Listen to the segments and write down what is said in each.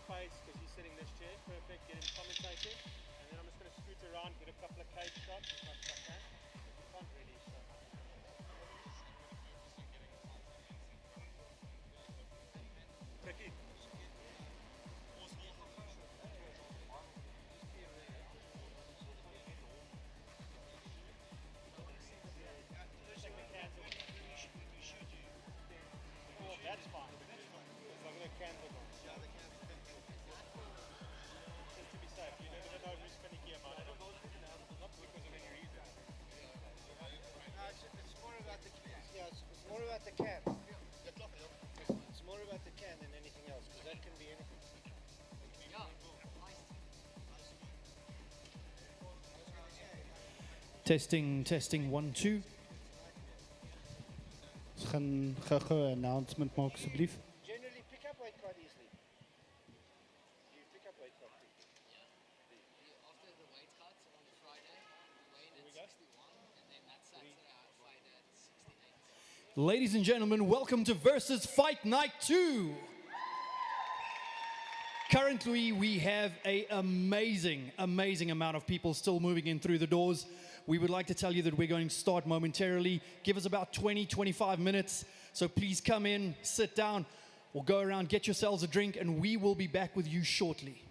face because he's sitting in this chair. Perfect. Get him commentating. And then I'm just going to scoot around, get a couple of cage shots as much as I can. You can't really. Tricky. That's fine. So I'm going to cancel them. Yeah, the cancel. Just to be safe, you never know who's finicky about it. Not because of any reason. No, it's more about the can. Yeah, it's more about the can. It's more about the can than anything else, because that can be anything. Yeah. Testing 1 2. Ons gaan gou-gou 'n announcement maak asseblief. Generally pick up weight quite easily. You pick up weight quite quickly. Yeah. After the weight cut on the Friday, we weighed at 61, and then that Saturday I weighed at 68. Ladies and gentlemen, welcome to Versus Fight Night 2. Currently, we have an amazing amount of people still moving in through the doors. We would like to tell you that we're going to start momentarily. Give us about 20-25 minutes. So please come in, sit down, or go around, get yourselves a drink, and we will be back with you shortly.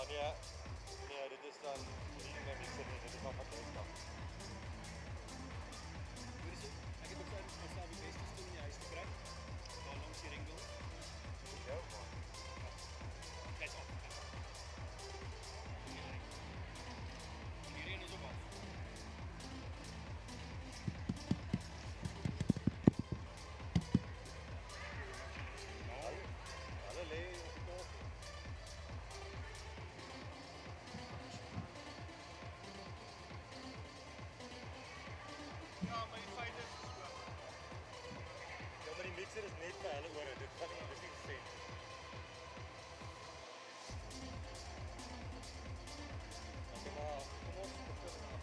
nee. Nee, dit is dan nie meer mixer nie, dit is maar van Deskap. Ek het besluit om myself die beste stoel in die huis te kry. Daar langs die ringel. Jou man. Kijk op. Die reën is ook af. Hulle lê op die tafel. Ja, maar die feit is so. Ja, maar die mixer is net vir hulle ore, dit gaan nie, dis nie gesê. Okay, maar kom ons begin af.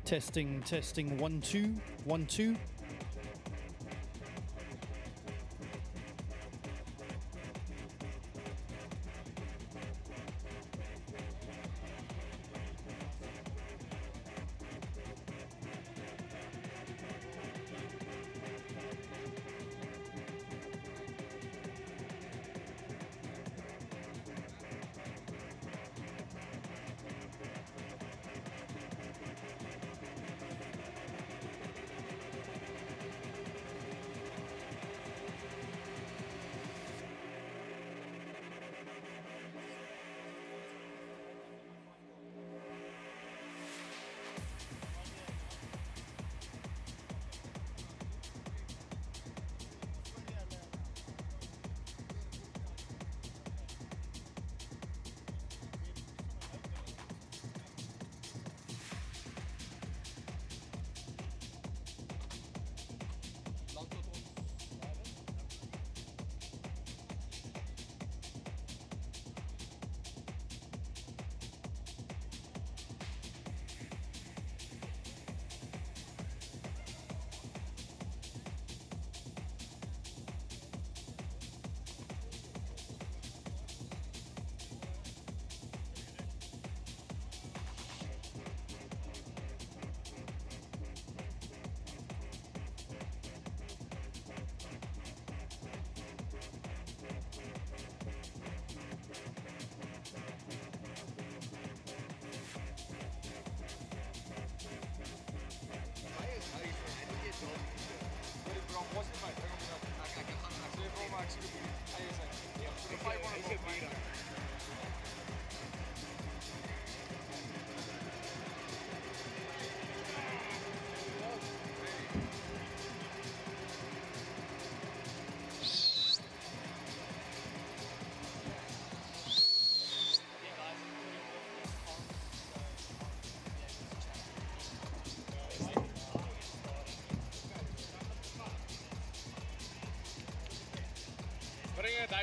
Testing, testing, 1 2 1 2.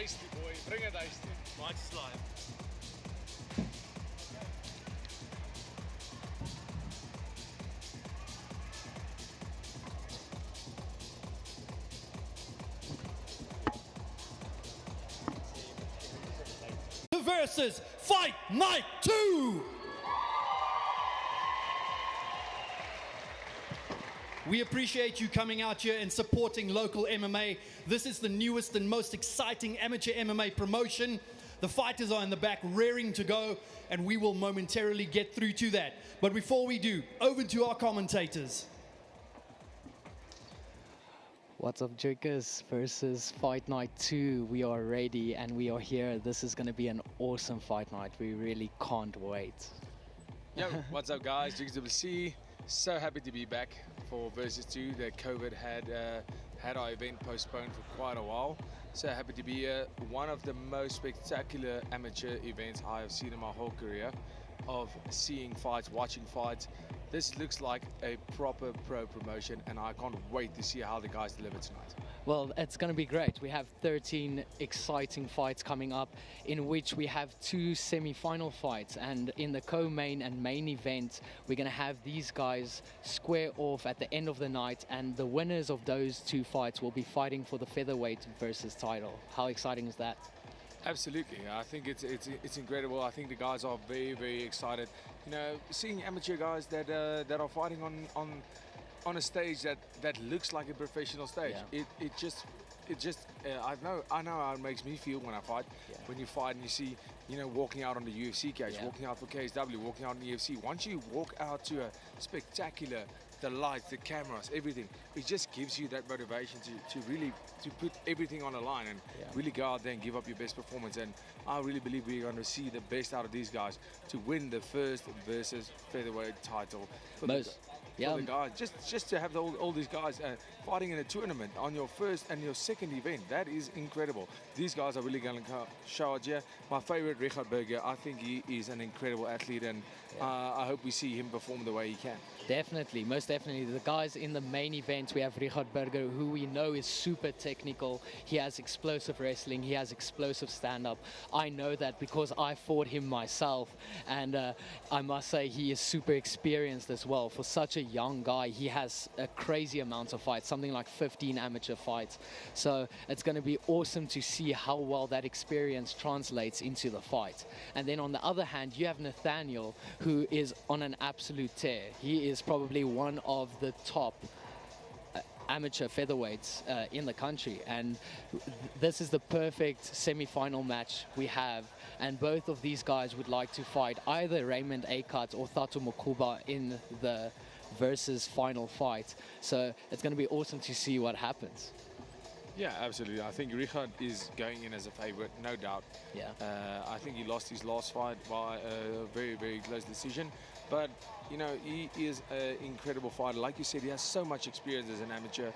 hasty, boy. Bring it hasty. Might slide. Versus Fight Night 2. We appreciate you coming out here and supporting local MMA. This is the newest and most exciting amateur MMA promotion. The fighters are in the back raring to go, and we will momentarily get through to that. But before we do, over to our commentators. What's up, Jokers? Versus Fight Night 2. We are ready and we are here. This is going to be an awesome fight night. We really can't wait. Yo, what's up, guys? JWC. So happy to be back for Versus 2. The COVID had our event postponed for quite a while. So happy to be here. One of the most spectacular amateur events I have seen in my whole career, of seeing fights, watching fights. This looks like a proper pro promotion, and I can't wait to see how the guys deliver tonight. Well, it's going to be great. We have 13 exciting fights coming up, in which we have 2 semi-final fights. And in the co-main and main event, we're going to have these guys square off at the end of the night, and the winners of those 2 fights will be fighting for the featherweight versus title. How exciting is that? Absolutely, I think it's incredible. I think the guys are very, very excited. You know, seeing amateur guys that are fighting on a stage that looks like a professional stage. Yeah. I know how it makes me feel when I fight. Yeah. When you fight and you see, you know, walking out on the UFC cage, Yeah. walking out for KSW, walking out on the UFC. Once you walk out to a spectacular, the lights, the cameras, everything, it just gives you that motivation to really put everything on the line and Yeah. really go out there and give up your best performance. And I really believe we're going to see the best out of these guys to win the first versus featherweight title for the guys. Just to have all these guys fighting in a tournament on your first and your second event, that is incredible. These guys are really going to show out here. My favorite, Richard Berger, I think he is an incredible athlete, and I hope we see him perform the way he can. Definitely, most definitely. The guys in the main event, we have Richard Berger, who we know is super technical. He has explosive wrestling, he has explosive stand-up. I know that because I fought him myself, and I must say he is super experienced as well. For such a young guy, he has a crazy amount of fights, something like 15 amateur fights. So it's going to be awesome to see how well that experience translates into the fight. And then on the other hand, you have Nathaniel, who is on an absolute tear. He is probably one of the top amateur featherweights in the country, and this is the perfect semi-final match we have, and both of these guys would like to fight either Raymond Ackert or Thato Makuba in the versus final fight. So it's going to be awesome to see what happens. Yeah, absolutely. I think Richard is going in as a favorite, no doubt. Yeah. I think he lost his last fight by a very, very close decision. But, you know, he is an incredible fighter. Like you said, he has so much experience as an amateur.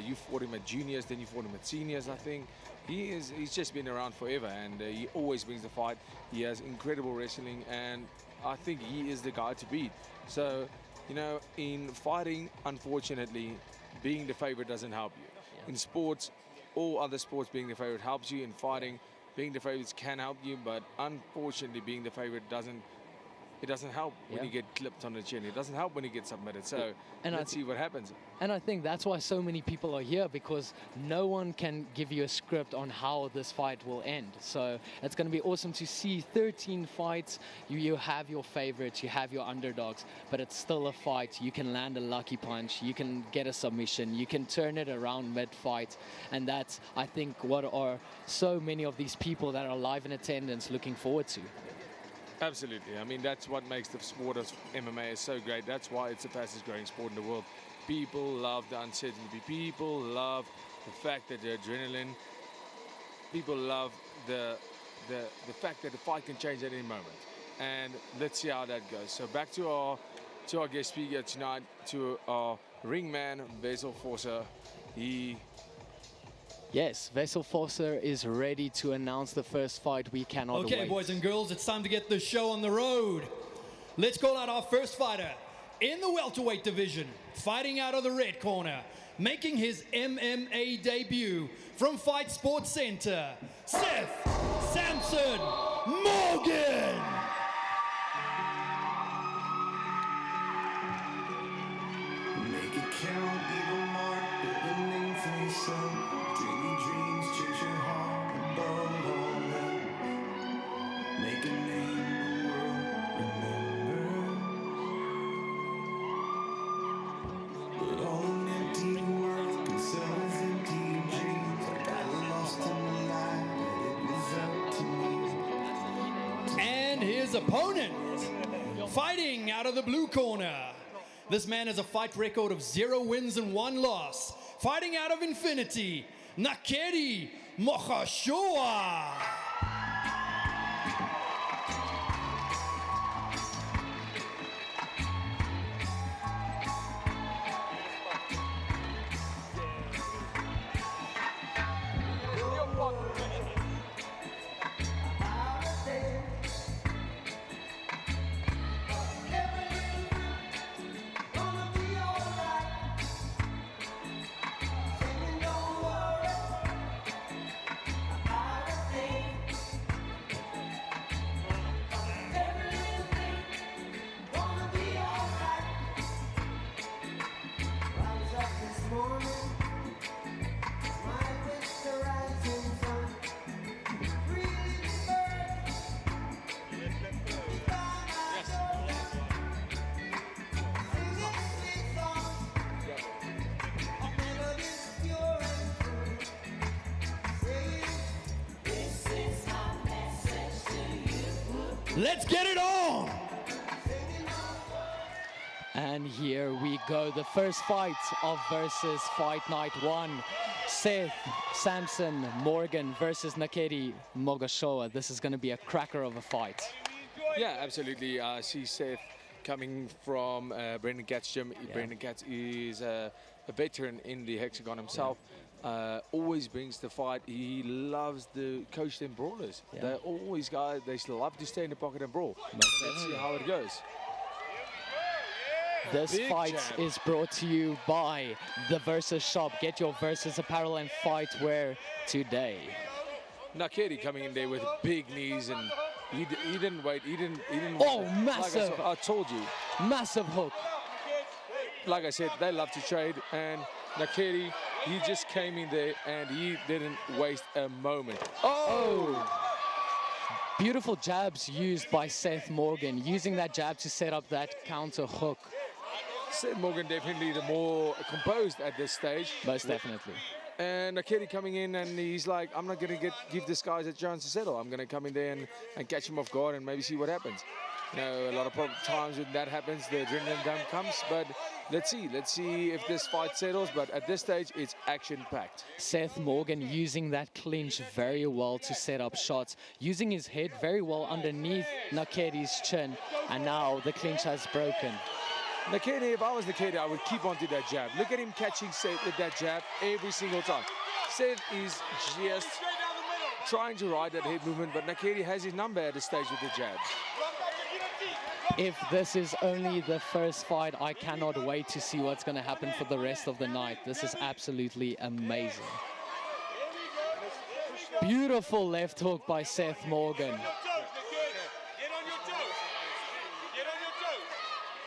You fought him at juniors, then you fought him at seniors, I think. He's just been around forever, and he always wins the fight. He has incredible wrestling, and I think he is the guy to beat. So, you know, in fighting, unfortunately, being the favorite doesn't help you. In sports, all other sports, being the favorite helps you. In fighting, being the favorites can help you, but unfortunately, being the favorite doesn't help when you get clipped on the chin. It doesn't help when you get submitted. So let's see what happens. And I think that's why so many people are here, because no one can give you a script on how this fight will end. So it's going to be awesome to see 13 fights. You have your favorites, you have your underdogs, but it's still a fight. You can land a lucky punch, you can get a submission, you can turn it around mid-fight. And that's, I think, what are so many of these people that are live in attendance looking forward to. Absolutely. I mean, that's what makes the sport of MMA so great. That's why it's the fastest growing sport in the world. People love the uncertainty. People love the fact that the adrenaline. People love the fact that the fight can change at any moment. And let's see how that goes. So back to our guest speaker tonight, to our ring man, Wessel Forser. Yes, Wessel Forser is ready to announce the first fight. We cannot wait. Okay, boys and girls, it's time to get the show on the road. Let's call out our first fighter in the welterweight division. Fighting out of the red corner, making his MMA debut from Fight Sports Center, Seth Samson Morgan. Make it count, leave a mark, build a name for yourself. Dreamy dreams, chase your heart, above all that. Make a name the world remembers. But all an empty world can sell as empty dreams. I got lost in the light, but it was up to me. And his opponent, fighting out of the blue corner. This man has a fight record of 0 wins and 1 loss. Fighting out of Infinity, Nakedi Mogashola. Let's get it on! And here we go, the first fight of versus Fight Night 1. Seth Samson Morgan versus Nakedi Mogashola. This is going to be a cracker of a fight. Yeah, absolutely. I see Seth coming from Brendan Gatz's gym. Yeah. Brendan Gatz is a veteran in the hexagon himself. Always brings the fight. He loves the coach and brawlers. Yeah. They're always guys, they still love to stay in the pocket and brawl. Let's see how it goes. This Big fight jab. is brought to you by the Versus Shop. Get your Versus apparel and fight wear today. Nakedi coming in there with big knees, and he didn't wait. He didn't. Oh, like massive. I told you. Massive hook. Like I said, they love to trade, and Nakedi, he just came in there and he didn't waste a moment. Oh! Beautiful jabs used by Seth Morgan, using that jab to set up that counter hook. Seth Morgan definitely the more composed at this stage. Most definitely. And Nakedi coming in and he's like, I'm not going to give this guy a chance to settle. I'm going to come in there and catch him off guard and maybe see what happens. You know, a lot of times when that happens, the adrenaline dump comes. But let's see if this fight settles. But at this stage, it's action-packed. Seth Morgan using that clinch very well to set up shots, using his head very well underneath Nakedi's chin, and now the clinch has broken. Nakedi, if I was Nakedi, I would keep on to that jab. Look at him catching Seth with that jab every single time. Seth is just trying to ride that head movement, but Nakedi has his number at this stage with the jab. If this is only the first fight, I cannot wait to see what's going to happen for the rest of the night. This is absolutely amazing. Beautiful left hook by Seth Morgan.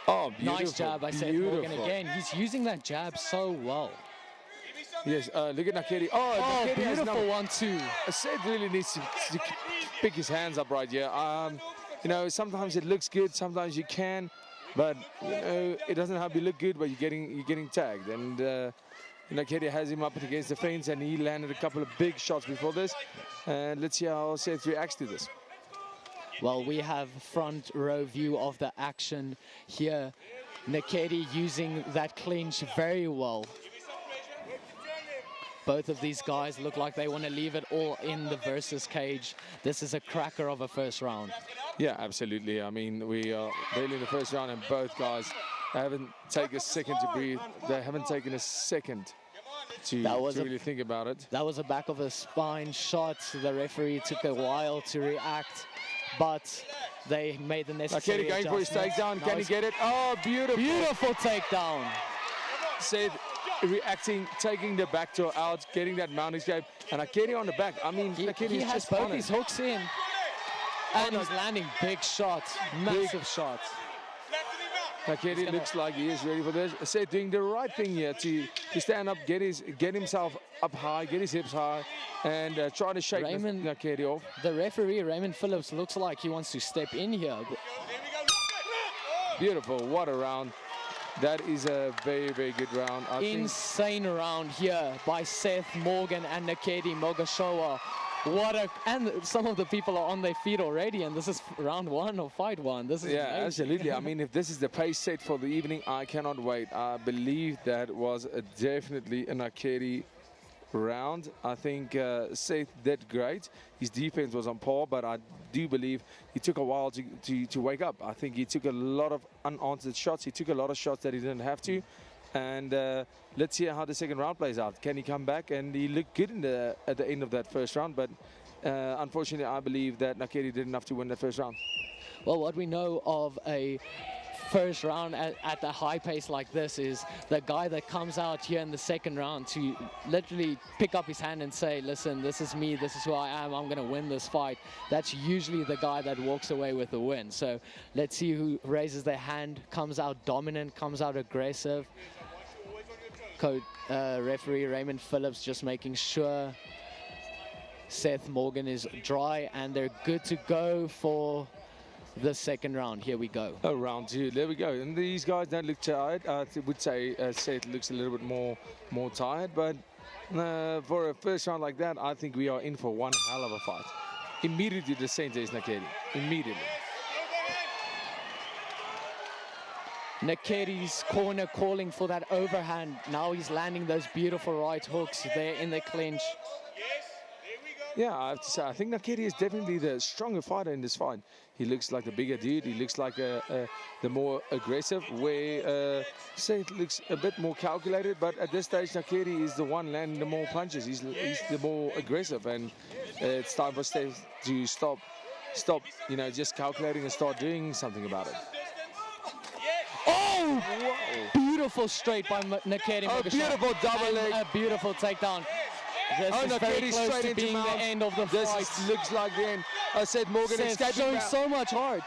Oh, beautiful. Nice jab by Seth Morgan again. He's using that jab so well. Yes, look at Nakedi. Oh, Nakedi has beautiful 1-2. Seth really needs to pick his hands up right here. You know, sometimes it looks good, sometimes you can, but you know, it doesn't have to look good, but you're getting tagged. And Nakedi has him up against the fence, and he landed a couple of big shots before this. And let's see how Seth reacts to this. Well, we have front row view of the action here. Nakedi using that clinch very well. Both of these guys look like they want to leave it all in the versus cage. This is a cracker of a first round. Yeah, absolutely. I mean, we are barely in the first round, and both guys haven't taken a second to breathe. They haven't taken a second to really think about it. That was a back of the spine shot. The referee took a while to react, but they made the necessary Nakedi going for his takedown. Can he get it? Oh, beautiful. Beautiful takedown. Seth reacting, taking the back toe out, getting that mount escape, and Ackert on the back. I mean, Ackert He is has just both on it. his hooks in. And he's landing big shots, massive shots. Ackert looks like he is ready for this. Seth doing the right thing here to stand up, get himself up high, get his hips high, and try to shake Ackert off. The referee, Raymond Phillips, looks like he wants to step in here. Beautiful, what a round. That is a very, very good round. Insane round here by Seth Morgan and Ackert Mogashola. And some of the people are on their feet already, and this is round one or fight one. This is amazing. Absolutely. I mean, if this is the pace set for the evening, I cannot wait. I believe that was definitely an Ackert round. I think Seth did great. His defense was on par, but I do believe he took a while to wake up. I think he took a lot of unanswered shots. He took a lot of shots that he didn't have to. And let's see how the second round plays out. Can he come back? And he looked good at the end of that first round. But unfortunately, I believe that Ackert did enough to win the first round. Well, what we know of a first round at a high pace like this is the guy that comes out here in the second round to literally pick up his hand and say, listen, this is me, this is who I am, I'm going to win this fight. That's usually the guy that walks away with the win. So let's see who raises their hand, comes out dominant, comes out aggressive. Referee Raymond Phillips just making sure Seth Morgan is dry and they're good to go for the second round. Here we go. Oh, round two. There we go. And these guys don't look tired. I would say Seth looks a little bit more tired. But for a first round like that, I think we are in for one hell of a fight. Immediately the center is Ackert. Immediately. Ackert's corner calling for that overhand. Now he's landing those beautiful right hooks there in the clinch. Yeah, I have to say, I think Ackert is definitely the stronger fighter in this fight. He looks like the bigger dude. He looks like the more aggressive, where Seth looks a bit more calculated. But at this stage, Ackert is the one landing the more punches. He's the more aggressive, and it's time for Seth to stop, just calculating and start doing something about it. Oh! Whoa. Beautiful straight by Ackert. Oh, beautiful double leg. A beautiful takedown. This is very close to being the end of the fight. This looks like the end. Seth Morgan escaping showing so much heart.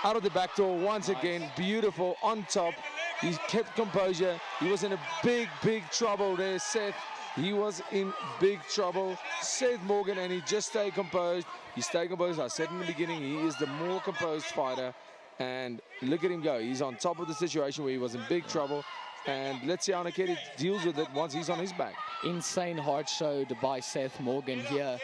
Out of the back door once again. Beautiful on top. He kept composure. He was in a big trouble there, Seth. He was in big trouble. Seth Morgan, and he just stayed composed. He stayed composed. I said in the beginning, he is the more composed fighter. And look at him go. He's on top of the situation where he was in big trouble. And let's see how Ackert deals with it once he's on his back. Insane heart showed by Seth Morgan here,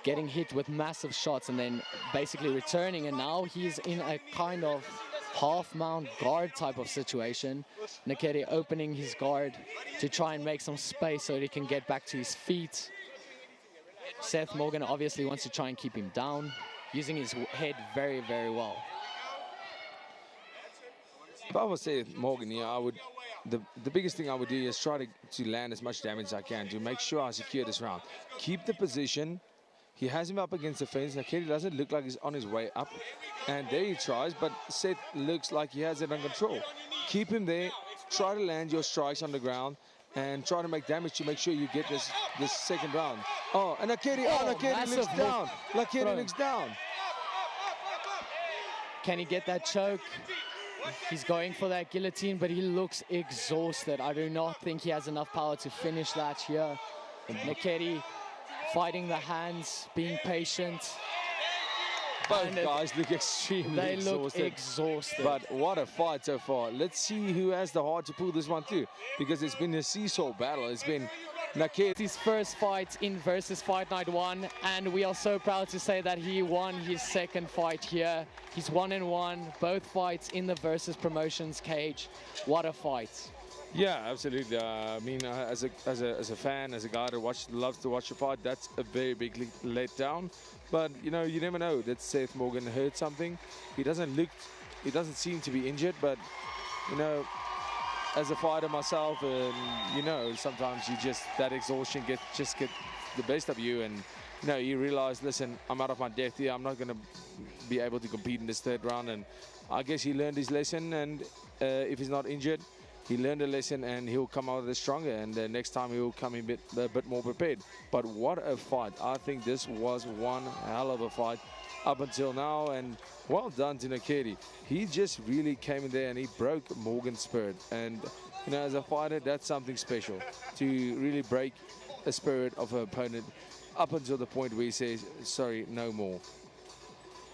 getting hit with massive shots and then basically returning. And now he's in a kind of half-mount guard type of situation. Ackert opening his guard to try and make some space so that he can get back to his feet. Seth Morgan obviously wants to try and keep him down, using his head very, very well. If I was Seth Morgan here, I would... The biggest thing I would do is try to land as much damage as I can to make sure I secure this round. Keep the position. He has him up against the fence. Ackert doesn't look like he's on his way up. And there he tries, but Seth looks like he has it under control. Keep him there. Try to land your strikes on the ground and try to make damage to make sure you get this second round. Oh, and Ackert looks down. Ackert looks down. Can he get that choke? He's going for that guillotine, but he looks exhausted. I do not think he has enough power to finish that here. Ackert fighting the hands, being patient. Both guys look extremely exhausted. They look exhausted. But what a fight so far. Let's see who has the heart to pull this one through, because it's been a seesaw battle. It's been Ackert. His first fight in Versus Fight Night 1, and we are so proud to say that he won his second fight here. He's 1-1, both fights in the Versus Promotions cage. What a fight. Yeah, absolutely. I mean, as a fan, as a guy that loves to watch a fight, that's a very big letdown. But you know, you never know that Seth Morgan hurt something. He doesn't seem to be injured, but you know, as a fighter myself, you know, sometimes that exhaustion just get the best of you, and you know, you realize, listen, I'm out of my depth here. I'm not going to be able to compete in this third round, and I guess he learned his lesson. And if he's not injured, he learned a lesson and he'll come out of this stronger, and next time he'll come in a bit more prepared. But what a fight. I think this was one hell of a fight up until now, and well done to Nakedi. He just really came in there and he broke Morgan's spirit. And you know, as a fighter, that's something special, to really break the spirit of an opponent up until the point where he says, sorry, no more.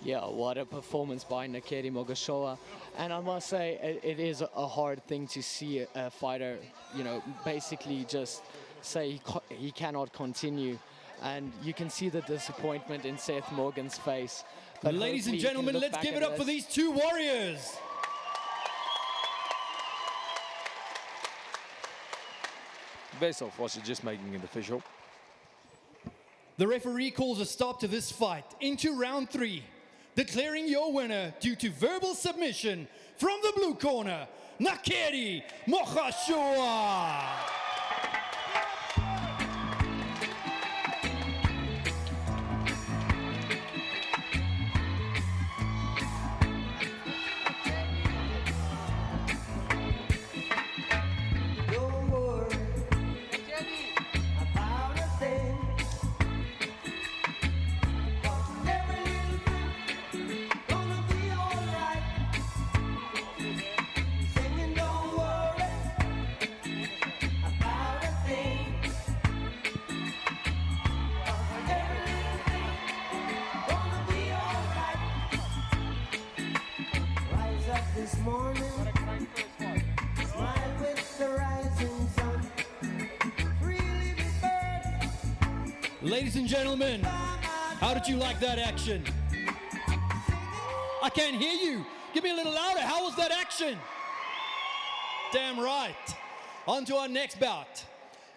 Yeah, what a performance by Nakedi Mogashola. And I must say, it is a hard thing to see a fighter, you know, basically just say he cannot continue. And you can see the disappointment in Seth Morgan's face. But ladies and gentlemen, let's give it up for these two warriors. Vesov was just making it official. The referee calls a stop to this fight into round 3, declaring your winner due to verbal submission from the blue corner, Nakedi Mogashola. Ladies and gentlemen, how did you like that action? I can't hear you. Give me a little louder. How was that action? Damn right. On to our next bout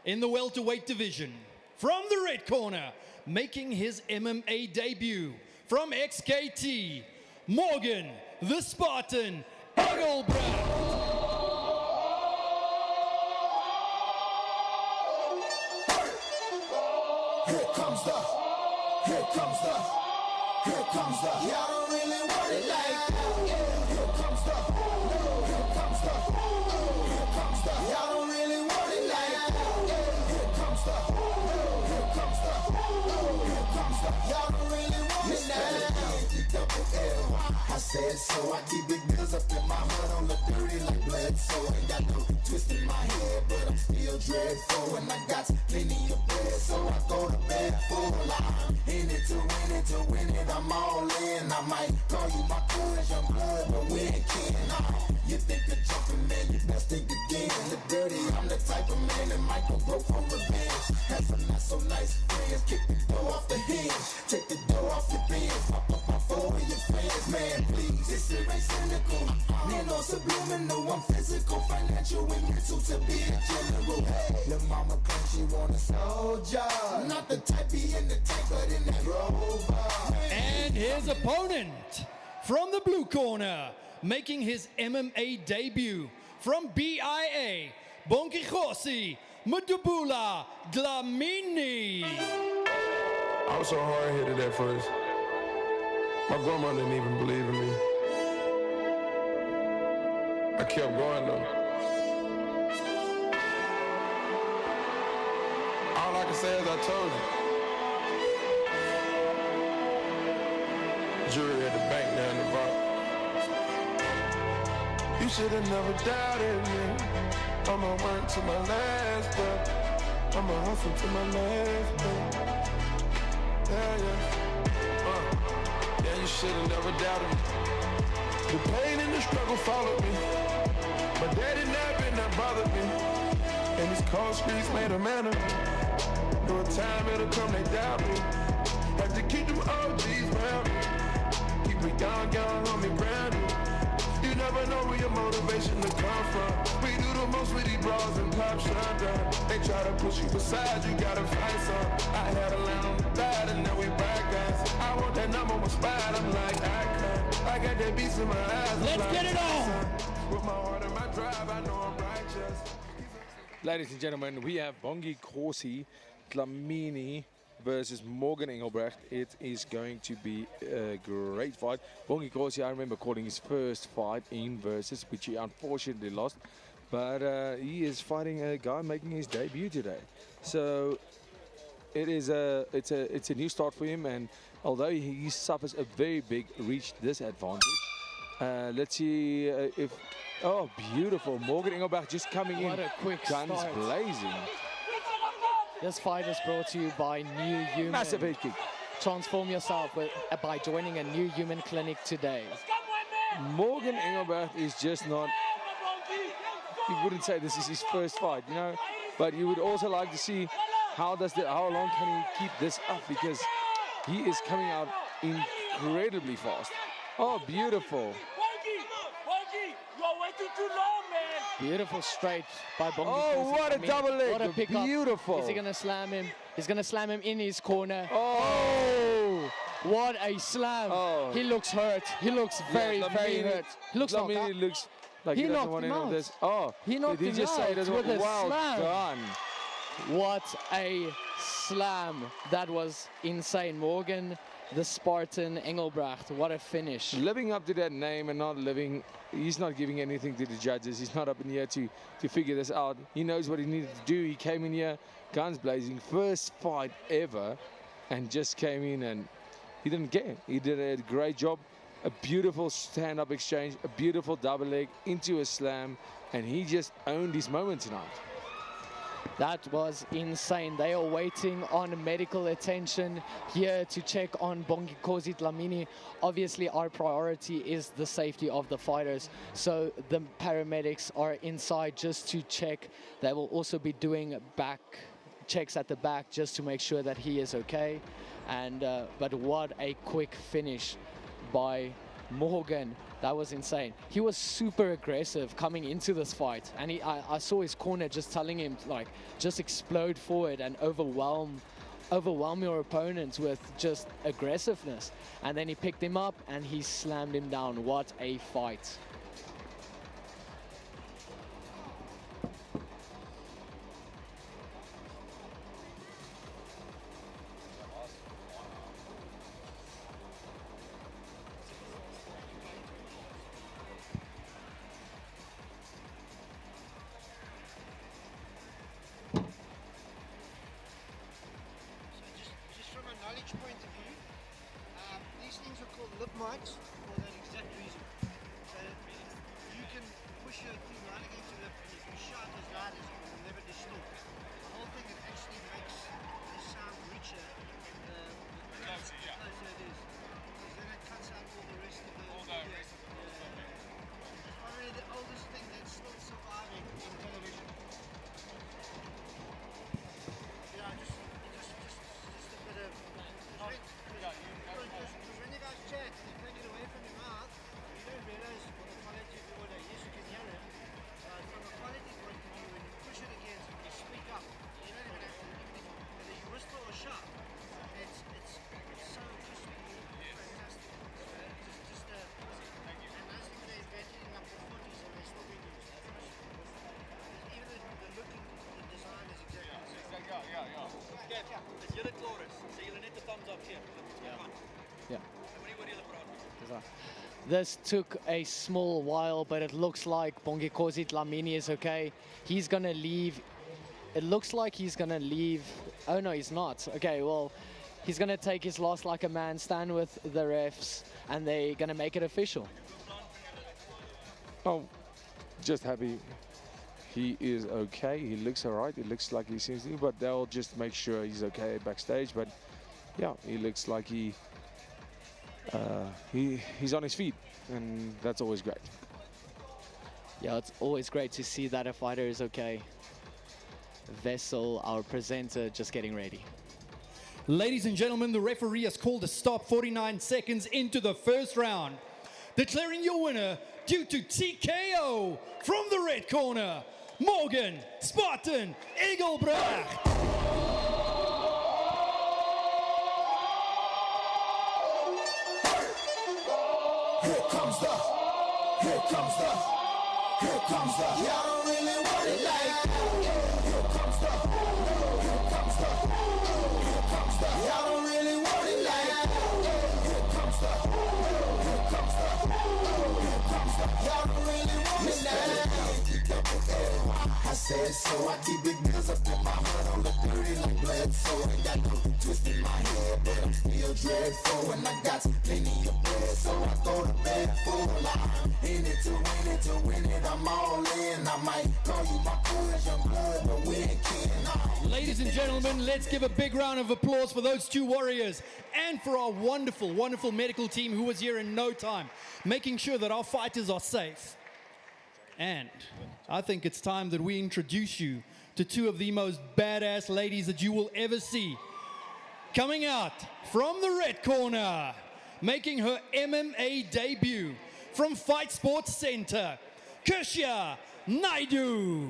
in the welterweight division. From the red corner, making his MMA debut from XKT, Morgan the Spartan Engelbrecht. Here comes the, y'all don't really want it like that. Here comes the, here comes the, here comes the, y'all don't really want it like that. Here comes the, here comes the, here comes the, y'all don't really want it like that. I said so, I keep big bills up in my hood on the dirty like blood, so I ain't got no twist in my head, but I'm still dreadful, and I got plenty of bread, so I go to bed full. I'm in it to win it, I'm all in. I might call you my courage, I'm good, but we ain't kin. You think you're jumping, man, you best think again. The dirty, I'm the type of man that might go broke for revenge. Have some not so nice friends, kick the door off the hinge, take the door off your bins, pop up my phone with your fans, man, please. This shit ain't cynical, man, no subliminal, I'm physical, financial, and mental to be a general. Hey, the mama claims she want a soldier, not the type be in the tank, but in that rover. And his opponent from the blue corner, making his MMA debut from BIA, Bongichosi Mudubula Gwamini. I was so hard-headed at first. My grandma didn't even believe in me. I kept going though. All I can say is I told you. Jury at the bank down the vault. You should have never doubted me. I'ma work to my last breath. I'ma hustle to my last breath. Yeah, you should have never doubted me. The pain and the struggle followed me. My daddy napping that bothered me. And these cold streets made a man of me. Through a time it'll come, they doubt me. Have to keep them OGs round me. Keep me young, homie, brand new. You never know where your motivation to come from. We do the most with these bras and pop shotgun. They try to push you aside, you gotta fight some. I had a line on the thigh and now we back guys. I want that number one spot, I'm like Ackert. I got that beast in my eyes. Let's like get it on! With my heart and my drive, I know I'm righteous. Ladies and gentlemen, we have Bongichosi Gwamini versus Morgan Engelbrecht. It is going to be a great fight. Bongi Kosi, I remember calling his first fight in Versus, which he unfortunately lost. But he is fighting a guy making his debut today. So it is it's a new start for him, and although he suffers a very big reach disadvantage, let's see if... Oh, beautiful. Morgan Engelbrecht just coming in. What a quick guns start. blazing. This fight is brought to you by New Human. Massive head kick. Transform yourself by joining a New Human clinic today. Morgan Engelbrecht is just not... You wouldn't say this is his first fight, you know, but you would also like to see how long can he keep this up, because he is coming out incredibly fast. Oh, beautiful. Beautiful straight by Bongi. Oh, what a double leg. What a pickup. Beautiful. Is he going to slam him? He's going to slam him in his corner. Oh. What a slam. Oh. He looks hurt. He looks very hurt. He looks knocked out. He looks like He he doesn't knocked want him any of out. this. Oh, He knocked did him he just say out he doesn't with want... a Well slam. done. What a slam. That was insane. Morgan, the Spartan Engelbrecht. What a finish. Living up to that name and not living... He's not giving anything to the judges. He's not up in here to figure this out. He knows what he needed to do. He came in here, guns blazing, first fight ever, and just came in and he didn't care. He did a great job. A beautiful stand-up exchange, a beautiful double leg into a slam, and he just owned his moment tonight. That was insane. They are waiting on medical attention here to check on Bongi Kosi Dlamini. Obviously, our priority is the safety of the fighters. So the paramedics are inside just to check. They will also be doing back checks at the back just to make sure that he is okay. And but what a quick finish by Morgan. That was insane. He was super aggressive coming into this fight, and I saw his corner just telling him, like, just explode forward and overwhelm your opponents with just aggressiveness. And then he picked him up and he slammed him down. What a fight. Point of view, these things are called lip mics for that exact reason. So you can push your thing right against your lip, and if you shout as loud as you will never distort. The whole thing, it actually makes the sound richer and closer it is. Because then it cuts out all the rest of the... It's probably the oldest thing that's still surviving in television. Yeah, just a bit of... Because when you guys chat and you take it away from your mouth, you don't realize what the quality of the order is. You can hear it. From a quality point of view, when you push it against and you speak up, you don't even have to whether you whisper or shout. It's so just fantastic. Just and those things they're invented in up to 40s and they're still being used. Even the look and the design is exactly the same. Is julle klaar is? Sê julle net 'n thumbs up gee. Yeah. Moenie oor julle praat nie. This took a small while, but it looks like Bongi Kosi Dlamini is okay. He's going to leave. It looks like he's going to leave. Oh, no, he's not. Okay, well, he's going to take his loss like a man, stand with the refs, and they're going to make it official. Oh, just happy he is okay. He looks all right. It looks like he seems to, but they'll just make sure he's okay backstage. But yeah, he looks like he's on his feet, and that's always great. Yeah, it's always great to see that a fighter is okay. Vessel, our presenter, just getting ready. Ladies and gentlemen, the referee has called a stop 49 seconds into the first round. Declaring your winner due to TKO from the red corner, Morgan Spartan Engelbrecht. Yeah, I don't really want it like that. Here comes the said so. I keep big bills up in my heart, I look dirty like blood, so I got no twist in my head, but I'm still dreadful, and I got plenty of bread, so I throw the bag full. I'm in it to win it, I'm all in. I might call you my cuz, young blood, but we ain't kidding. Ladies and gentlemen, let's give a big round of applause for those two warriors and for our wonderful, wonderful medical team who was here in no time, making sure that our fighters are safe. And I think it's time that we introduce you to two of the most badass ladies that you will ever see. Coming out from the red corner, making her MMA debut from Fight Sports Center, Koch Naidu.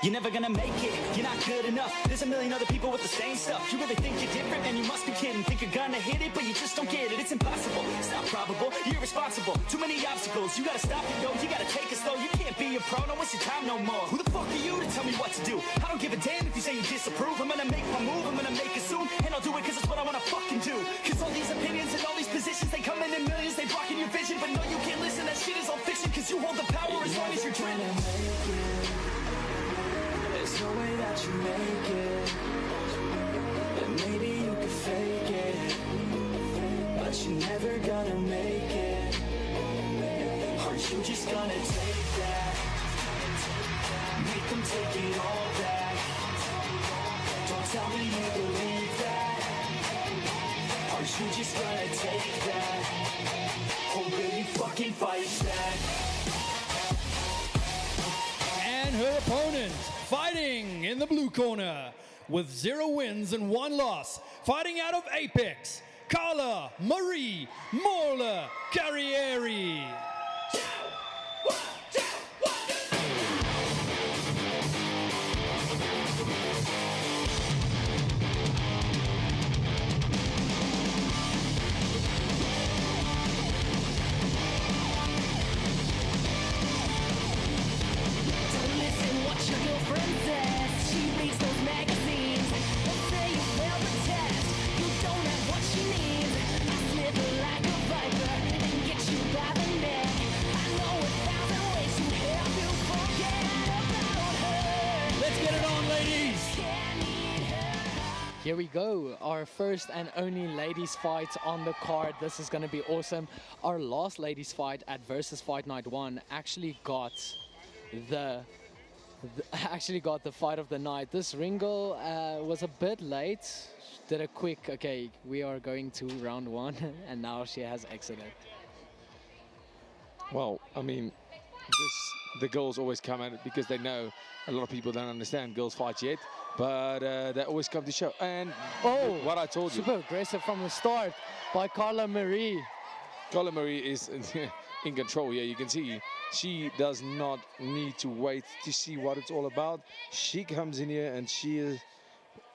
You're never gonna make it, you're not good enough. There's a million other people with the same stuff. You really think you're different, man, you must be kidding. Think you're gonna hit it, but you just don't get it. It's impossible, it's not probable, you're irresponsible. Too many obstacles, you gotta stop it, yo. You gotta take it slow, you can't be a pro, don't waste your time no more. Who the fuck are you to tell me what to do? I don't give a damn if you say you disapprove. I'm gonna make my move, I'm gonna make it soon. And I'll do it cause it's what I wanna fucking do. Cause all these opinions and all these positions, they come in millions, they blocking your vision. But no, you can't listen, that shit is all fiction. Cause you hold the power as long as you're dreaming. There's no way that you make it, and maybe you could fake it, but you're never gonna make it. Aren't you just gonna take that? Make them take it all back. Don't tell me you believe that. Aren't you just gonna take that? Or will you fucking fight back? And her opponent, fighting in the blue corner with 0 wins and 1 loss, fighting out of Apex, Carla Marie Mauler Carrieri. Here we go, our first and only ladies fight on the card. This is going to be awesome. Our last ladies fight at Versus Fight Night 1 actually got the fight of the night. This Ringo was a bit late. Did a quick, okay, we are going to round 1, and now she has exited. Well, I mean, the girls always come at it because they know a lot of people don't understand girls fight yet, but they always come to show. And what I told you. Super aggressive from the start by Carla Marie. Carla Marie is in control. Yeah, you can see she does not need to wait to see what it's all about. She comes in here and she is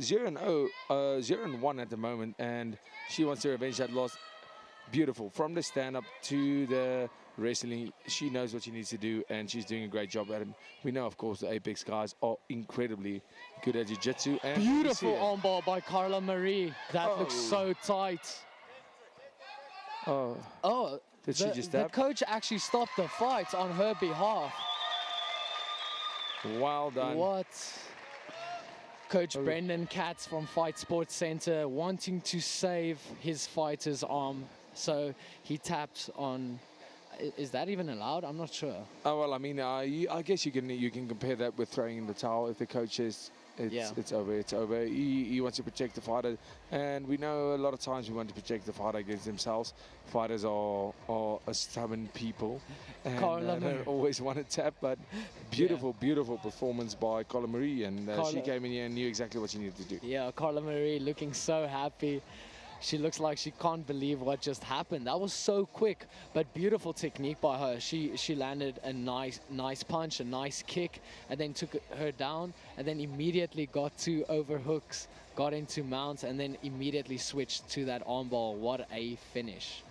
0-1 at the moment, and she wants to revenge that loss. Beautiful. From the stand-up to the wrestling, she knows what she needs to do, and she's doing a great job at it. We know, of course, the Apex guys are incredibly good at jiu-jitsu. Beautiful armbar by Carla Marie. That looks so tight. Did she just the tap? coach actually stopped the fight on her behalf. Well done. What? Coach Brendan Katz from Fight Sports Center wanting to save his fighter's arm. So he taps on. Is that even allowed? I'm not sure. Oh, well, I mean, I guess you can compare that with throwing in the towel. If the coach says it's over, it's over. He wants to protect the fighter, and we know a lot of times we want to protect the fighter against themselves. Fighters are a stubborn people, and don't always want to tap. But beautiful performance by Carla Marie, and she came in here and knew exactly what she needed to do. Yeah, Carla Marie looking so happy. She looks like she can't believe what just happened. That was so quick, but beautiful technique by her. She landed a nice punch, a nice kick, and then took her down, and then immediately got 2 overhooks, got into mounts, and then immediately switched to that armbar. What a finish.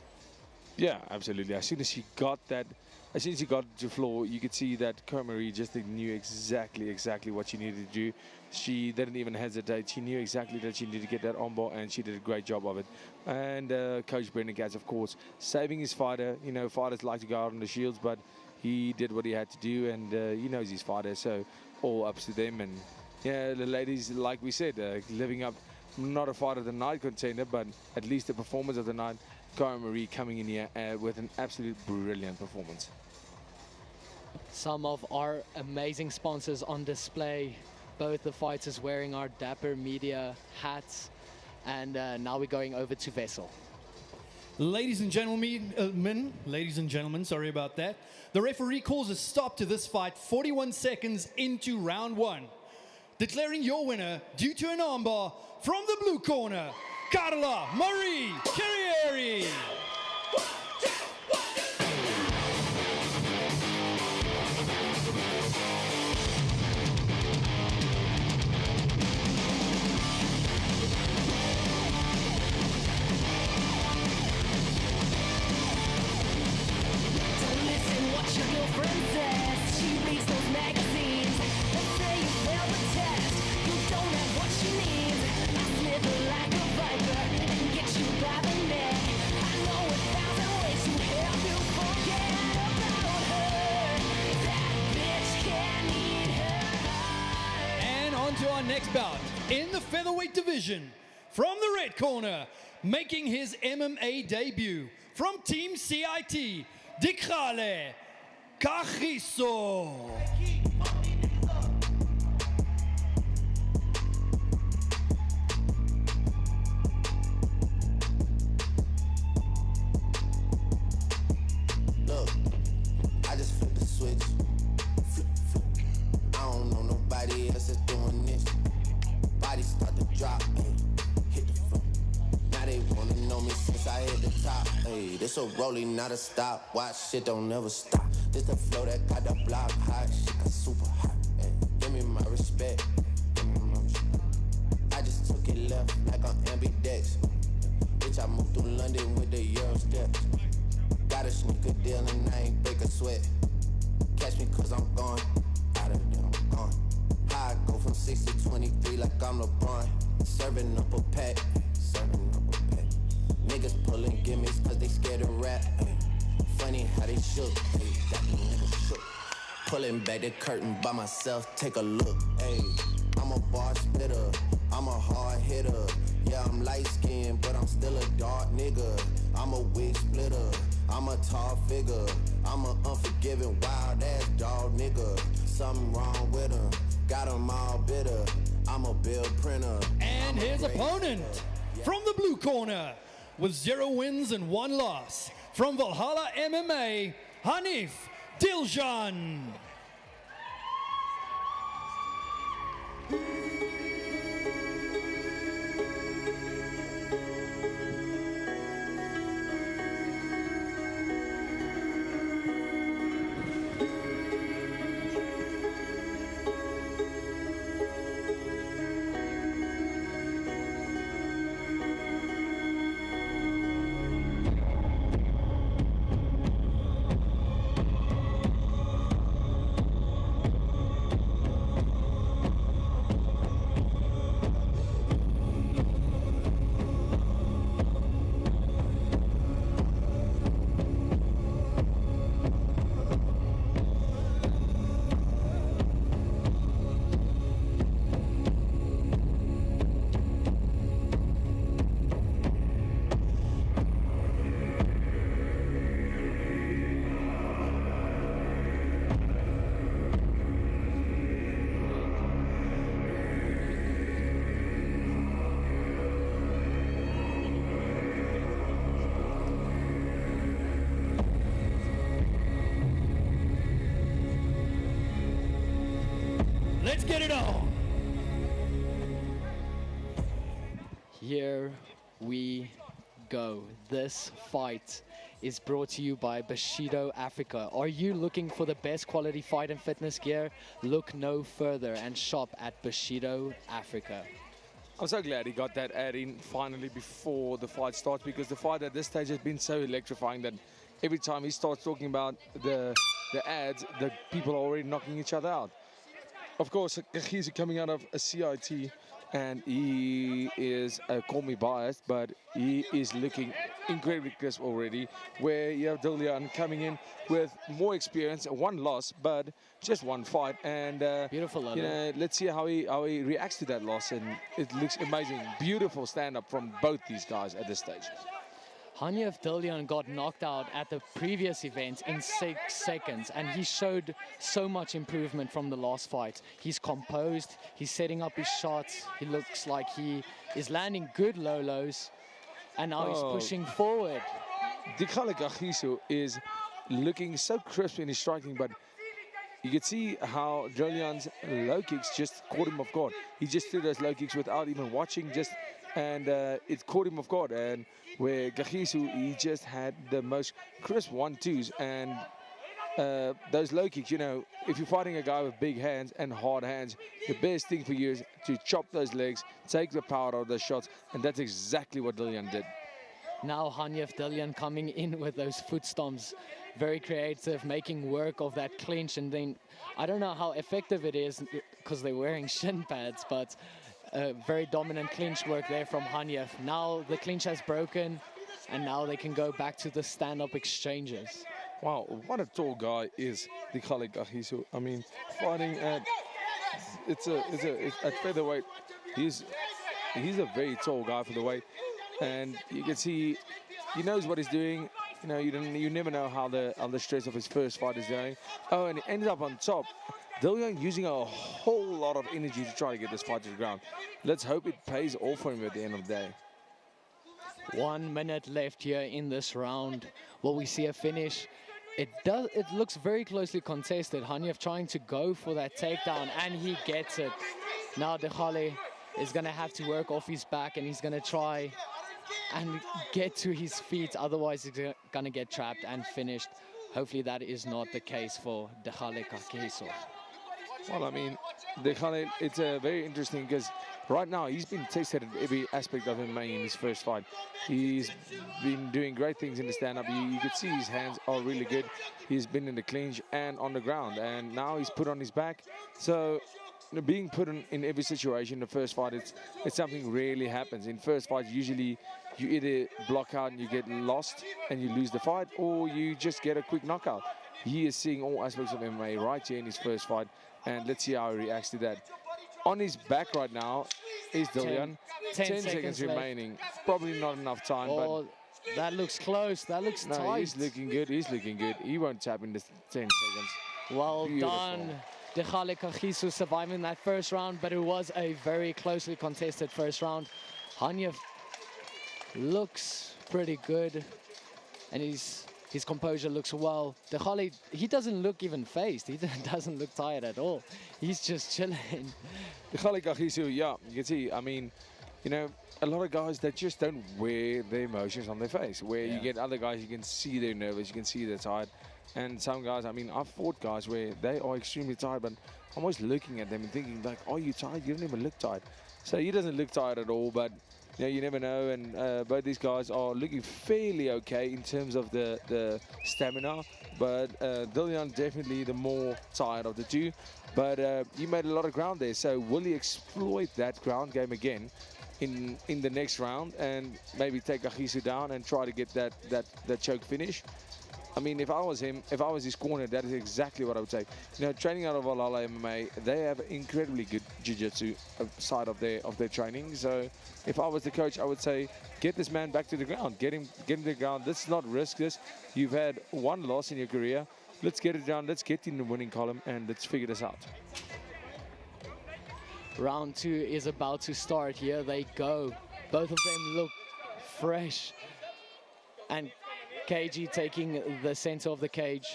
Yeah, absolutely. As soon as he got that, as soon as he got to the floor, you could see that Marie just knew exactly what she needed to do. She didn't even hesitate. She knew exactly that she needed to get that armbar, and she did a great job of it. And Coach Brendan Gaz, of course, saving his fighter. You know, fighters like to go out on the shields, but he did what he had to do, and he knows his fighter, so all ups to them. And yeah, the ladies, like we said, living up, not a fight of the night contender, but at least the performance of the night. Marie coming in here with an absolute brilliant performance. Some of our amazing sponsors on display. Both the fighters wearing our Dapper Media hats. And now we're going over to Vessel. Ladies and gentlemen, sorry about that. The referee calls a stop to this fight 41 seconds into round 1. Declaring your winner due to an armbar from the blue corner, Carla Marie Carrieri. Next bout in the featherweight division, from the red corner, making his MMA debut from Team CIT, Dikhale Kagiso. Look, I just flipped the switch. Flip, flip. I don't know nobody else that's doing this. Body start to drop, ayy, hit the front. Now they wanna know me since I hit the top, ayy. This a rolling, not a stop. Watch, shit don't never stop. This the flow that got the block hot. Shit got super hot, ayy. Give me my respect, give me my respect. I just took it left like on ambidex. Bitch, I moved through London with the Euro steps. Got a sneaker deal and I ain't break a sweat. Catch me cause I'm gone, out of there I'm gone. I go from 6 to 23 like I'm LeBron. Serving up a pack, serving up a pack. Niggas pulling gimmicks cause they scared of rap. Ay. Funny how they shook, ay. Got me niggas shook. Pulling back the curtain by myself, take a look. Ay. I'm a bar spitter, I'm a hard hitter. Yeah, I'm light skinned, but I'm still a dark nigga. I'm a wig splitter, I'm a tall figure. I'm an unforgiving, wild ass dog nigga. Something wrong with him. Got them all bitter. I'm a bill printer. And his opponent from the blue corner with 0 wins and 1 loss from Valhalla MMA, Hanif Diljon. Let's get it on. Here we go. This fight is brought to you by Bushido Africa. Are you looking for the best quality fight and fitness gear? Look no further and shop at Bushido Africa. I'm so glad he got that ad in finally before the fight starts, because the fight at this stage has been so electrifying that every time he starts talking about the ads, the people are already knocking each other out. Of course, he's coming out of a CIT, and he is, call me biased, but he is looking incredibly crisp already, where you have Dalian coming in with more experience, one loss, but just one fight. And beautiful, you know, let's see how he reacts to that loss, and it looks amazing. Beautiful stand-up from both these guys at this stage. Hanyev Diljon got knocked out at the previous event in 6 seconds, and he showed so much improvement from the last fight. He's composed, he's setting up his shots, he looks like he is landing good low lows, and now he's pushing forward. Dikale Kagiso is looking so crisp in his striking, but you can see how Diljon's low kicks just caught him off guard. He just threw those low kicks without even watching, and it caught him off guard. And where Kagiso, he just had the most crisp 1-2s, and those low kicks, you know, if you're fighting a guy with big hands and hard hands, the best thing for you is to chop those legs, take the power out of those shots, and that's exactly what Diljon did. Now Hanyev Diljon coming in with those foot stomps, very creative, making work of that clinch, and then I don't know how effective it is because they're wearing shin pads, but very dominant clinch work there from Hanyev. Now the clinch has broken, and now they can go back to the stand-up exchanges. Wow, what a tall guy is Dikale Kagiso. I mean, fighting at at featherweight, he's a very tall guy for the weight, and you can see he knows what he's doing. You know, you never know how the stress of his first fight is going. Oh, and he ends up on top. Diljon using a whole lot of energy to try to get this fight to the ground. Let's hope it pays off for him at the end of the day. 1 minute left here in this round. Will we see a finish? It looks very closely contested. Hanyev trying to go for that takedown, and he gets it. Now Dikale is going to have to work off his back, and he's going to try and get to his feet. Otherwise, he's going to get trapped and finished. Hopefully that is not the case for Dikale Kagiso. Well, I mean, Dikale, it's very interesting because right now he's been tested at every aspect of MMA in his first fight. He's been doing great things in the stand-up. You can see his hands are really good. He's been in the clinch and on the ground, and now he's put on his back. So, you know, being put in every situation in the first fight, it's something rarely happens. In first fights, usually you either block out and you get lost and you lose the fight, or you just get a quick knockout. He is seeing all aspects of MMA right here in his first fight, and let's see how he reacts to that. On his back right now is Diljon. 10 seconds remaining. Probably not enough time, but that looks close. That looks tight. He's looking good. He's looking good. He won't tap in the 10 seconds. Well done. Dikale Kagiso surviving that first round, but it was a very closely contested first round. Hanyev looks pretty good, and his composure looks well. Dikale, he doesn't look even phased. He doesn't look tired at all. He's just chilling. Dikale Kagiso, yeah, you can see, I mean, you know, a lot of guys that just don't wear their emotions on their face. Where you get other guys, you can see they're nervous, you can see they're tired. And some guys, I mean, I've fought guys where they are extremely tired, but I'm always looking at them and thinking, like, are you tired? You don't even look tired. So he doesn't look tired at all, but you know, you never know. And both these guys are looking fairly okay in terms of the stamina. But Diljon definitely the more tired of the two. But he made a lot of ground there. So will he exploit that ground game again in the next round and maybe take Kagiso down and try to get that choke finish? I mean, if I was him, if I was his corner, that is exactly what I would say. You know, training out of Valhalla MMA, they have incredibly good jiu-jitsu side of their training. So if I was the coach, I would say, get this man back to the ground. Get him to the ground. Let's not risk this. You've had one loss in your career. Let's get it down. Let's get in the winning column, and let's figure this out. Round 2 is about to start. Here they go. Both of them look fresh. And KG taking the center of the cage.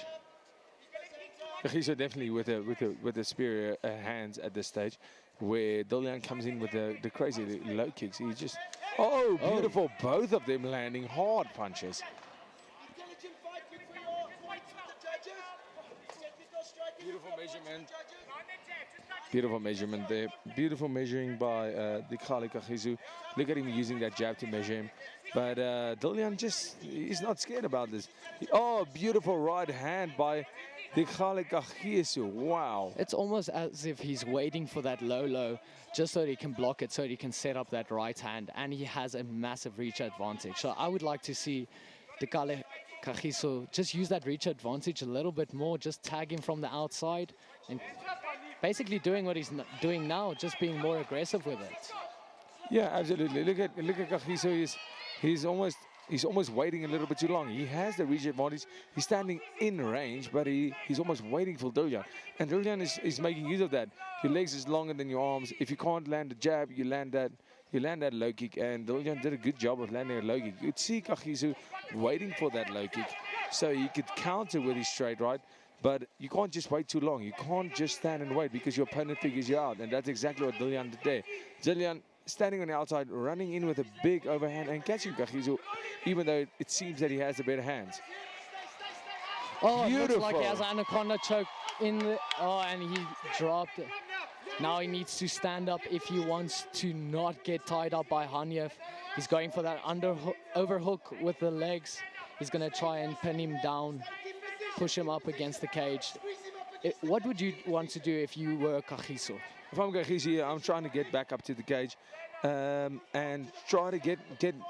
Kagiso definitely with the superior hands at this stage, where Dalian comes in with the crazy low kicks. He just, beautiful. Both of them landing hard punches. Beautiful measurement. Beautiful measurement there. Beautiful measuring by Dikali Kagiso. Look at him using that jab to measure him. But Diljon he's not scared about this. Oh, beautiful right hand by Dikali Kagiso. Wow. It's almost as if he's waiting for that low, just so that he can block it, so that he can set up that right hand. And he has a massive reach advantage. So I would like to see Dikali Kagiso just use that reach advantage a little bit more, just tag him from the outside and basically doing what he's doing now, just being more aggressive with it. Yeah, absolutely. Look at Kagiso. He's almost waiting a little bit too long. He has the reach advantage. He's standing in range, but he's almost waiting for Diljon. And Diljon is making use of that. Your legs is longer than your arms. If you can't land a jab, you land that low kick. And Diljon did a good job of landing a low kick. You'd see Kagiso waiting for that low kick, so he could counter with his straight right. But you can't just wait too long. You can't just stand and wait because your opponent figures you out. And that's exactly what Diljon did there. Diljon standing on the outside, running in with a big overhand and catching Kagiso, even though it seems that he has the better hands. Oh, beautiful. It looks like he has an anaconda choke in the... Oh, and he dropped it. Now he needs to stand up if he wants to not get tied up by Hanyev. He's going for that overhook with the legs. He's going to try and pin him down, push him up against the cage. What would you want to do if you were Kagiso? If I'm Kagiso, I'm trying to get back up to the cage and try to get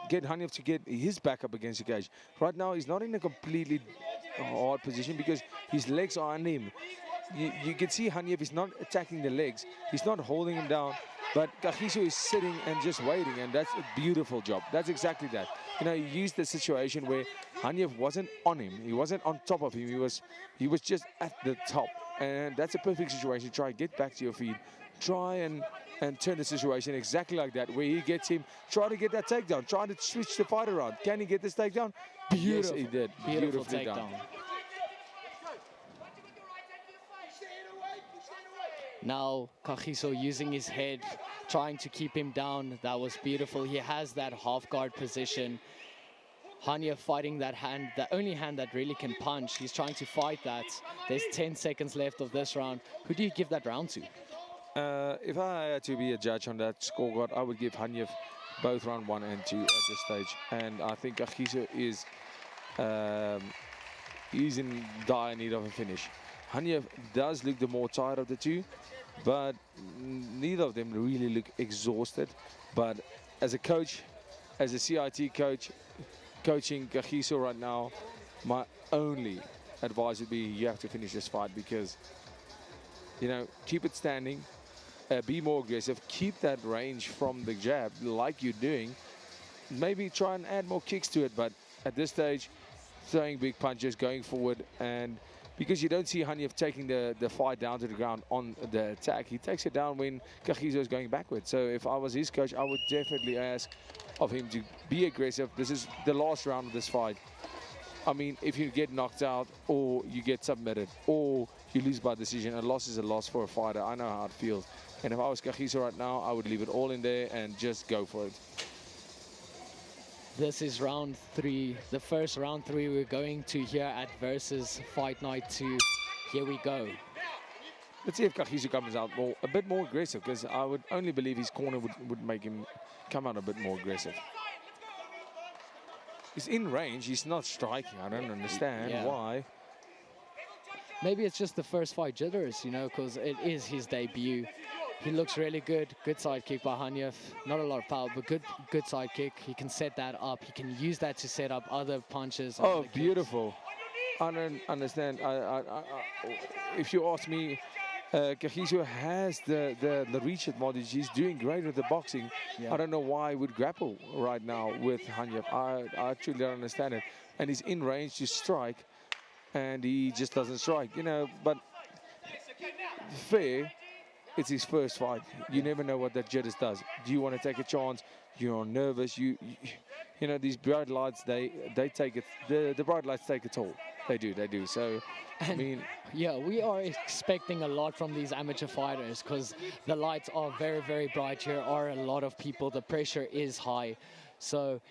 Hanyev to get his back up against the cage. Right now, he's not in a completely hard position because his legs are on him. You can see Hanyev is not attacking the legs. He's not holding him down. But Kagiso is sitting and just waiting, and that's a beautiful job. That's exactly that. You know, he used the situation where Hanyev wasn't on him. He wasn't on top of him. He was just at the top. And that's a perfect situation. Try to get back to your feet. Try and turn the situation exactly like that, where he gets him. Try to get that takedown. Try to switch the fight around. Can he get this takedown? Beautiful. Yes, he did. Beautiful Beautifully takedown. done. Now Kagiso using his head, trying to keep him down. That was beautiful. He has that half guard position. Hanyev fighting that hand, the only hand that really can punch. He's trying to fight that. There's 10 seconds left of this round. Who do you give that round to? If I had to be a judge on that scorecard, I would give Hanyev both round 1 and 2 at this stage. And I think Kagiso is in dire need of a finish. Hanyev does look the more tired of the two, but neither of them really look exhausted. But as a coach, as a CIT coach, coaching Kagiso right now, my only advice would be you have to finish this fight because, you know, keep it standing, be more aggressive, keep that range from the jab like you're doing. Maybe try and add more kicks to it, but at this stage, throwing big punches, going forward, and because you don't see Hanyev taking the fight down to the ground on the attack. He takes it down when Kagiso is going backwards. So if I was his coach, I would definitely ask of him to be aggressive. This is the last round of this fight. I mean, if you get knocked out or you get submitted or you lose by decision, a loss is a loss for a fighter. I know how it feels. And if I was Kagiso right now, I would leave it all in there and just go for it. This is round 3, the first round 3 we're going to here at Versus Fight Night 2. Here we go. Let's see if Kagiso comes out a bit more aggressive, because I would only believe his corner would make him come out a bit more aggressive. He's in range, he's not striking. I don't understand why. Maybe it's just the first fight jitters, you know, because it is his debut. He looks really good. Good side kick by Hanyev. Not a lot of power, but good side kick. He can set that up. He can use that to set up other punches. Oh, beautiful. I don't understand. If you ask me, Kagiso has the reach advantage. He's doing great with the boxing. Yeah. I don't know why he would grapple right now with Hanyev. I truly don't understand it. And he's in range to strike, and he just doesn't strike. You know, but fair. It's his first fight. You never know what that jitters does. Do you want to take a chance? You're nervous. You know, these bright lights, they take it. The bright lights take a toll. They do. So, I mean, yeah, we are expecting a lot from these amateur fighters because the lights are very, very bright. Here are a lot of people. The pressure is high. So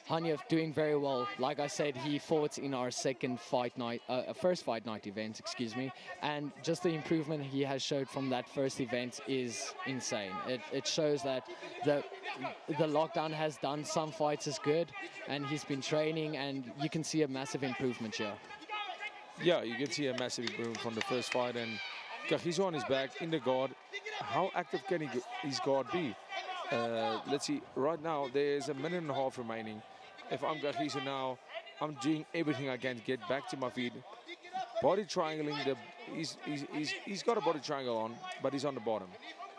Hanyev doing very well. Like I said, he fought in our first fight night event, excuse me, and just the improvement he has showed from that first event is insane. It shows that the lockdown has done some fights as good, and he's been training, and you can see a massive improvement here. Yeah, you can see a massive improvement from the first fight, and Kagiso on his back in the guard. How active can his guard be? Let's see. Right now, there's a minute and a half remaining. If I'm Kagiso now, I'm doing everything I can to get back to my feet. Body triangling. He's got a body triangle on, but he's on the bottom.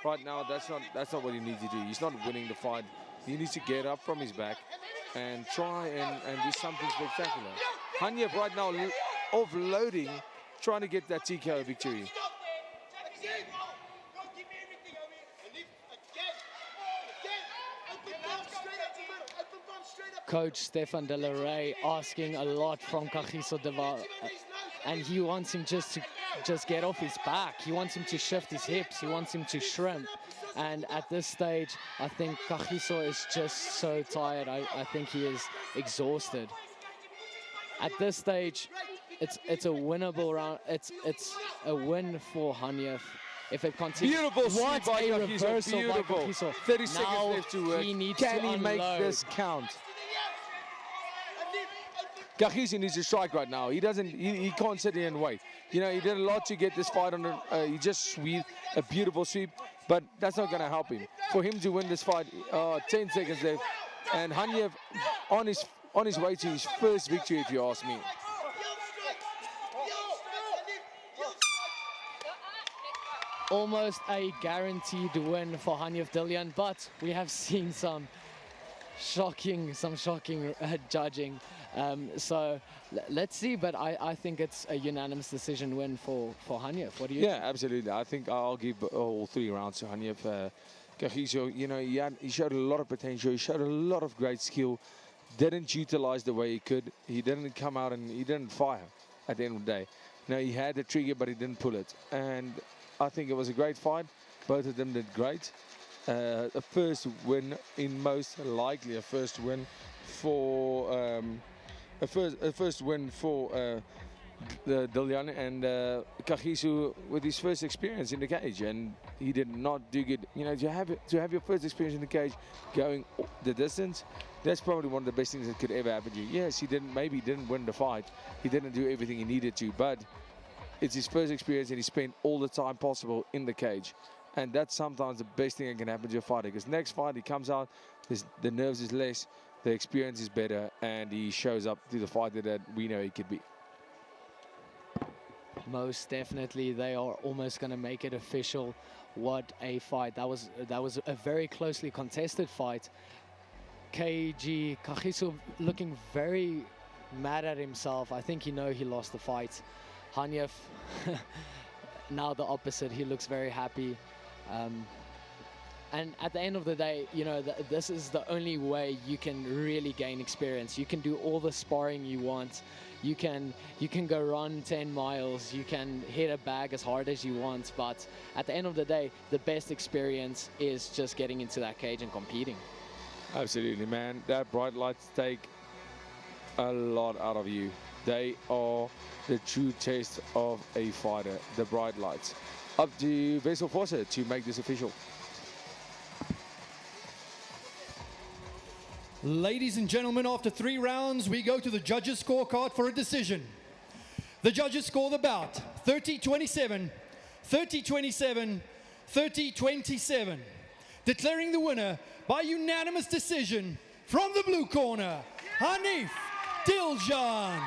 Right now, that's not what he needs to do. He's not winning the fight. He needs to get up from his back and try and do something spectacular. Hanyev right now offloading, trying to get that TKO victory. Coach Stefan De La Rey asking a lot from Kagiso Deva, and he wants him just to get off his back. He wants him to shift his hips. He wants him to shrimp. And at this stage, I think Kagiso is just so tired. I think he is exhausted. At this stage, it's a winnable round. It's a win for Hanyev. If it continues, beautiful what by a Kagiso, reversal by beautiful. Kagiso. 30 Now seconds left to work. he needs Can to he make this count? Kagiso needs to strike right now. He can't sit here and wait. You know, he did a lot to get this fight under. He just swept a beautiful sweep, but that's not going to help him. For him to win this fight, 10 seconds left, and Hanyev on his way to his first victory, if you ask me. Almost a guaranteed win for Hanyev Diljon, but we have seen some shocking judging. So let's see, but I think it's a unanimous decision win for Hanyev. What do you think? Yeah, absolutely. I think I'll give all 3 rounds to Hanyev. Kagiso, you know, he showed a lot of potential. He showed a lot of great skill. Didn't utilize the way he could. He didn't come out and he didn't fire at the end of the day. Now, he had the trigger, but he didn't pull it. And I think it was a great fight. Both of them did great. A first win, in most likely a first win for Dalian and Kagiso with his first experience in the cage, and he did not do good. You know, to have your first experience in the cage, going the distance, that's probably one of the best things that could ever happen to you. Yes, he didn't win the fight, he didn't do everything he needed to, but it's his first experience, and he spent all the time possible in the cage. And that's sometimes the best thing that can happen to a fighter, because next fight he comes out, the nerves is less, the experience is better, and he shows up to the fighter that we know he could be. Most definitely, they are almost going to make it official. What a fight! That was a very closely contested fight. Kagiso looking very mad at himself. I think he lost the fight. Hanyev, now the opposite. He looks very happy. And at the end of the day, you know, this is the only way you can really gain experience. You can do all the sparring you want. You can go run 10 miles. You can hit a bag as hard as you want. But at the end of the day, the best experience is just getting into that cage and competing. Absolutely, man. That bright lights take a lot out of you. They are the true test of a fighter, the bright lights. Up to Wessel Vosse to make this official. Ladies and gentlemen, after 3 rounds, we go to the judges' scorecard for a decision. The judges score the bout 30-27, 30-27, 30-27. Declaring the winner by unanimous decision from the blue corner, Hanif Diljon.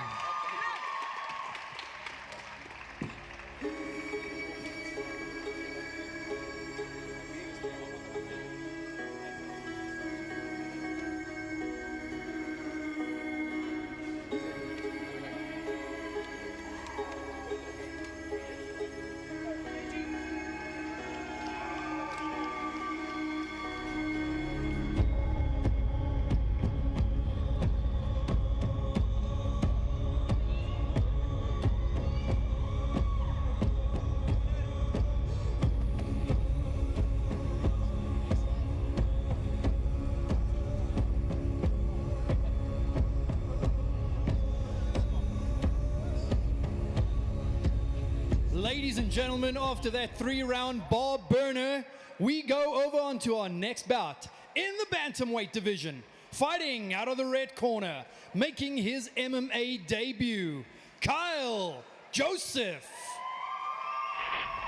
Ladies and gentlemen, after that 3-round bar burner, we go over onto our next bout in the bantamweight division. Fighting out of the red corner, making his MMA debut, Kyle Joseph.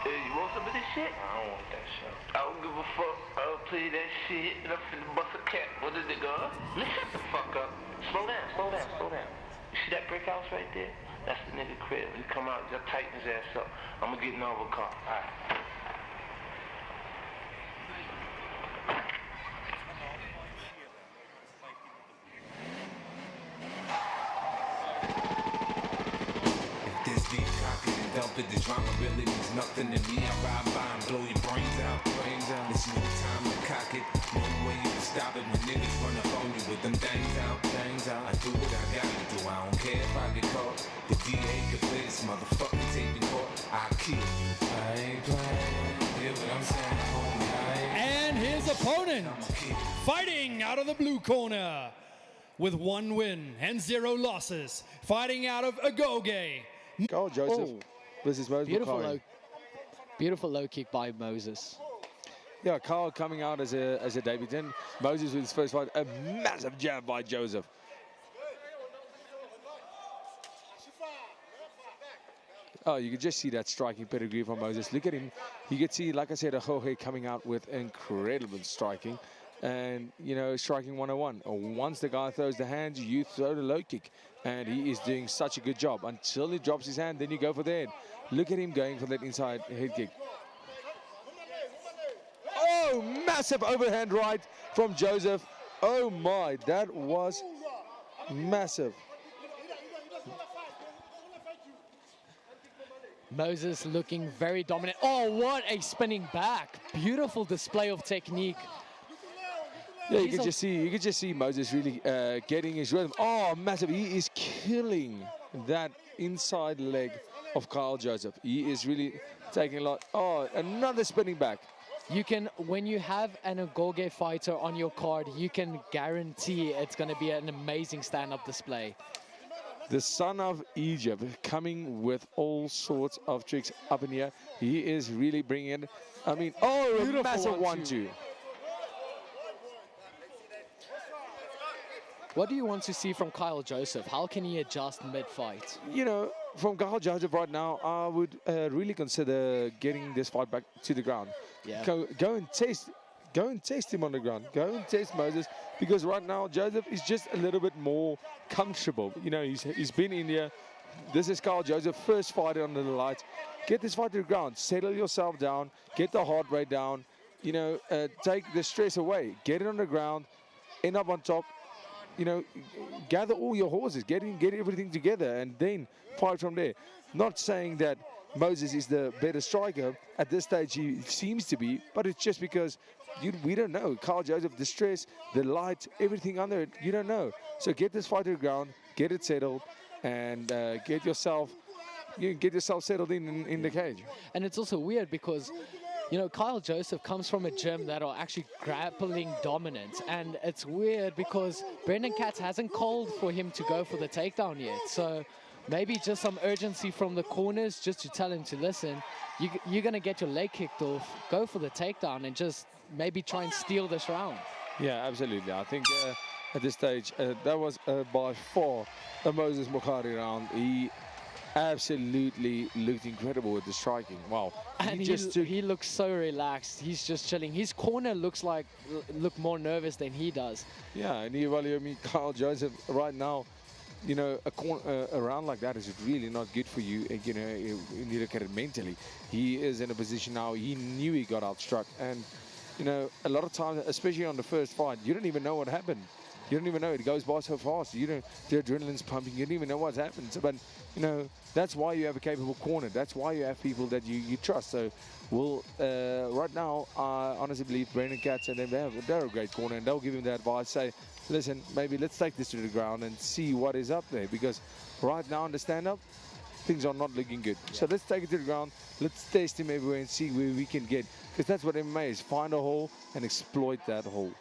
Hey, you want some of this shit? I don't want that shit. I don't give a fuck. I'll play that shit and I'm finna bust a cap. What is it, girl? Let's shut the fuck up. Slow down, slow down, slow down. You see that brick house right there? That's the nigga crib. He come out, just tighten his ass up. I'm gonna get in over a car. All right. Dump it, the drama really means nothing to me. I ride by and blow your brains out. It's no time to cock it. No way you can stop it when niggas run up on you with them things out. I do what I gotta do. I don't care if I get caught. The DA can play this motherfucking tape in court. I'll kill you. I ain't playing. Hear what I'm saying, homie? And his opponent, fighting out of the blue corner, with 1 win and 0 losses, fighting out of Agoge. Kyle Joseph versus Moses Mukhari. Beautiful low kick by Moses. Yeah, Kyle coming out as a debutant. Moses with his first fight, a massive jab by Joseph. Oh, you could just see that striking pedigree from Moses. Look at him. You could see, like I said, Agoge coming out with incredible striking. And, you know, striking 101. Once the guy throws the hands, you throw the low kick. And he is doing such a good job. Until he drops his hand, then you go for the head. Look at him going for that inside head kick. Oh, massive overhand right from Joseph. Oh my, that was massive. Moses looking very dominant. Oh, what a spinning back. Beautiful display of technique. Yeah, you could just see Moses really getting his rhythm. Oh, massive. He is killing that inside leg of Kyle Joseph. He is really taking a lot. Oh, another spinning back. You can, when you have an Agoge fighter on your card, you can guarantee it's going to be an amazing stand-up display. The son of Egypt coming with all sorts of tricks up in here. He is really bringing it. I mean, oh, beautiful, a massive 1-2. What do you want to see from Kyle Joseph? How can he adjust mid-fight? You know, from Kyle Joseph right now, I would really consider getting this fight back to the ground. Yeah. Go and test him on the ground. Go and test Moses, because right now Joseph is just a little bit more comfortable. You know, he's been in here. This is Kyle Joseph, first fight under the lights. Get this fight to the ground. Settle yourself down. Get the heart rate down. You know, take the stress away. Get it on the ground. End up on top. You know, gather all your horses, get everything together, and then fight from there. Not saying that Moses is the better striker. At this stage, he seems to be, but it's just because we don't know. Kyle Joseph, the stress, the light, everything under it, you don't know. So get this fight to the ground, get it settled, and get yourself settled in the cage. And it's also weird because, you know, Kyle Joseph comes from a gym that are actually grappling dominant. And it's weird because Brendan Katz hasn't called for him to go for the takedown yet. So maybe just some urgency from the corners just to tell him to listen. You're going to get your leg kicked off. Go for the takedown and just maybe try and steal this round. Yeah, absolutely. I think at this stage, that was by far a Moses Mukhari round. He absolutely looked incredible with the striking. Wow. And he looks so relaxed. He's just chilling. His corner look more nervous than he does. Yeah, and I mean, Kyle Joseph right now, you know, a round like that is really not good for you. You know, you need to look at it mentally. He is in a position now, he knew he got outstruck. And, you know, a lot of times, especially on the first fight, you don't even know what happened. You don't even know. It goes by so fast. You don't, the adrenaline's pumping. You don't even know what's happened. So, but, you know, that's why you have a capable corner. That's why you have people that you trust. So, right now, I honestly believe Brendan Katz and them, they're a great corner, and they'll give him the advice. Say, listen, maybe let's take this to the ground and see what is up there. Because right now in the stand-up, things are not looking good. So let's take it to the ground. Let's test him everywhere and see where we can get. Because that's what MMA is. Find a hole and exploit that hole.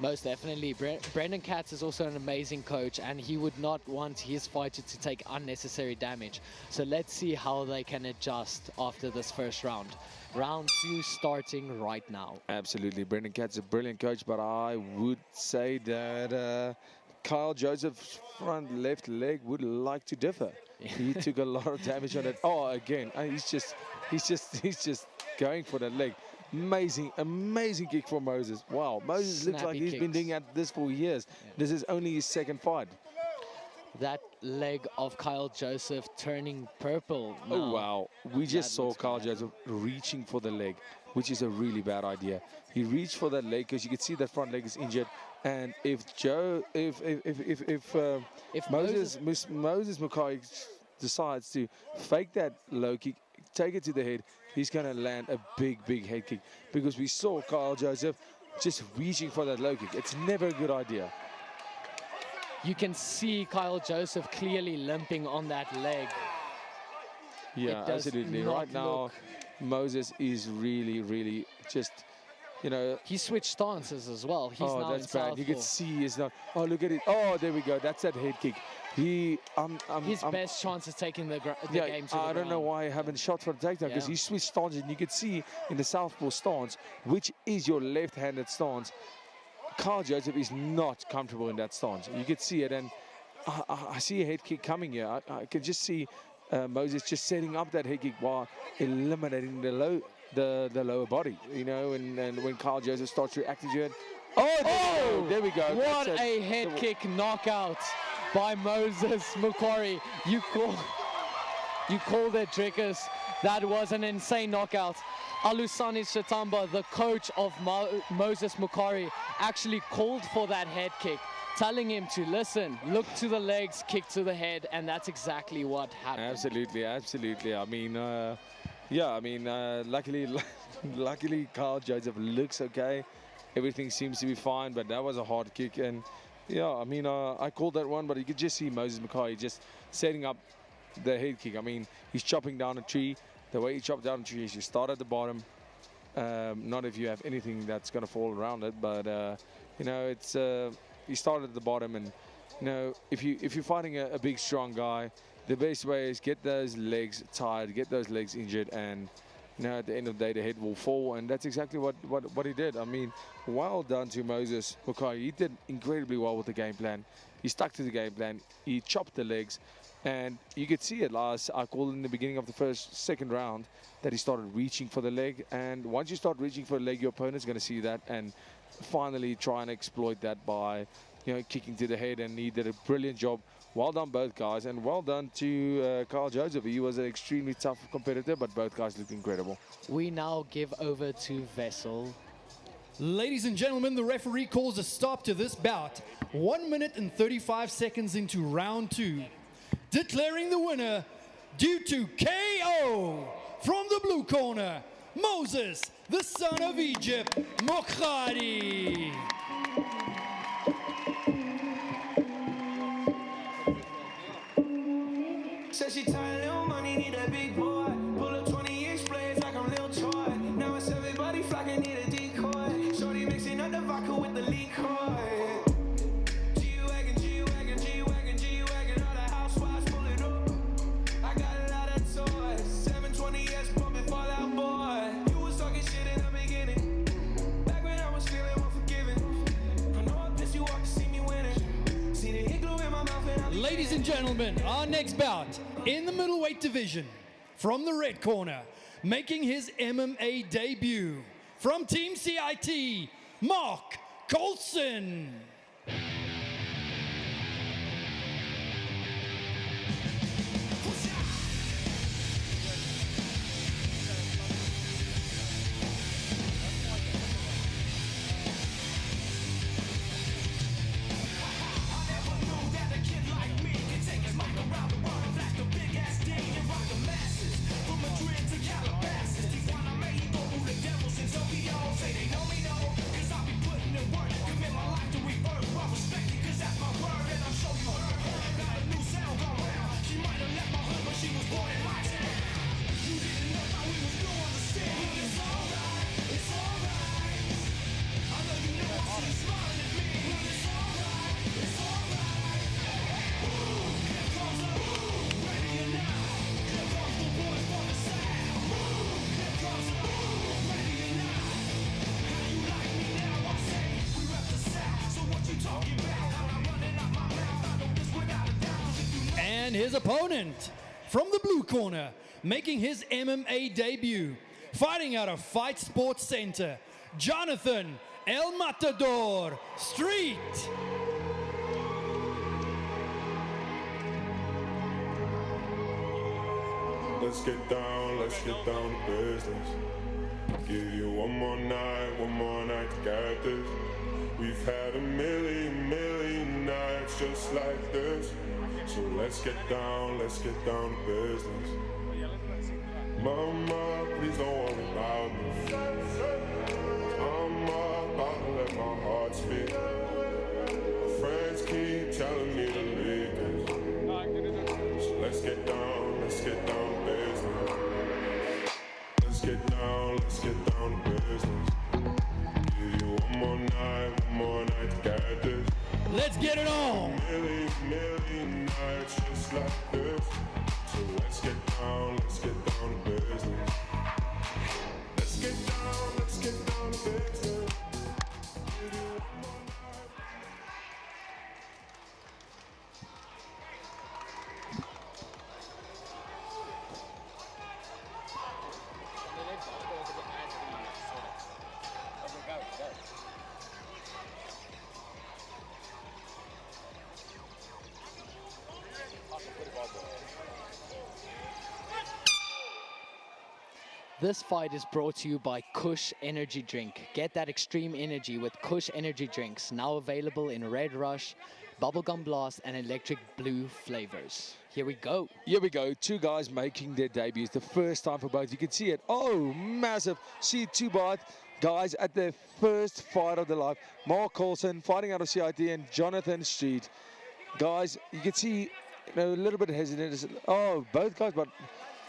Most definitely. Brendan Katz is also an amazing coach, and he would not want his fighter to take unnecessary damage. So let's see how they can adjust after this first round. Round 2 starting right now. Absolutely. Brendan Katz is a brilliant coach, but I would say that Kyle Joseph's front left leg would like to differ. He took a lot of damage on it. Oh, again, he's just going for that leg. Amazing kick from Moses. Wow, Moses looks like he's been doing this for years. Yeah. This is only his second fight. That leg of Kyle Joseph turning purple now. Oh, wow. We just saw Kyle Joseph reaching for the leg, which is a really bad idea. He reached for that leg because you could see that front leg is injured. And if Moses Mukhari decides to fake that low kick, take it to the head, he's going to land a big head kick, because we saw Kyle Joseph just reaching for that low kick. It's never a good idea. You can see Kyle Joseph clearly limping on that leg. Yeah, absolutely. Right now, Moses is really just, you know. He switched stances as well. He's now that's in bad. You can see he's not. Oh, look at it. Oh, there we go. That's that head kick. His best chance is taking the game to the I don't know why I haven't shot for the takedown, because he switched stances, and you could see in the southpaw stance, which is your left-handed stance, Kyle Joseph is not comfortable in that stance. You could see it, and I see a head kick coming here. I can just see Moses just setting up that head kick while eliminating the lower body, you know, and when Kyle Joseph starts reacting to it. Oh, there we go. What a head kick knockout by Moses Mukhari. You called it, Drickus. That was an insane knockout. Alusani Shatamba, the coach of Moses Mukhari, actually called for that head kick, telling him to listen, look to the legs, kick to the head, and that's exactly what happened. Absolutely. I mean, luckily Kyle Joseph looks okay. Everything seems to be fine, but that was a hard kick. And yeah, I mean, I called that one, but you could just see Moses Mukhari just setting up the head kick. I mean, he's chopping down a tree. The way he chopped down a tree is you start at the bottom. Not if you have anything that's going to fall around it, but you know, it's you start at the bottom, and you know, if you're fighting a big strong guy, the best way is get those legs tired, get those legs injured, and you know, at the end of the day, the head will fall, and that's exactly what he did. I mean, well done to Moses Mukhari. He did incredibly well with the game plan. He stuck to the game plan. He chopped the legs, and you could see it last. I called in the beginning of the second round that he started reaching for the leg, and once you start reaching for the leg, your opponent's going to see that and finally try and exploit that by, you know, kicking to the head, and he did a brilliant job. Well done, both guys, and well done to Kyle Joseph. He was an extremely tough competitor, but both guys looked incredible. We now give over to Vessel. Ladies and gentlemen, the referee calls a stop to this bout. 1 minute and 35 seconds into round 2. Declaring the winner, due to KO from the blue corner, Moses, the son of Egypt, Mukhari. Said she tired, little money, need a big boy. Pull up 20-inch blades like I'm Lil Troy. Now it's everybody flocking, need a decoy. Shorty mixing up the vodka with the liquor. G-Wagon, G-Wagon, G-Wagon, G-Wagon. All the housewives pull it up. I got a lot of toys. 720S pumping Fallout Boy. You was talking shit in the beginning. Back when I was feeling unforgiving. I know I pissed you off to see me winning. See the hit glue in my mouth and I Ladies and gentlemen, our next bout in the middleweight division, from the red corner, making his MMA debut, from Team CIT, Mark Coulson. Say they know me, no, cause I'll be putting in work, commit my life to rebirth. his opponent, from the blue corner, making his MMA debut, fighting out of Fight Sports Center, Jonathan El Matador Street. Let's get down to business. Give you one more night to get this. We've had a million nights just like this. So let's get down to business. Mama, please don't worry about me. I'm about to let my heart speak. My friends keep telling me to leave this. So let's get down to business. Let's get down to business. Give you one more night to get this. Let's get it on. Million nights just like this. So let's get down to business. Let's get down to business. Give you one more night. This fight is brought to you by Koch Energy Drink. Get that extreme energy with Koch Energy Drinks, now available in Red Rush, Bubblegum Blast, and Electric Blue flavors. Here we go. Here we go. Two guys making their debuts. The first time for both. You can see it. Oh, massive. See two guys at their first fight of their life. Mark Coulson fighting out of CIT and Jonathan Street. Guys, you can see a little bit hesitant. Oh, both guys, but...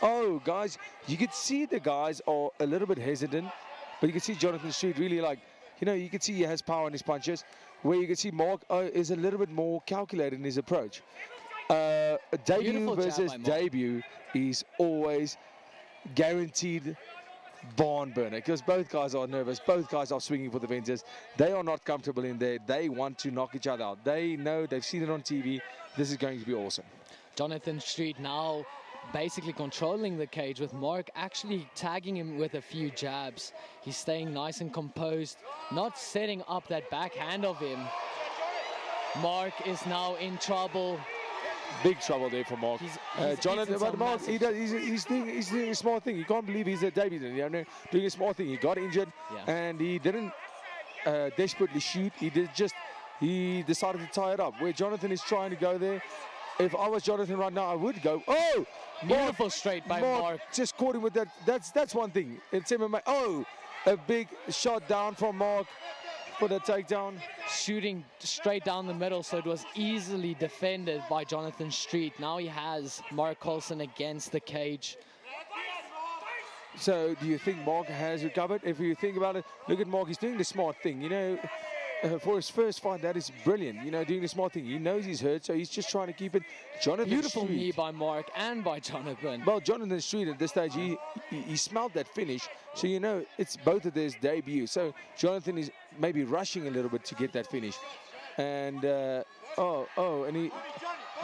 Oh, guys, you can see the guys are a little bit hesitant, but you can see Jonathan Street really you can see he has power in his punches, where you can see Mark is a little bit more calculated in his approach. A debut versus debut is always guaranteed barn burner, because both guys are nervous, both guys are swinging for the fences. They are not comfortable in there. They want to knock each other out. They know, they've seen it on TV. This is going to be awesome. Jonathan Street now basically controlling the cage, with Mark actually tagging him with a few jabs. He's staying nice and composed, not setting up that backhand of him. Mark is now in trouble. Big trouble there for Mark. Jonathan, but Mark, he's doing a small thing. You can't believe he's a debutant. Doing a small thing. He got injured, and he didn't desperately shoot. He decided to tie it up. Where Jonathan is trying to go there. If I was Jonathan right now, I would go. Oh, beautiful straight by Mark. Just caught him with that. That's one thing. It's MMA. Oh, a big shot down from Mark for the takedown. Shooting straight down the middle, so it was easily defended by Jonathan Street. Now he has Mark Coulson against the cage. So do you think Mark has recovered? If you think about it, look at Mark. He's doing the smart thing. For his first fight, that is brilliant. Doing the smart thing. He knows he's hurt, so he's just trying to keep it. Jonathan Beautiful Street, knee by Mark and by Jonathan. Well, Jonathan Street at this stage, he smelled that finish. So, it's both of their debut. So, Jonathan is maybe rushing a little bit to get that finish. And, and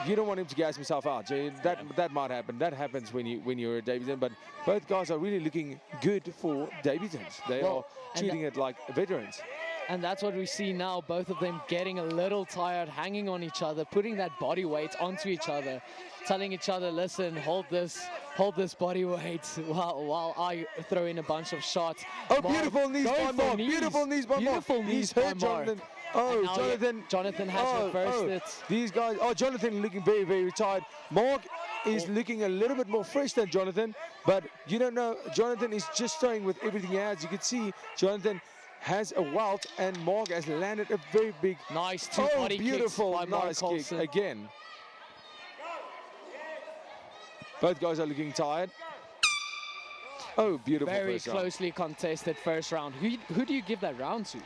you don't want him to gas himself out. So that might happen. That happens when you're a debutant. But both guys are really looking good for debutants. They are treating it like veterans. And that's what we see now, both of them getting a little tired, hanging on each other, putting that body weight onto each other, telling each other, listen, hold this body weight while I throw in a bunch of shots. Oh, Mark, beautiful knees by Mark. Beautiful knees by Mark. He's hurt Jonathan. Oh, Jonathan has reversed it. These guys, Jonathan looking very, very tired. Mark is looking a little bit more fresh than Jonathan, but you don't know, Jonathan is just throwing with everything he has. You can see Jonathan has a welt, and Mark has landed a very big, nice two-body beautiful, kicks by Mark nice Coulson. kick again. Both guys are looking tired. Oh, beautiful. Very closely contested first round. Who do you give that round to?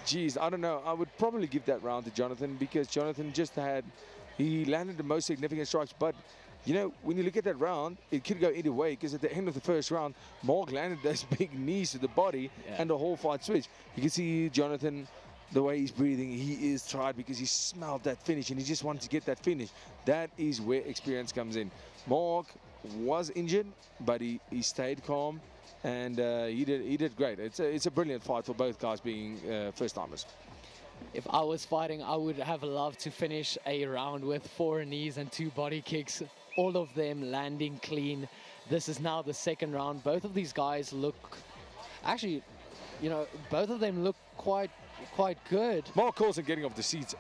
Geez, I don't know. I would probably give that round to Jonathan, because Jonathan he landed the most significant strikes, but when you look at that round, it could go either way, because at the end of the first round, Mark landed those big knees to the body, and the whole fight switched. You can see Jonathan the way he's breathing, he is tired because he smelled that finish and he just wanted to get that finish. That is where experience comes in. Mark was injured, but he stayed calm, and he did great. It's a brilliant fight for both guys being first timers. If I was fighting, I would have loved to finish a round with 4 knees and 2 body kicks, all of them landing clean. This is now the second round. Both of these guys look, actually, you know, both of them look quite good. Mark Coulson getting off the seats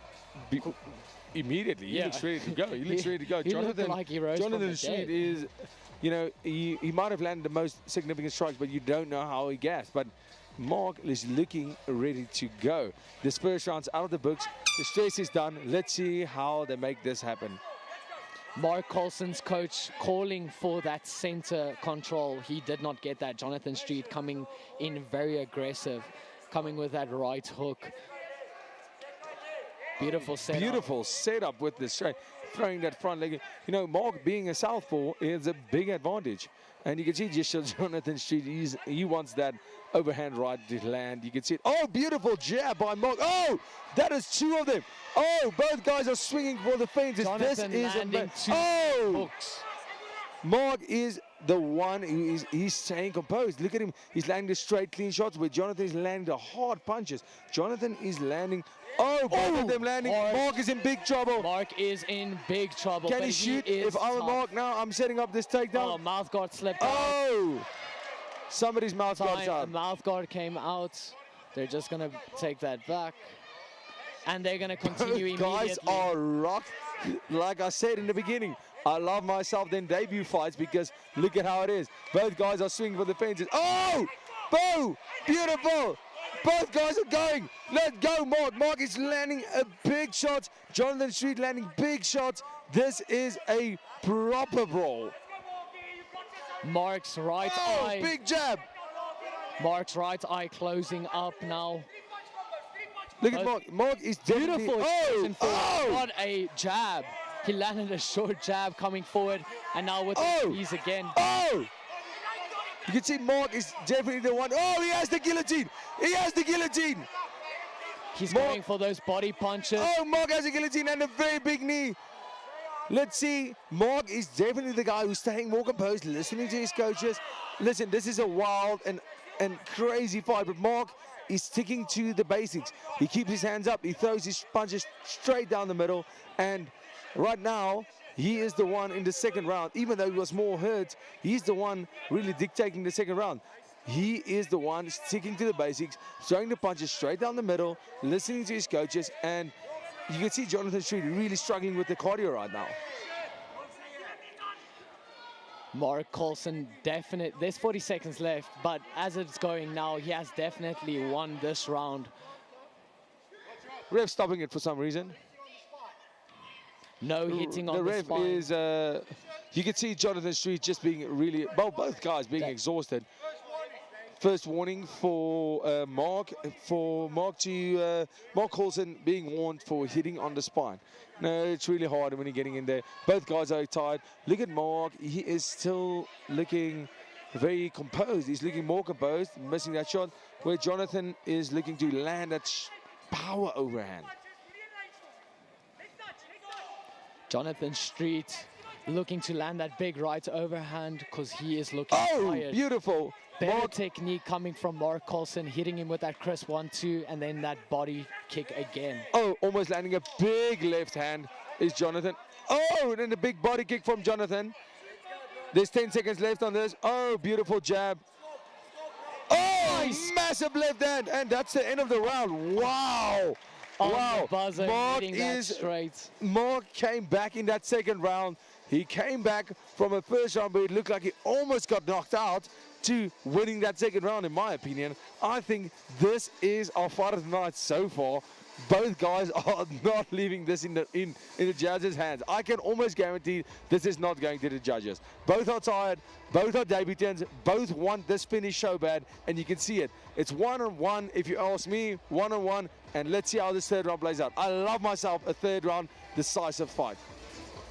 immediately. He looks ready to go. He looks ready to go. Jonathan, like he rose Jonathan from the Street dead. is, you know, he might have landed the most significant strikes, but you don't know how he gassed. But Mark is looking ready to go. This first round's out of the books. The stress is done. Let's see how they make this happen. Mark Coulson's coach calling for that center control. He did not get that. Jonathan Street coming in very aggressive, coming with that right hook. Beautiful setup. Beautiful setup with the straight, throwing that front leg. You know, Mark being a southpaw is a big advantage. And you can see just Jonathan Street, he wants that overhand right to land. You can see it. Oh, beautiful jab by Mark. Oh, that is 2 of them. Oh, both guys are swinging for the feints. This is landing 2 hooks. Mark is the one who he's staying composed. Look at him. He's landing the straight, clean shots, where Jonathan is landing the hard punches. Jonathan is landing. Oh, both of them landing. Mark is in big trouble. Mark is in big trouble. Can he shoot? If I were Mark now, I'm setting up this takedown. Oh, mouth guard slipped out. Somebody's mouth guard's out. Mouth guard came out. They're just going to take that back. And they're going to continue Both immediately. guys are rocked. Like I said in the beginning, I love myself in debut fights because look at how it is. Both guys are swinging for the fences. Oh! Boo! Beautiful! Both guys are going. Let's go, Mark. Mark is landing a big shot. Jonathan Street landing big shots. This is a proper brawl. Mark's right eye. Big jab. Mark's right eye closing up now. Look at Mark. Mark is beautiful. Oh! What a jab. He landed a short jab coming forward, and now with the knees again. Oh! You can see Mark is definitely the one. Oh, he has the guillotine. He has the guillotine. He's going for those body punches. Oh, Mark has a guillotine and a very big knee. Let's see. Mark is definitely the guy who's staying more composed, listening to his coaches. Listen, this is a wild and crazy fight, but Mark is sticking to the basics. He keeps his hands up. He throws his punches straight down the middle. And right now, he is the one in the second round. Even though he was more hurt, he's the one really dictating the second round. He is the one sticking to the basics, throwing the punches straight down the middle, listening to his coaches, and you can see Jonathan Street really struggling with the cardio right now. Mark Coulson, there's 40 seconds left, but as it's going now, he has definitely won this round. Ref stopping it for some reason. No hitting on the spine. Is, you can see Jonathan Street just being really, well, both guys being exhausted. First warning for Mark Coulson being warned for hitting on the spine. No, it's really hard when you're getting in there. Both guys are tired. Look at Mark. He is still looking very composed. He's looking more composed, missing that shot, where Jonathan is looking to land that power overhand. Jonathan Street looking to land that big right overhand because he is looking tired. Beautiful. Better technique coming from Mark Coulson, hitting him with that crisp 1-2, and then that body kick again. Oh, almost landing a big left hand is Jonathan. Oh, and then a big body kick from Jonathan. There's 10 seconds left on this. Oh, beautiful jab. Oh, nice. Massive left hand, and that's the end of the round. Wow. Wow. Mark came back in that second round. He came back from a first round, but it looked like he almost got knocked out, to winning that second round, in my opinion. I think this is our fight of the night so far. Both guys are not leaving this in the judges' hands. I can almost guarantee this is not going to the judges. Both are tired, both are debutants, both want this finish so bad, and you can see it. It's 1-on-1, if you ask me, 1-on-1, and let's see how this third round plays out. I love myself a third round decisive fight.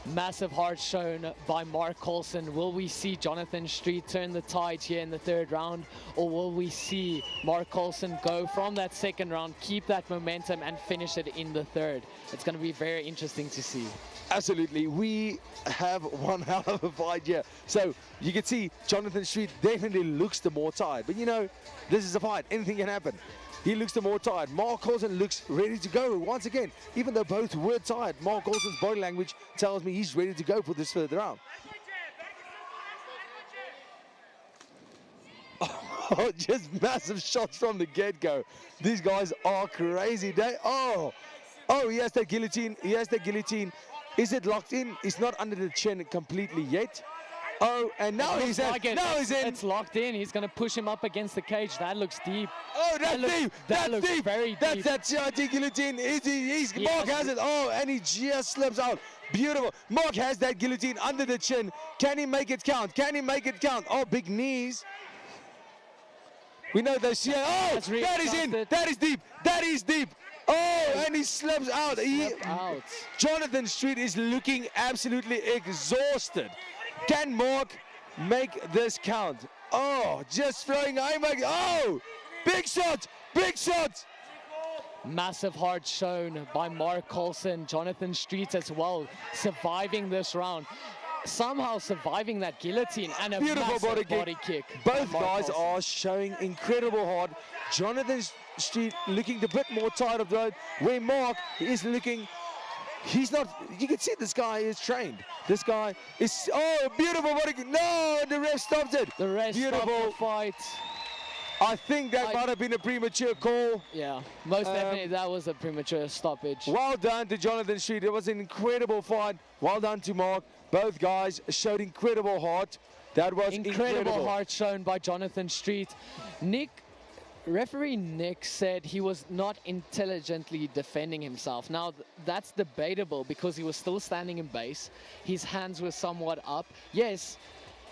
Massive heart shown by Mark Coulson. Will we see Jonathan Street turn the tide here in the third round, or will we see Mark Coulson go from that second round, keep that momentum, and finish it in the third? It's going to be very interesting to see. Absolutely. We have one hell of a fight here. So you can see Jonathan Street definitely looks the more tired. But you know, this is a fight. Anything can happen. He looks the more tired. Mark Coulson looks ready to go. Once again, even though both were tired, Mark Coulson's body language tells me he's ready to go for this third round. Oh, just massive shots from the get-go. These guys are crazy. Oh, he has that guillotine. He has that guillotine. Is it locked in? It's not under the chin completely yet. Oh, and now he's in. Now he's in. It's locked in. He's going to push him up against the cage. That looks deep. Oh, that's deep. That looks deep. Very that's deep. That CRT guillotine. Mark has it. Oh, and he just slips out. Beautiful. Mark has that guillotine under the chin. Can he make it count? Can he make it count? Oh, big knees. We know those. Oh, that is in. That is deep. That is deep. Oh, and he slips out. Jonathan Street is looking absolutely exhausted. Can Mark make this count? Oh, just throwing haymaker. Oh, big shot, big shot. Massive heart shown by Mark Coulson. Jonathan Street as well, surviving this round. Somehow surviving that guillotine and a beautiful massive body kick. Both guys are showing incredible heart. Jonathan Street looking a bit more tired of the road, where Mark is looking, he's not, you can see this guy is trained. This guy is, oh, beautiful body kick. No, the ref stopped it. The ref stopped the fight. I think that might have been a premature call. Yeah, most definitely that was a premature stoppage. Well done to Jonathan Street. It was an incredible fight. Well done to Mark. Both guys showed incredible heart. That was incredible heart shown by Jonathan Street. Referee Nick said he was not intelligently defending himself. Now, that's debatable because he was still standing in base. His hands were somewhat up. Yes,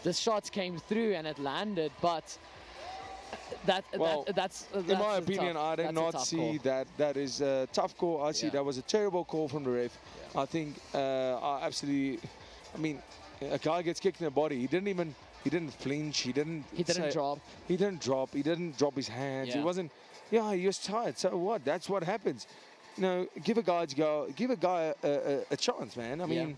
the shots came through and it landed, but that's in my opinion, I did not see that. That is a tough call. I see that was a terrible call from the ref. I think I absolutely. I mean, a guy gets kicked in the body. He didn't flinch. He didn't drop. He didn't drop. He didn't drop his hands. He wasn't. Yeah, he was tired. So what? That's what happens. You know, give a guy a chance, man. I mean.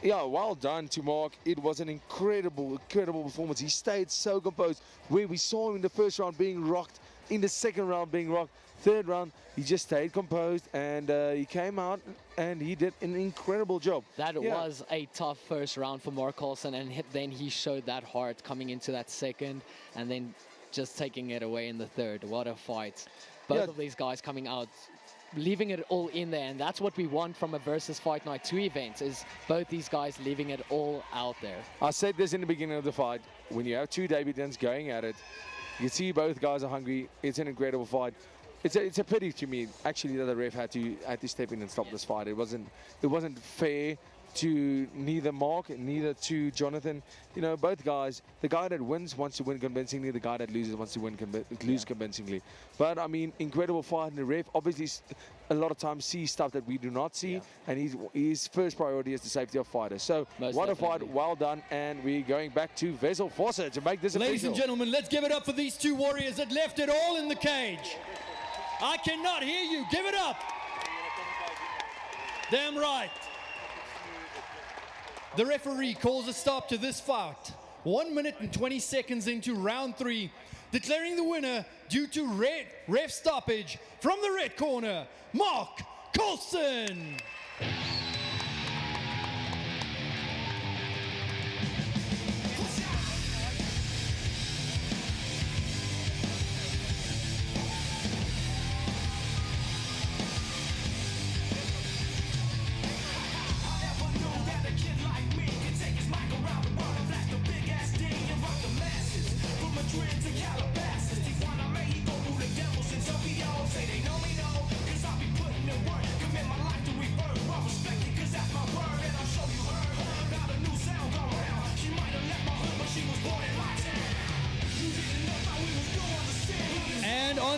Yeah, well done to Mark. It was an incredible performance. He stayed so composed. Where we saw him in the first round being rocked, in the second round being rocked, third round, he just stayed composed and he came out and he did an incredible job. That was a tough first round for Mark Coulson, and then he showed that heart coming into that second and then just taking it away in the third. What a fight. Both of these guys coming out, leaving it all in there, and that's what we want from a Versus Fight Night 2 event, is both these guys leaving it all out there. I said this in the beginning of the fight, when you have two debutants going at it, you see both guys are hungry. It's an incredible fight. It's a pity to me, actually, that the ref had to step in and stop this fight. It wasn't fair to neither Mark, neither to Jonathan. You know, both guys, the guy that wins wants to win convincingly, the guy that loses wants to lose convincingly. But I mean, incredible fight, and the ref obviously a lot of times sees stuff that we do not see, and his first priority is the safety of fighters. So what a fight, well done, and we're going back to Wessel Foster to make this official. Ladies and gentlemen, let's give it up for these two warriors that left it all in the cage. I cannot hear you. Give it up. Damn right. The referee calls a stop to this fight. 1 minute and 20 seconds into round 3, declaring the winner due to ref stoppage from the red corner, Mark Coulson.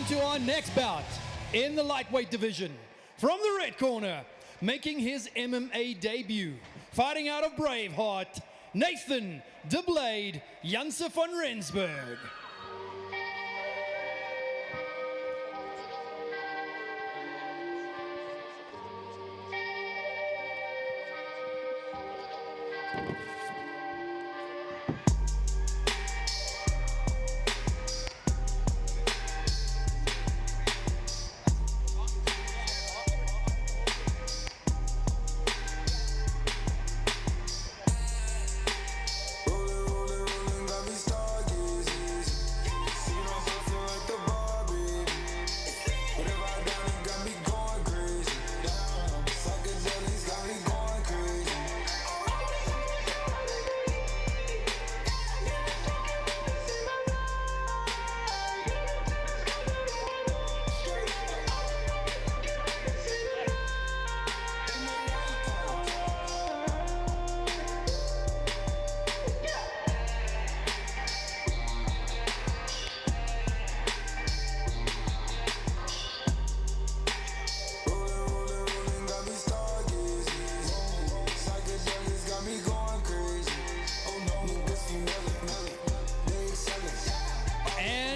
To our next bout in the lightweight division, from the red corner, making his MMA debut, Fighting out of Braveheart, Nathan de Blade Janse van Rensburg.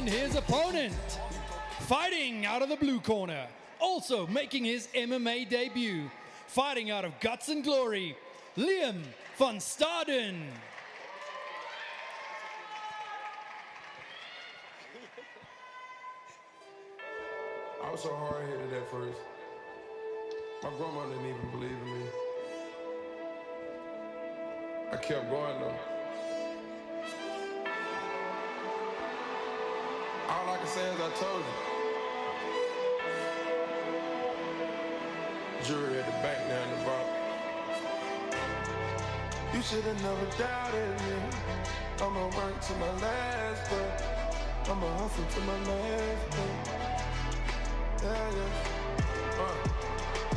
His opponent, fighting out of the blue corner, also making his MMA debut, fighting out of Guts and Glory, Liam van Starden. I was so hard-headed at first. My grandma didn't even believe in me. I kept going though. All I can say is I told you. Jury at the bank now in the vault. You should have never doubted me. I'ma work to my last breath. I'ma hustle to my last breath.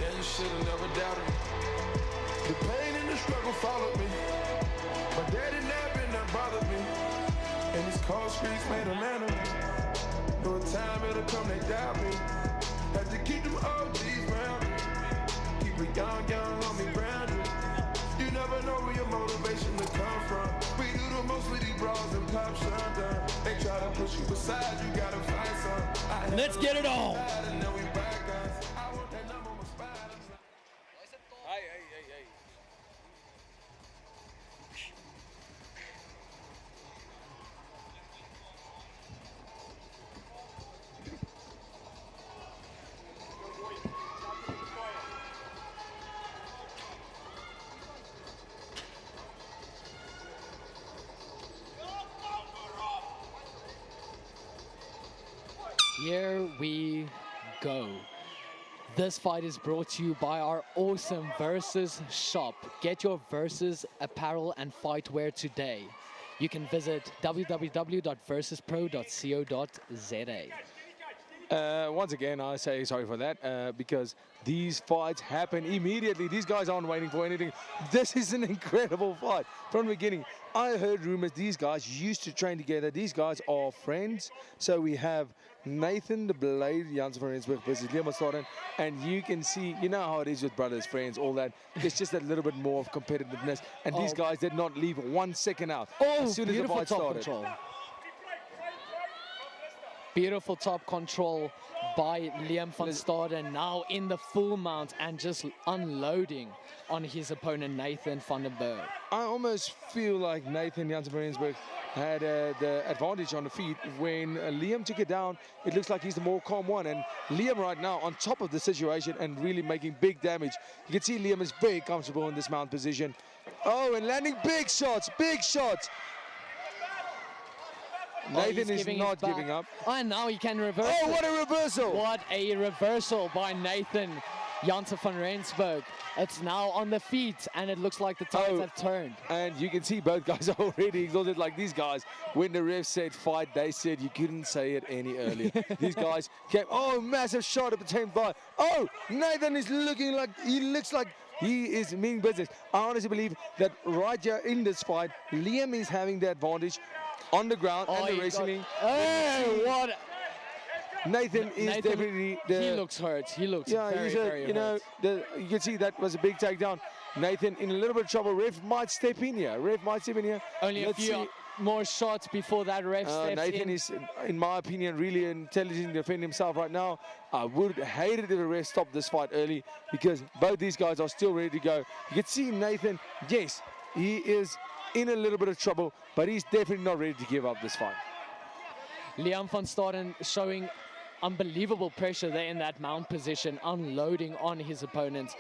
Yeah, you should have never doubted me. The pain and the struggle followed me. My daddy never that bothered me. And these cold streets made a man of me. Though a time it'll come, they doubt me. Had to keep them OGs round me. Keep a young homie grounded. You never know where your motivation to come from. We do the most with these bras and pop shotgun. They try to push you aside, you gotta find some. Let's get it on. And then we back us. I want that number on my spine. Here we go. This fight is brought to you by our awesome Versus shop. Get your Versus apparel and fightwear today. You can visit www.versusPro.co.za. Once again, I say sorry for that because these fights happen immediately. These guys aren't waiting for anything. This is an incredible fight. From the beginning, I heard rumors these guys used to train together. These guys are friends. So we have Nathan de Blade Janse van Rensburg versus Liam van Starden. And you can see, you know how it is with brothers, friends, all that. There's just a little bit more of competitiveness. And these guys did not leave 1 second out as soon as the fight started. Control. Beautiful top control by Liam van Starden, now in the full mount and just unloading on his opponent Nathan van den Berg. I almost feel like Nathan Janse van Rensburg had the advantage on the feet. When Liam took it down, it looks like he's the more calm one. And Liam right now on top of the situation and really making big damage. You can see Liam is very comfortable in this mount position. Oh, and landing big shots, big shots. Nathan is not giving up. Oh, and now he can reverse. Oh, what a reversal! What a reversal by Nathan Janse van Rensburg. It's now on the feet, and it looks like the tides have turned. And you can see both guys are already exhausted. Like these guys, when the ref said fight, they said you couldn't say it any earlier. These guys came, oh, massive shot at the 10th bar. Oh, Nathan is looking like, he looks like he is meaning business. I honestly believe that right here in this fight, Liam is having the advantage on the ground and the wrestling. Hey, what? Nathan is definitely the... He looks hurt. He looks very, very hurt. You can see that was a big takedown. Nathan in a little bit of trouble. Ref might step in here. Only Let's a few see. more shots before that ref steps Nathan in. is, in my opinion, really intelligent to defend himself right now. I would hate it if the ref stopped this fight early because both these guys are still ready to go. You can see Nathan, yes, he is in a little bit of trouble, but he's definitely not ready to give up this fight. Liam van Starden showing unbelievable pressure there in that mount position, unloading on his opponent,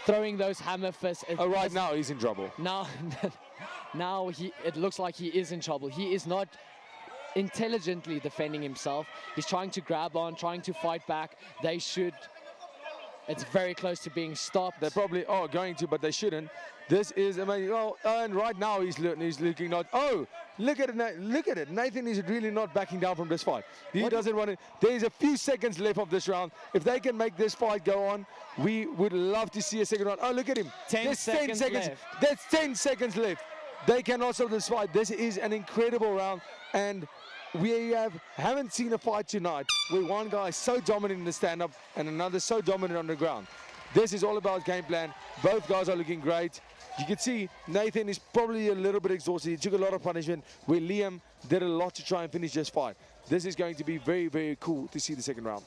throwing those hammer fists. Right now he's in trouble. Now, now it looks like he is in trouble. He is not intelligently defending himself. He's trying to grab on, trying to fight back. They should. It's very close to being stopped. They probably are going to, but they shouldn't. This is amazing. Oh, and right now he's looking not. Oh, look at it! Look at it! Nathan is really not backing down from this fight. He doesn't want it. There's a few seconds left of this round. If they can make this fight go on, we would love to see a second round. Oh, look at him! 10 seconds left. That's 10 seconds left. They cannot stop this fight. This is an incredible round, and we haven't seen a fight tonight where one guy is so dominant in the stand-up and another so dominant on the ground. This is all about game plan. Both guys are looking great. You can see Nathan is probably a little bit exhausted. He took a lot of punishment, where Liam did a lot to try and finish this fight. This is going to be very, very cool to see the second round.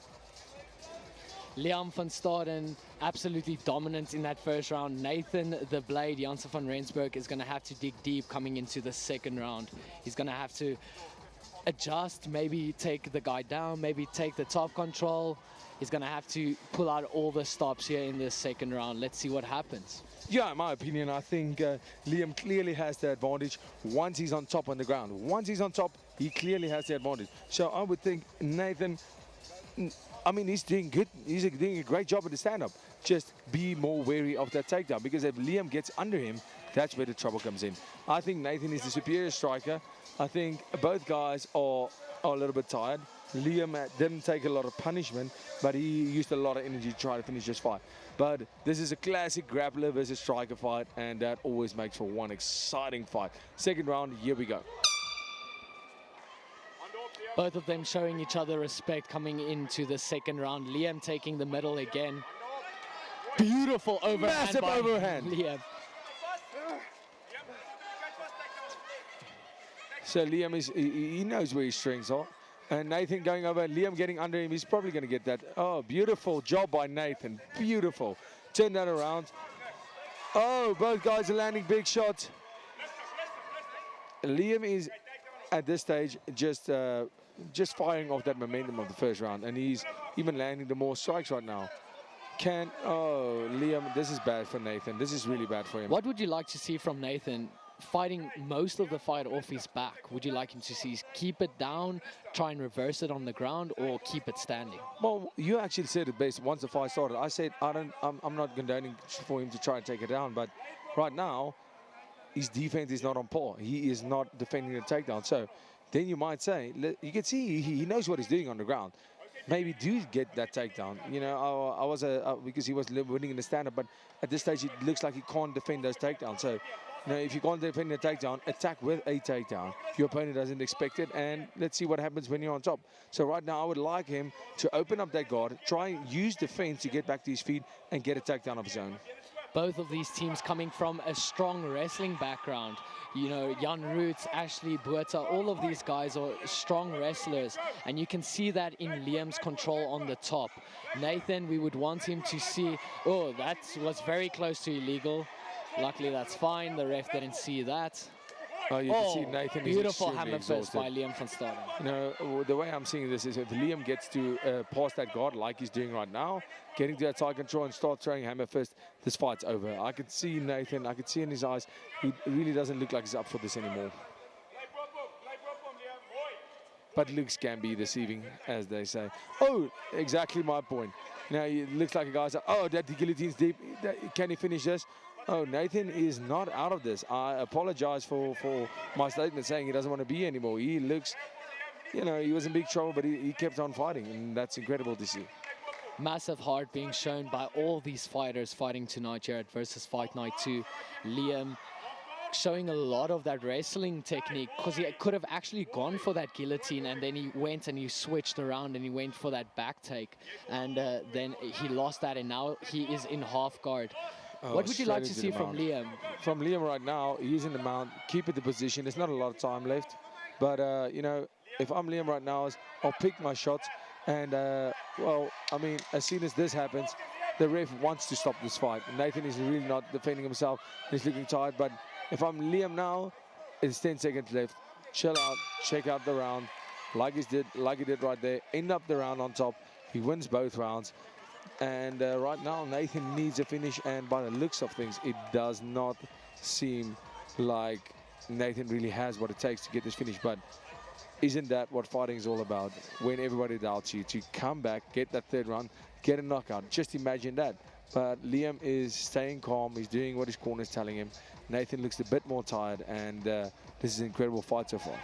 Liam van Starden absolutely dominant in that first round. Nathan the Blade, Janssen van Rensburg, is going to have to dig deep coming into the second round. He's going to have to adjust, maybe take the guy down, maybe take the top control. He's going to have to pull out all the stops here in this second round. Let's see what happens. Yeah, in my opinion, I think Liam clearly has the advantage once he's on top on the ground. Once he's on top, he clearly has the advantage. So I would think Nathan, I mean, he's doing good. He's doing a great job at the stand-up. Just be more wary of that takedown, because if Liam gets under him, that's where the trouble comes in. I think Nathan is the superior striker. I think both guys are a little bit tired. Liam didn't take a lot of punishment, but he used a lot of energy to try to finish this fight. But this is a classic grappler versus striker fight, and that always makes for one exciting fight. Second round, here we go. Both of them showing each other respect coming into the second round. Liam taking the middle again. Beautiful overhand. Massive by overhand. Liam. So Liam he knows where his strengths are. And Nathan going over, Liam getting under him, he's probably going to get that. Oh, beautiful job by Nathan. Beautiful. Turn that around. Oh, both guys are landing big shots. Liam is, at this stage, just firing off that momentum of the first round. And he's even landing the more strikes right now. Oh, Liam, this is bad for Nathan. This is really bad for him. What would you like to see from Nathan? Fighting most of the fight off his back. Would you like him to see keep it down, try and reverse it on the ground, or keep it standing? Well, you actually said it best once the fight started. I said I'm not condoning for him to try and take it down, but right now his defense is not on par. He is not defending the takedown. So then you might say, you can see he knows what he's doing on the ground. Maybe do get that takedown. You know, because he was winning in the stand-up, but at this stage it looks like he can't defend those takedowns. So, you know, if you can't defend a takedown, attack with a takedown. Your opponent doesn't expect it, and let's see what happens when you're on top. So right now, I would like him to open up that guard, try and use defense to get back to his feet and get a takedown of his own. Both of these teams coming from a strong wrestling background. You know, Jan Roots, Ashley, Buerta, all of these guys are strong wrestlers. And you can see that in Liam's control on the top. Nathan, we would want him to see, oh, that was very close to illegal. Luckily, that's fine. The ref didn't see that. Oh, you can see Nathan is beautiful extremely hammer fist exhausted. by Liam van Starden. You know, the way I'm seeing this is if Liam gets to pass that guard like he's doing right now, getting to that side control and start throwing hammer fist, this fight's over. I could see Nathan, I could see in his eyes, he really doesn't look like he's up for this anymore. But looks can be deceiving, as they say. Oh, exactly my point. Now, it looks like a guy's like, oh, that guillotine's deep. Can he finish this? Oh, Nathan is not out of this. I apologize for my statement saying he doesn't want to be anymore. He looks, you know, he was in big trouble, but he kept on fighting, and that's incredible to see. Massive heart being shown by all these fighters fighting tonight here at Versus Fight Night 2. Liam showing a lot of that wrestling technique, because he could have actually gone for that guillotine, and then he went and he switched around and he went for that back take, and then he lost that, and now he is in half guard. What would you like to straight see into the from mount. Liam? From Liam right now, he's in the mount, keep it the position. There's not a lot of time left. But, you know, if I'm Liam right now, I'll pick my shots. And, well, I mean, as soon as this happens, the ref wants to stop this fight. Nathan is really not defending himself. He's looking tired. But if I'm Liam now, it's 10 seconds left. Chill out, check out the round, like he did right there. End up the round on top. He wins both rounds. And right now, Nathan needs a finish. And by the looks of things, it does not seem like Nathan really has what it takes to get this finish. But isn't that what fighting is all about? When everybody doubts you, to come back, get that third round, get a knockout. Just imagine that. But Liam is staying calm. He's doing what his corner is telling him. Nathan looks a bit more tired. And this is an incredible fight so far.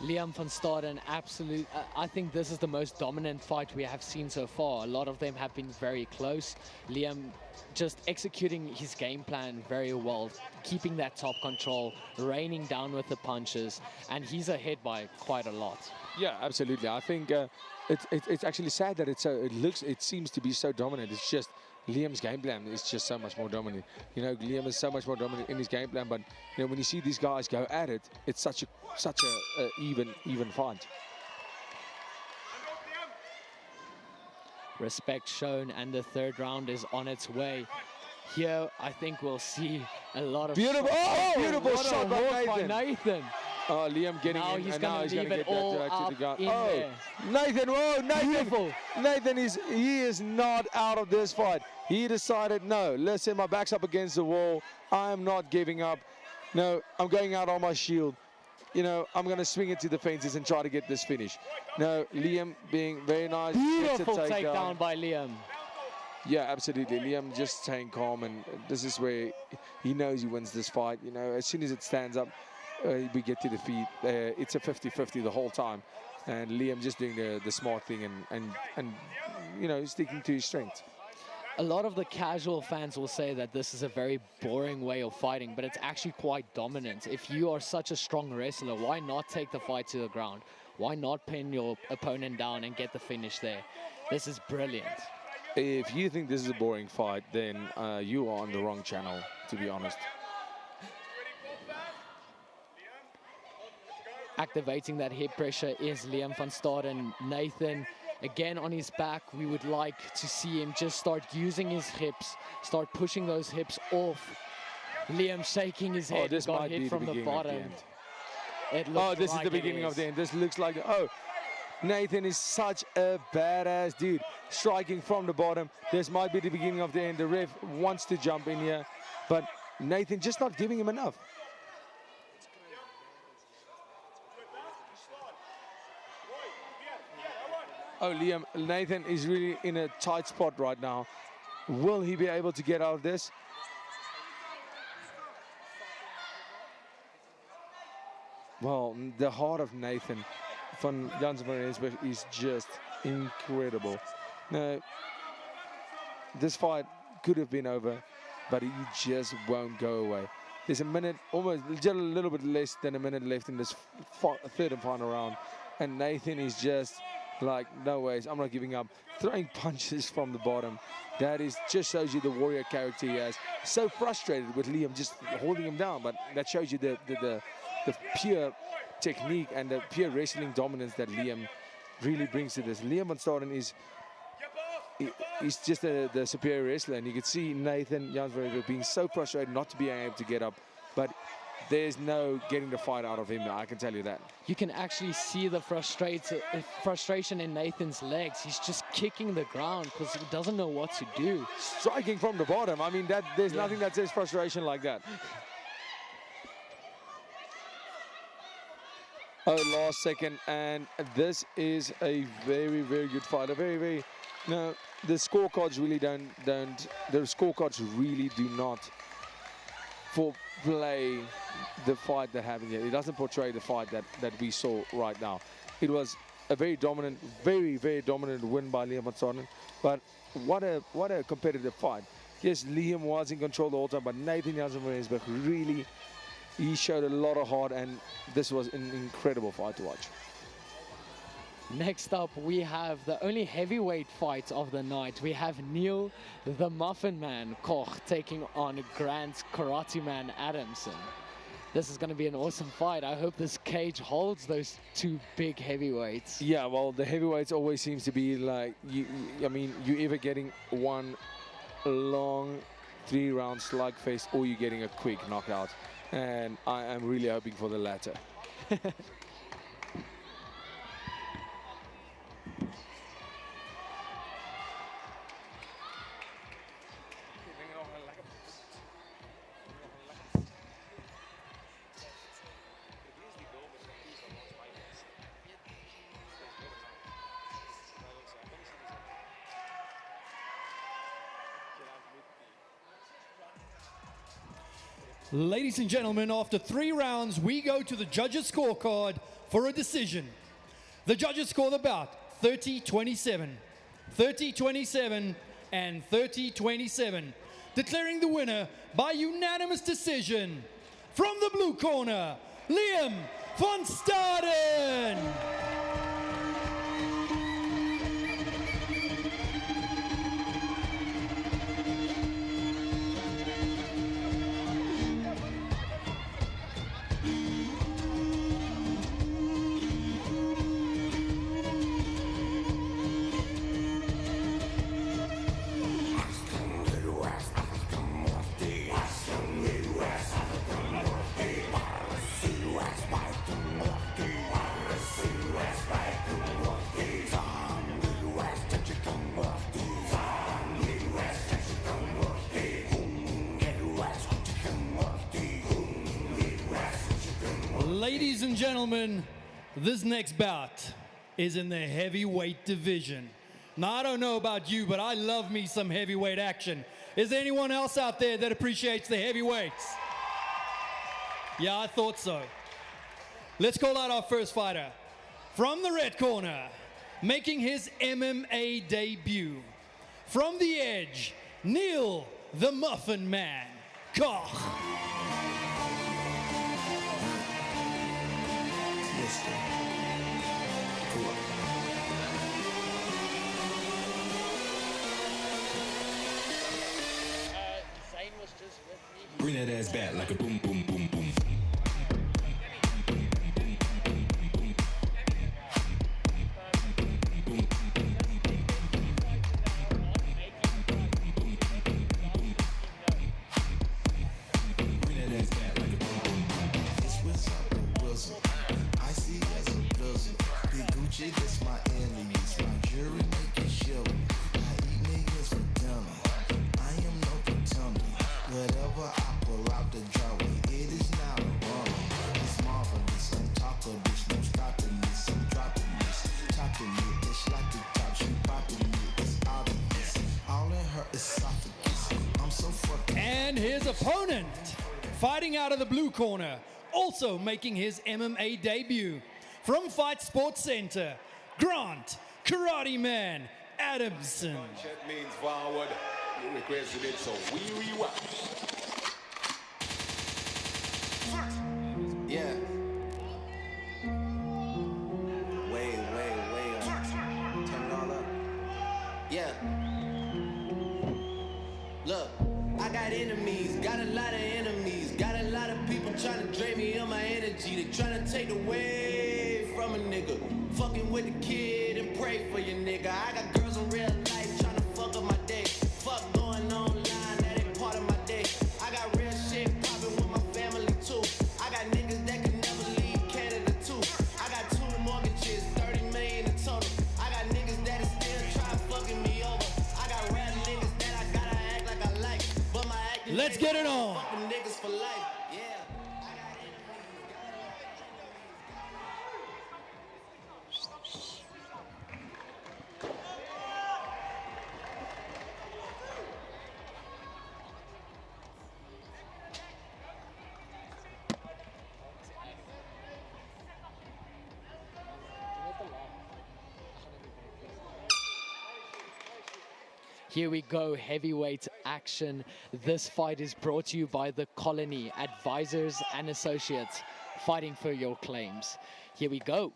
Liam van Starden, absolute. I think this is the most dominant fight we have seen so far. A lot of them have been very close. Liam just executing his game plan very well, keeping that top control, raining down with the punches, and he's ahead by quite a lot. Yeah, absolutely. I think it's actually sad that it seems to be so dominant. It's just Liam's game plan is just so much more dominant. You know, Liam is so much more dominant in his game plan, but you know, when you see these guys go at it, it's such a even fight. Respect shown, and the third round is on its way. Here, I think we'll see a lot of beautiful, beautiful shot by Nathan. Oh, Liam getting now in, he's and gonna now he's leave going to it get all that to the gun. in there. Nathan, whoa, Nathan. Beautiful. Nathan is not out of this fight. He decided, no, listen, my back's up against the wall. I'm not giving up. No, I'm going out on my shield. You know, I'm going to swing it to the fences and try to get this finish. No, Liam being very nice. Beautiful takedown by Liam. Yeah, absolutely. Liam just staying calm, and this is where he knows he wins this fight. You know, as soon as it stands up, we get to the feet. It's a 50-50 the whole time. And Liam just doing the smart thing and you know, sticking to his strength. A lot of the casual fans will say that this is a very boring way of fighting, but it's actually quite dominant. If you are such a strong wrestler, why not take the fight to the ground? Why not pin your opponent down and get the finish there? This is brilliant. If you think this is a boring fight, then you are on the wrong channel, to be honest. Activating that hip pressure is Liam van Starden. Nathan, again on his back. We would like to see him just start using his hips, start pushing those hips off. Liam shaking his head. This got might hit be from the the beginning of the bottom. end. It looks This like is the beginning of the end. This looks like, Nathan is such a badass dude. Striking from the bottom. This might be the beginning of the end. The ref wants to jump in here, but Nathan just not giving him enough. Oh, Liam, Nathan is really in a tight spot right now. Will he be able to get out of this? Well, the heart of Nathan van Rensburg is just incredible. Now, this fight could have been over, but he just won't go away. There's a minute, almost just a little bit less than a minute left in this third and final round, and Nathan is just like, no ways, I'm not giving up. Throwing punches from the bottom. That is just shows you the warrior character he has. So frustrated with Liam just holding him down, but that shows you the pure technique and the pure wrestling dominance that Liam really brings to this. Liam van Starden is just the superior wrestler, and you can see Nathan Rensburg being so frustrated not to be able to get up, but there's no getting the fight out of him, I can tell you that. You can actually see the frustration in Nathan's legs. He's just kicking the ground because he doesn't know what to do. Striking from the bottom. I mean, there's nothing that says frustration like that. Last second, and this is a very, very good fight. A very, very... No, the scorecards really the scorecards really do not play the fight that happened here. It doesn't portray the fight that we saw right now. It was a very dominant, very, very dominant win by Liam van Starden. But what a competitive fight. Yes, Liam was in control the whole time, but Nathan Rensburg really, he showed a lot of heart, and this was an incredible fight to watch. Next up, we have the only heavyweight fight of the night. We have Neil, the Muffin Man, Koch, taking on Grant's Karate Man, Adamson. This is going to be an awesome fight. I hope this cage holds those two big heavyweights. Yeah, well, the heavyweights always seems to be like, I mean, you're either getting one long 3-round slugfest or you're getting a quick knockout. And I am really hoping for the latter. Ladies and gentlemen, after 3 rounds, we go to the judges' scorecard for a decision. The judges score the bout 30-27, 30-27, and 30-27. Declaring the winner by unanimous decision from the blue corner, Liam von Starden. Ladies and gentlemen, this next bout is in the heavyweight division. Now, I don't know about you, but I love me some heavyweight action. Is there anyone else out there that appreciates the heavyweights? Yeah, I thought so. Let's call out our first fighter. From the red corner, making his MMA debut. From the edge, Neil, the Muffin Man, Koch. Bring that ass back like a boom, boom, boom, boom. And his opponent, fighting out of the blue corner, also making his MMA debut. From Fight Sports Center, Grant, Karate Man, Adamson. Check means forward. You requested it, so we rewatch. Yeah. Way. Turn it all up. Yeah. Look, I got enemies, got a lot of enemies, got a lot of people trying to drain me of my energy. They trying to take away from a nigga. Fucking with the kid and pray for your nigga. I got girls in real life trying to fuck up my day. Fuck going online, that ain't part of my day. I got real shit popping with my family too. I got niggas that can never leave Canada too. I got 2 mortgages, 30 million in total. I got niggas that is still trying fucking me over. I got rap niggas that I gotta act like I like, but my acting. Let's get it on. Fucking niggas for life. Yeah. Here we go, heavyweight action. This fight is brought to you by the Colony, advisors and associates, fighting for your claims. Here we go.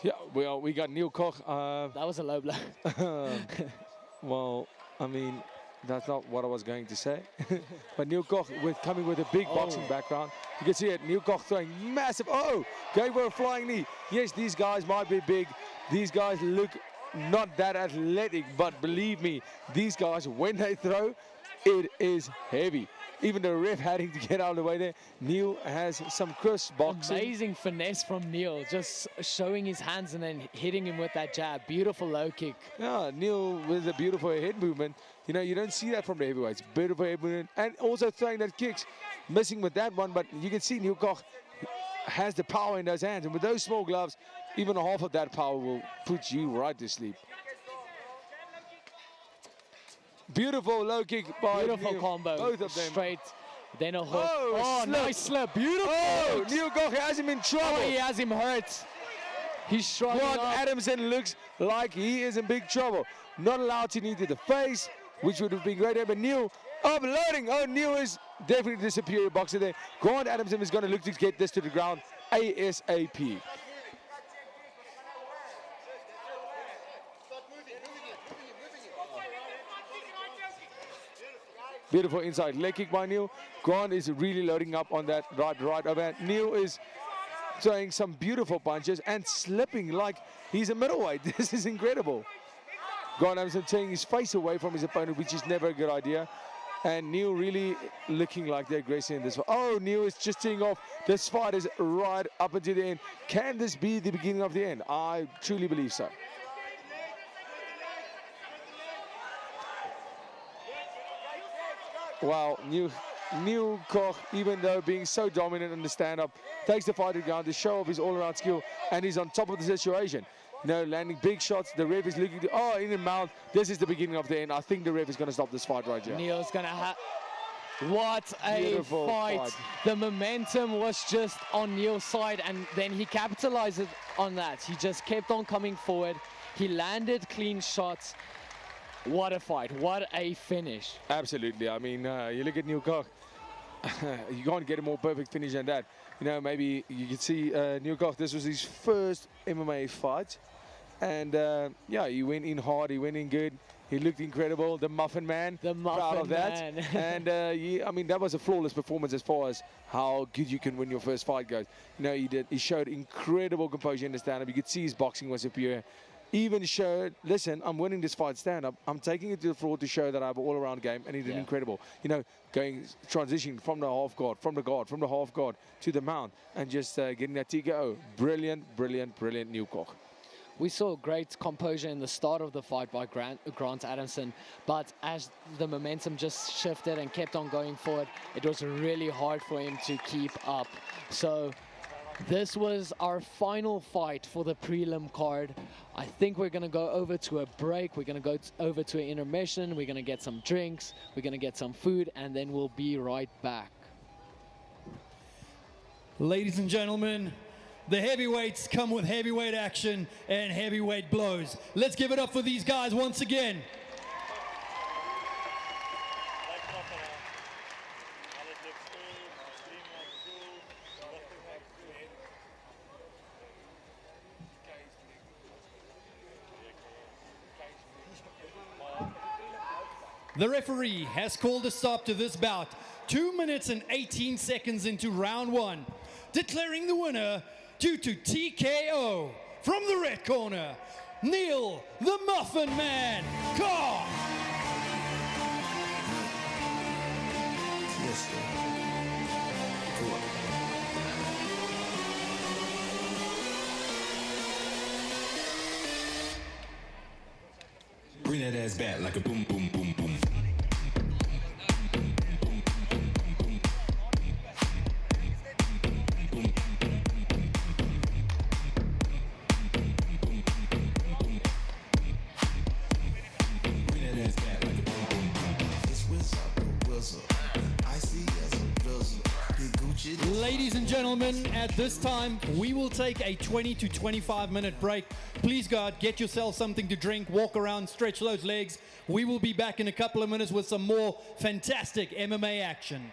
Yeah, well, we got Neil Koch. That was a low blow. Well, I mean, that's not what I was going to say. But Neil Koch coming with a big boxing background. You can see it. Neil Koch throwing massive. Oh, going for a flying knee. Yes, these guys might be big. These guys look not that athletic, but believe me, these guys, when they throw, it is heavy. Even the ref having to get out of the way there. Neil has some crisp boxing. Amazing finesse from Neil, just showing his hands and then hitting him with that jab. Beautiful low kick. Yeah, Neil with a beautiful head movement. You know, you don't see that from the heavyweights. Beautiful head movement. And also throwing that kicks. Missing with that one, but you can see Neil Koch has the power in those hands. And with those small gloves, even half of that power will put you right to sleep. Beautiful low kick by Beautiful Neil. combo. Both of them. Straight. Then a hook. Oh, slip. Nice slip. Beautiful. Oh, Neil Koch has him in trouble. Oh, he has him hurt. He's struggling Blond up. Adamson looks like he is in big trouble. Not allowed to knee to the face, which would have been great there, but Neil uploading. Oh, Neil is definitely the superior boxer there. Blond Adamson is going to look to get this to the ground ASAP. Beautiful inside leg kick by Neil. Grant is really loading up on that right overhand. Neil is throwing some beautiful punches and slipping like he's a middleweight. This is incredible. Grant Adamson taking his face away from his opponent, which is never a good idea. And Neil really looking like the aggressor in this fight. Oh, Neil is just teeing off. This fight is right up until the end. Can this be the beginning of the end? I truly believe so. Wow, Neil Koch, even though being so dominant in the stand-up, takes the fight to the ground to show off his all-around skill, and he's on top of the situation. No, landing big shots. The ref is looking to, oh, in the mouth. This is the beginning of the end. I think the ref is going to stop this fight right here. Neil's going to have... What a Beautiful fight. The momentum was just on Neil's side, and then he capitalized on that. He just kept on coming forward. He landed clean shots. What a fight. What a finish. Absolutely. I mean, you look at Neil Koch, you can't get a more perfect finish than that. You know, maybe you could see Neil Koch, this was his first MMA fight. And, yeah, he went in hard, he went in good. He looked incredible. The Muffin Man. The Muffin Proud of that. Man. And, I mean, that was a flawless performance as far as how good you can win your first fight goes. You know, he showed incredible composure in the stand-up. You could see his boxing was superior. Even showed, listen, I'm winning this fight stand-up. I'm taking it to the floor to show that I have an all-around game, and he did incredible. You know, transitioning from the half guard, from the half guard to the mount, and just getting that TKO. Brilliant, brilliant, brilliant Neil Koch. We saw great composure in the start of the fight by Grant Adamson, but as the momentum just shifted and kept on going forward, it was really hard for him to keep up. So this was our final fight for the prelim card. I think we're going to go over to a break. We're going to go over to an intermission. We're going to get some drinks. We're going to get some food, and then we'll be right back. Ladies and gentlemen, the heavyweights come with heavyweight action and heavyweight blows. Let's give it up for these guys once again. The referee has called a stop to this bout 2 minutes and 18 seconds into round one, declaring the winner due to TKO from the red corner, Neil the Muffin Man Koch. Yes, sir. Cool. Bring that ass back like a boom, boom, boom, boom. Ladies and gentlemen, at this time, we will take a 20 to 25 minute break. Please go out, get yourself something to drink, walk around, stretch those legs. We will be back in a couple of minutes with some more fantastic MMA action.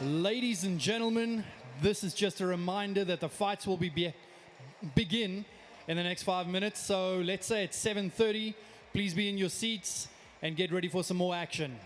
Ladies and gentlemen, this is just a reminder that the fights will begin in the next 5 minutes. So let's say it's 7:30. Please be in your seats and get ready for some more action.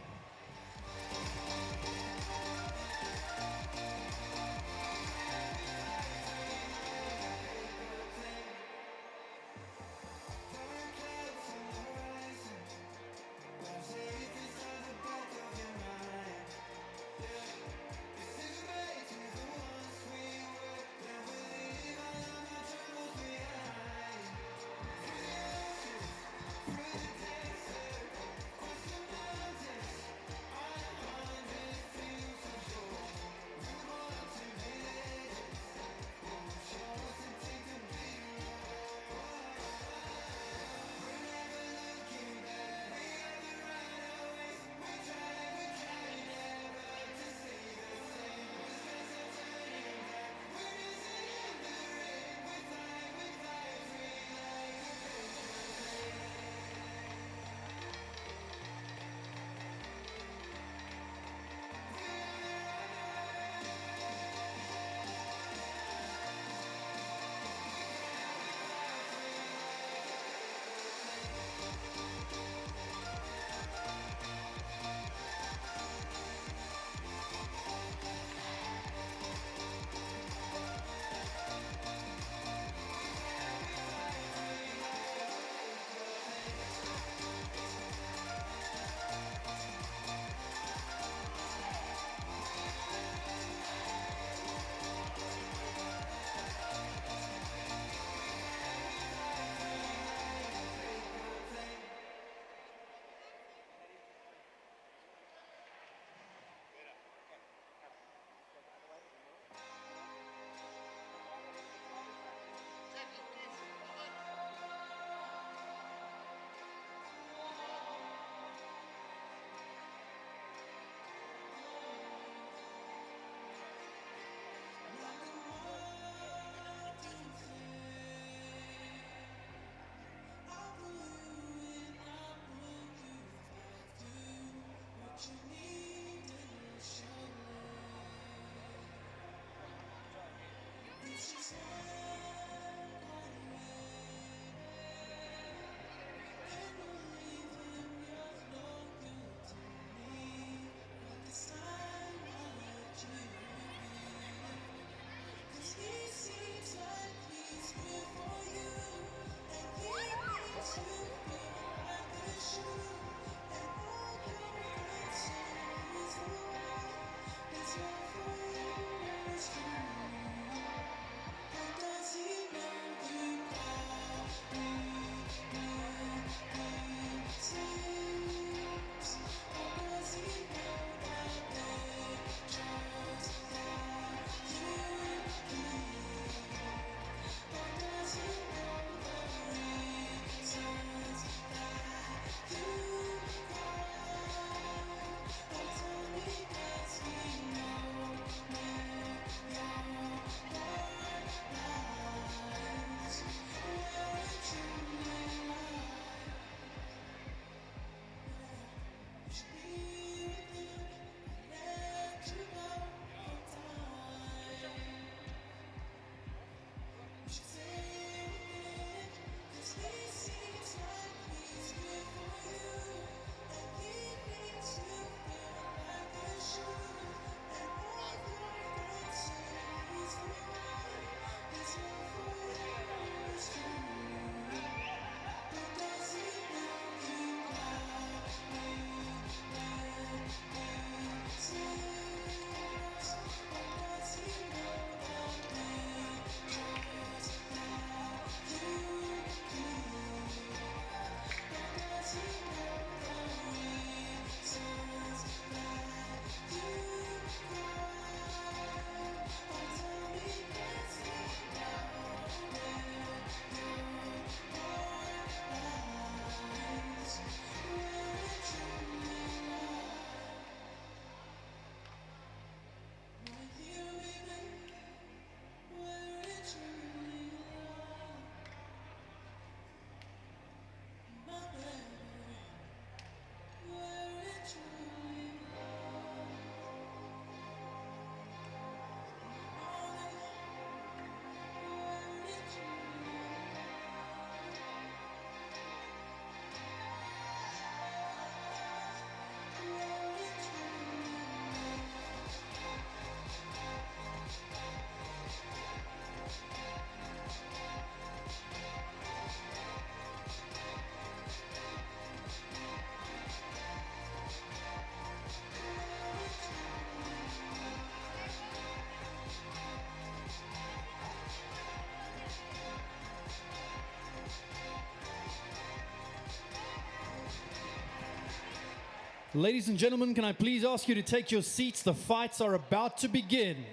Ladies and gentlemen, can I please ask you to take your seats? The fights are about to begin.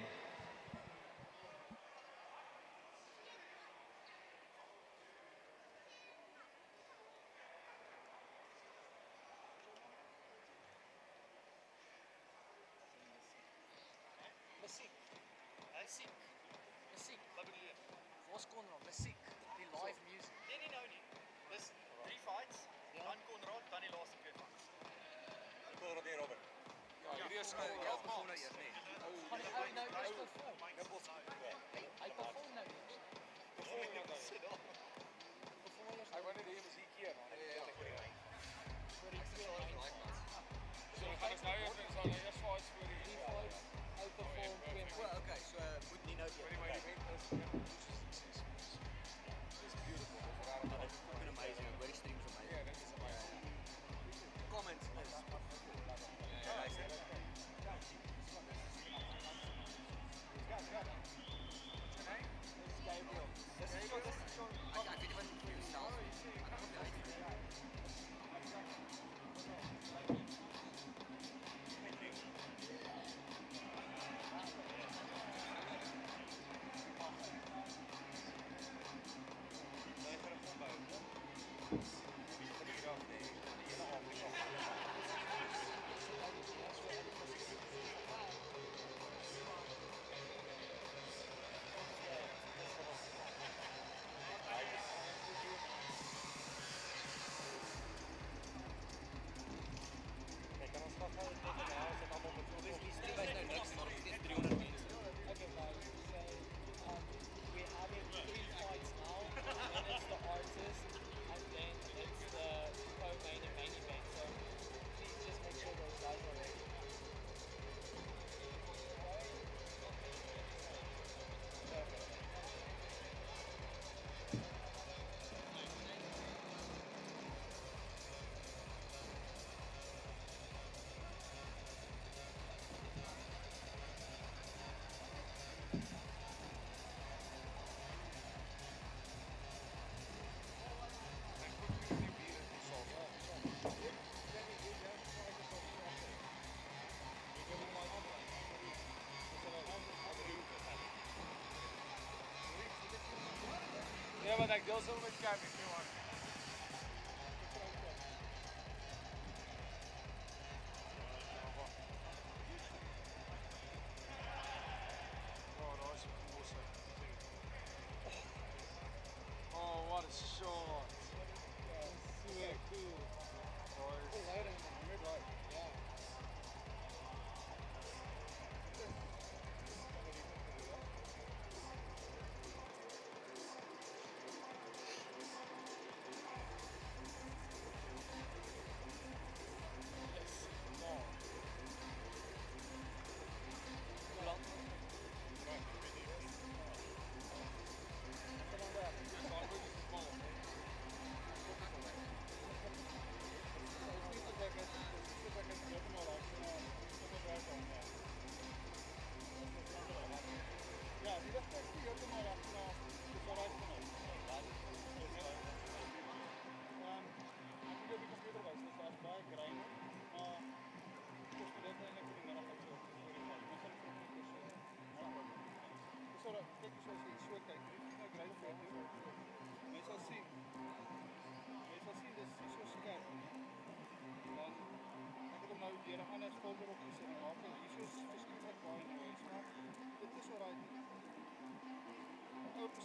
Ja, maar ik deel zo met Kanye, man. Oh, dat is een cool set. Oh, what a shot. Super cool.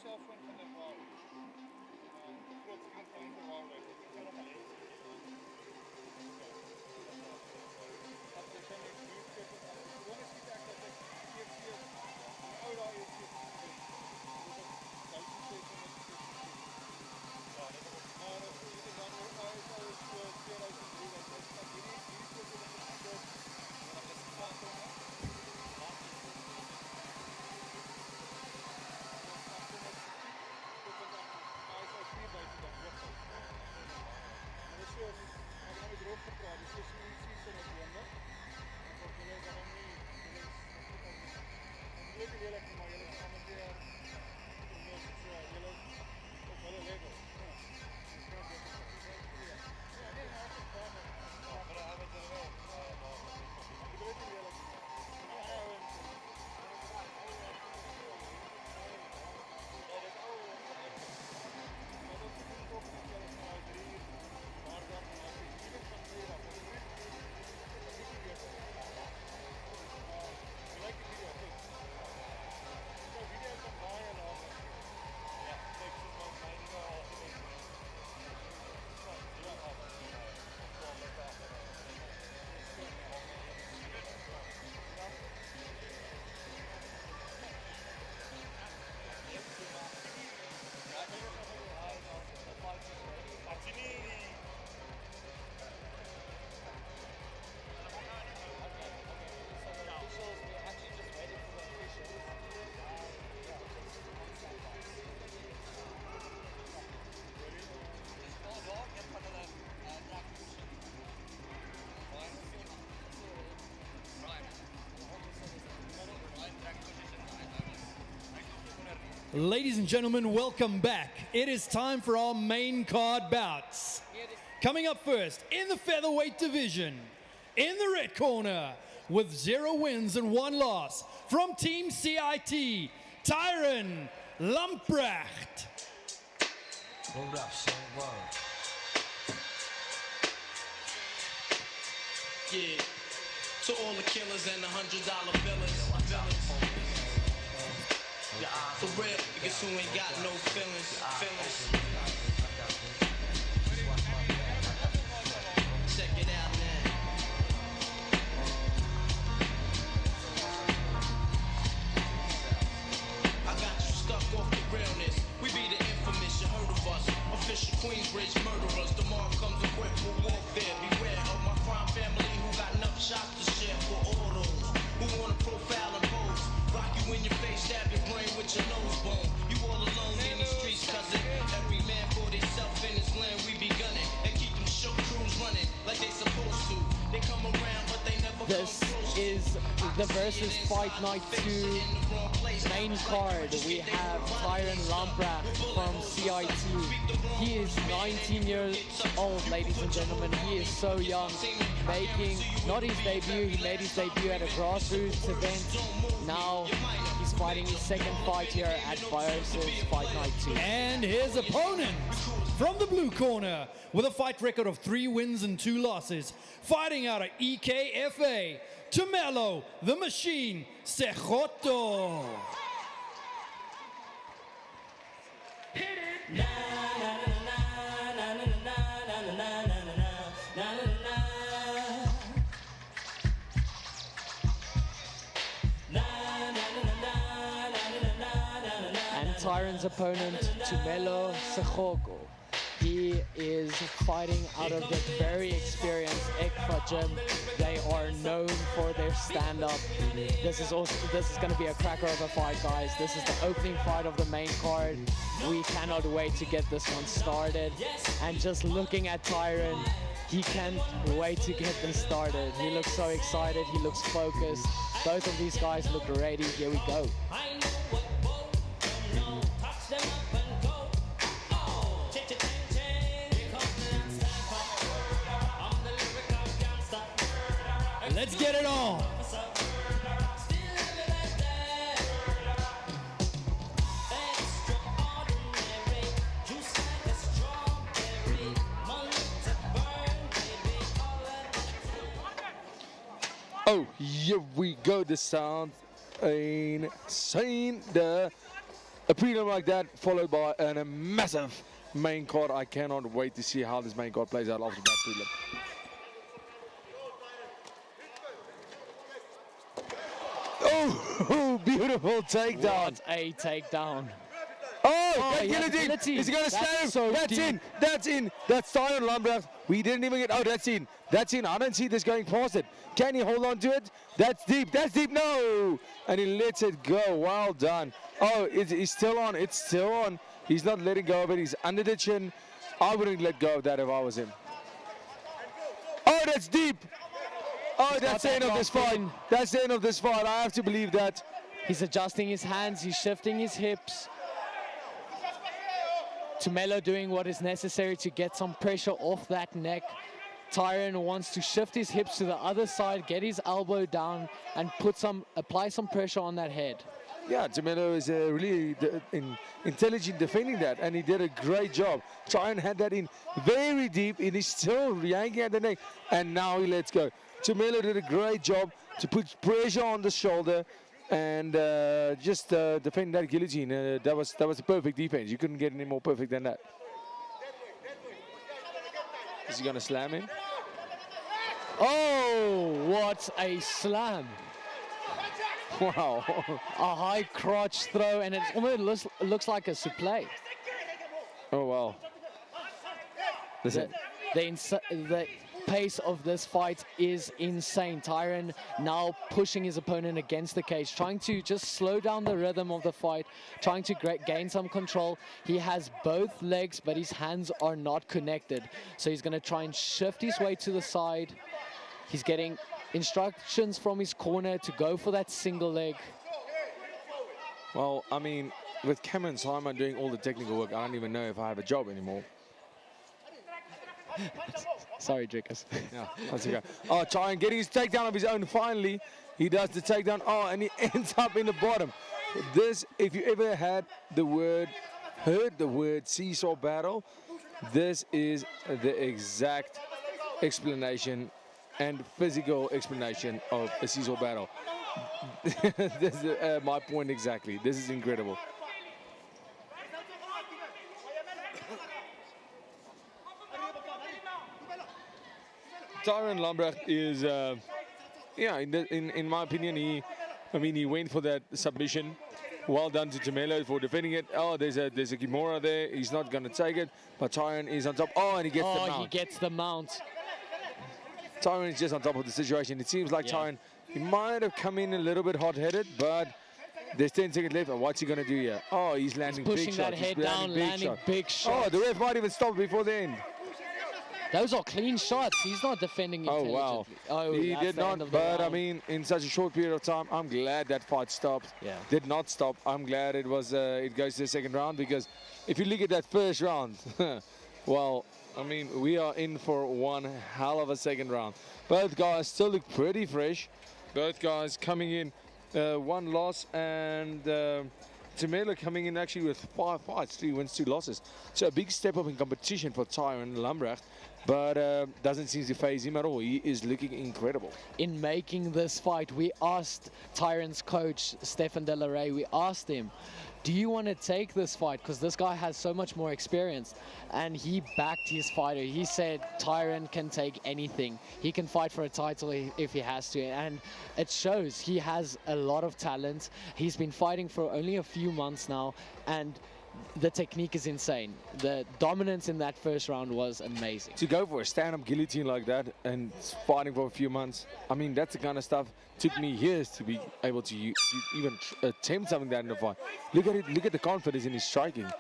Selfoon van de wal. Groot vriend van de wal. Dat is een buurtje. Gewoon is niet echt dat ik hier een oude is. Dat is een ja, dat is dan ook uit 2003. Dat is dat hier Ladies and gentlemen, welcome back. It is time for our main card bouts. Coming up first, in the featherweight division, in the red corner, with 0 wins and 1 loss, from Team CIT, Tyron Lamprecht. Hold up, son, word. Yeah, to all the killers and the $100 billers. For real, niggas who ain't got no feelings. Check it out now. I got you stuck off the realness. We be the infamous, you heard of us. Official Queensbridge murderers. Tomorrow comes equipped for warfare. Beware of my crime family who got enough shots to share for all those who wanna profile and pose. Rock you in your face, stab your brain with your nose bone. You all alone in the streets, cousin. Every man for themself in his land, we be gunning. And keep them shook crews running like they supposed to. They come around, but they never This is the versus Fight Night 2 main card. We have Tyron Lamprecht from CIT. He is 19 years old, ladies and gentlemen. He is so young, making not his debut. He made his debut at a grassroots event. Now he's fighting his second fight here at versus Fight Night 2. And his opponent from the blue corner, with a fight record of 3 wins and 2 losses, fighting out of EKFA, Tumelo the Machine Sejotto. And Tyron's opponent, Tumelo Sejotto. He is fighting out of the very experienced Ackert gym. They are known for their stand-up. This is going to be a cracker of a fight, guys. This is the opening fight of the main card. We cannot wait to get this one started. And just looking at Tyron, he can't wait to get this started. He looks so excited. He looks focused. Both of these guys look ready. Here we go. Let's get it on. Oh, here we go. The sound insane. A prelim like that, followed by a massive main card. I cannot wait to see how this main card plays out after that prelim. Oh, beautiful takedown. What a takedown. Oh, that guillotine. Is he going to slam him? So that's deep. in. That's in. That's Tyron Lamprecht. We didn't even get. Oh, that's in. That's in. I don't see this going past it. Can he hold on to it? That's deep. That's deep. No. And he lets it go. Well done. Oh, it's still on. It's still on. He's not letting go of it. He's under the chin. I wouldn't let go of that if I was him. Oh, that's deep. Oh, that's the end of this fight. That's the end of this fight. I have to believe that. He's adjusting his hands. He's shifting his hips. Tumelo doing what is necessary to get some pressure off that neck. Tyron wants to shift his hips to the other side, get his elbow down, and apply some pressure on that head. Yeah, Tumelo is really intelligent defending that, and he did a great job. Tyron had that in very deep, and he's still yanking at the neck, and now he lets go. Tumelo did a great job to put pressure on the shoulder and just defend that guillotine. That was a perfect defense. You couldn't get any more perfect than that. Is he gonna slam him? Oh, what a slam. Wow. A high crotch throw, and it almost looks like a suplex. Oh, wow. Listen. The pace of this fight is insane. Tyron now pushing his opponent against the cage, trying to just slow down the rhythm of the fight, trying to gain some control. He has both legs, but his hands are not connected. So he's going to try and shift his way to the side. He's getting instructions from his corner to go for that single leg. Well, I mean, with Cameron Simon doing all the technical work, I don't even know if I have a job anymore. Sorry, Drickers. Yeah, that's okay. Oh, Tyron getting his takedown of his own finally. He does the takedown. Oh, and he ends up in the bottom. This, if you ever heard the word seesaw battle, this is the exact explanation and physical explanation of a seesaw battle. This is my point exactly. This is incredible. Tyron Lombra is, in my opinion, he went for that submission. Well done to Tumelo for defending it. Oh, there's a Kimura there. He's not going to take it, but Tyron is on top. Oh, and he gets the mount. He gets the mount. Tyron is just on top of the situation. It seems like Tyron, he might have come in a little bit hot-headed, but there's 10 seconds left, and what's he going to do here? Oh, he's landing big shots. Pushing that head down, landing big shots. Oh, the ref might even stop before the end. Those are clean shots. He's not defending intelligently. Oh, wow. He did not, but I mean, in such a short period of time, I'm glad that fight stopped. Yeah. Did not stop. I'm glad it was. It goes to the second round, because if you look at that first round, well, I mean, we are in for one hell of a second round. Both guys still look pretty fresh. Both guys coming in one loss, and Tumelo coming in actually with 5 fights, 3 wins, 2 losses. So a big step up in competition for Tyron Lombra. But doesn't seem to phase him at all. He is looking incredible. In making this fight, we asked Tyron's coach, Stefan De La Rey, we asked him, do you want to take this fight? Because this guy has so much more experience. And he backed his fighter. He said Tyron can take anything. He can fight for a title if he has to. And it shows he has a lot of talent. He's been fighting for only a few months now. And the technique is insane. The dominance in that first round was amazing. To go for a stand-up guillotine like that and fighting for a few months, I mean, that's the kind of stuff took me years to be able to even attempt something like that in a fight. Look at it. Look at the confidence in his striking.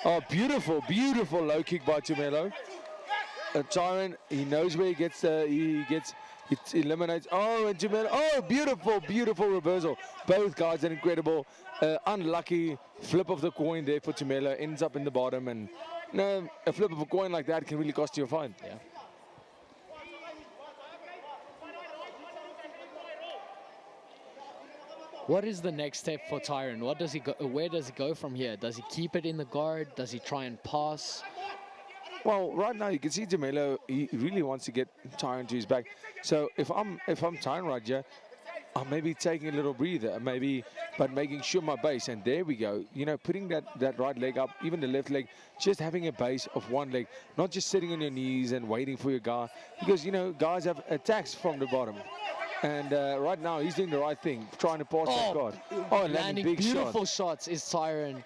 Oh, beautiful, beautiful low kick by Tumelo. Tyron, he knows where it eliminates. Oh, and Tumelo. Oh, beautiful, beautiful reversal. Both guys are incredible. Unlucky flip of the coin there for Tumelo. Ends up in the bottom, and a flip of a coin like that can really cost you a fight. Yeah. What is the next step for Tyron? What does he go? Where does he go from here? Does he keep it in the guard? Does he try and pass? Well, right now you can see Tumelo. He really wants to get Tyron to his back. So if I'm Tyron right here, I'm maybe taking a little breather, but making sure my base. And there we go. You know, putting that right leg up, even the left leg, just having a base of one leg, not just sitting on your knees and waiting for your guy, because you know guys have attacks from the bottom. And right now he's doing the right thing, trying to pass that guard. Oh, landing big beautiful shots is Tyron.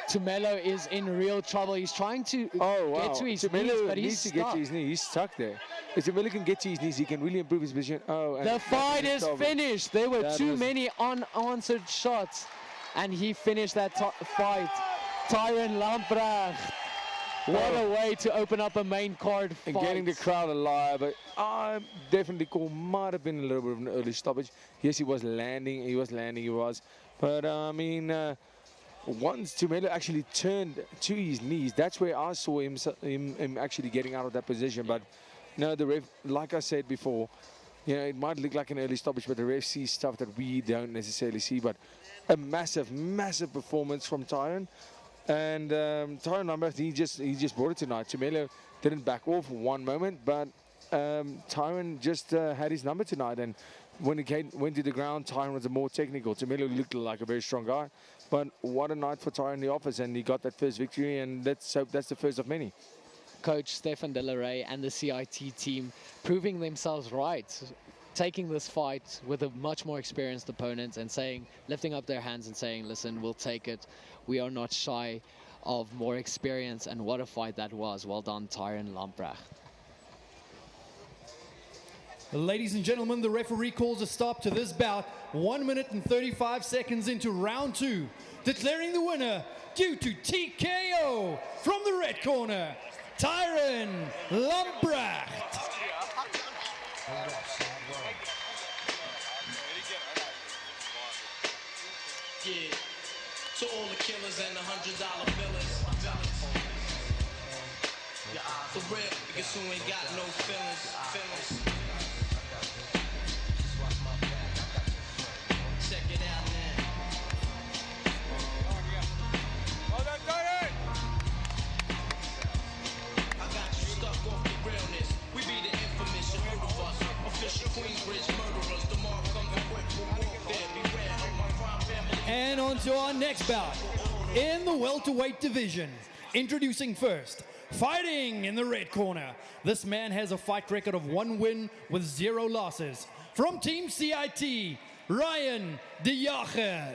Tumelo is in real trouble. He's trying to get to his knees, but he's stuck. Get to his knees. He's stuck there. If Tumelo can get to his knees, he can really improve his position. Oh, and the fight is finished. There were too many unanswered shots, and he finished that fight. Tyron Lombra. What a way to open up a main card fight. And getting the crowd alive. But I definitely call might have been a little bit of an early stoppage. Yes, he was landing. But I mean, once Tumelo actually turned to his knees, that's where I saw him actually getting out of that position. But no, the ref, like I said before, you know, it might look like an early stoppage, but the ref sees stuff that we don't necessarily see. But a massive, massive performance from Tyron. And Tyron Lombra, he just brought it tonight. Tumelo didn't back off one moment, but Tyron just had his number tonight. And when he went to the ground, Tyron was more technical. Tumelo looked like a very strong guy. But what a night for Tyron in the office, and he got that first victory, and let's hope that's the first of many. Coach Stefan De La Rey and the CIT team proving themselves right, taking this fight with a much more experienced opponent and lifting up their hands and saying, listen, we'll take it. We are not shy of more experience, and what a fight that was. Well done, Tyron Lombra. Ladies and gentlemen, the referee calls a stop to this bout 1 minute and 35 seconds into round 2, declaring the winner due to TKO from the red corner, Tyron Lombra. To all the killers and the $100 billers. For real, because who ain't got no feelings. Check it out now. I got you stuck off the realness. We be the infamous, you heard of us. Official Queensbridge murderers. The mark comes equipped for warfare. Beware of my crime family. And on to our next bout in the welterweight division. Introducing first, fighting in the red corner. This man has a fight record of 1 win with 0 losses. From Team CIT, Ryan Diazo.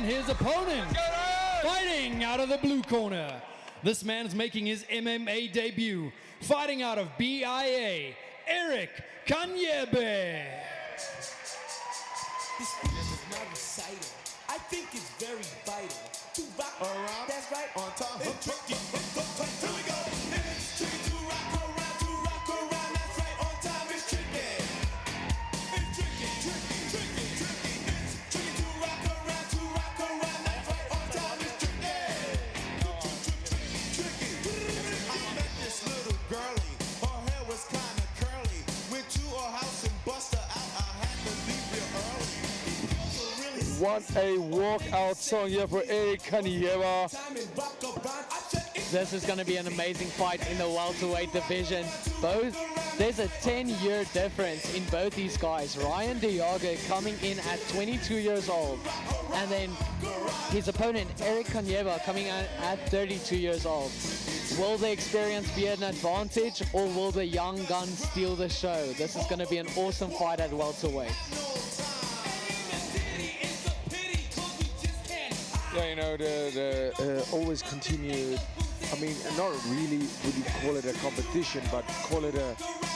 His opponent, fighting out of the blue corner. This man's making his MMA debut, fighting out of BIA, Eric Kanye. This is not recital. I think it's very vital to rock around. That's right. On time. It's tricky. It's so tight. Here we go. It's tricky to rock around. To rock around. That's right. On time. It's tricky. It's tricky. Tricky. Tricky. Tricky. It's tricky to rock around. To rock around. That's right. On time. It's tricky. Tricky. I met this little girlie. Her hair was kind of curly. Went to her house and bust her out. I had to leave real early. What a walkout song here for Eric Kanye. This is going to be an amazing fight in the welterweight division. There's a 10-year difference in both these guys. Ryan Diazo coming in at 22 years old, and then his opponent Eric Kanye coming in at 32 years old. Will the experience be an advantage, or will the young guns steal the show? This is going to be an awesome fight at welterweight. Yeah, you know, the always continued. I mean, not really would you call it a competition, but call it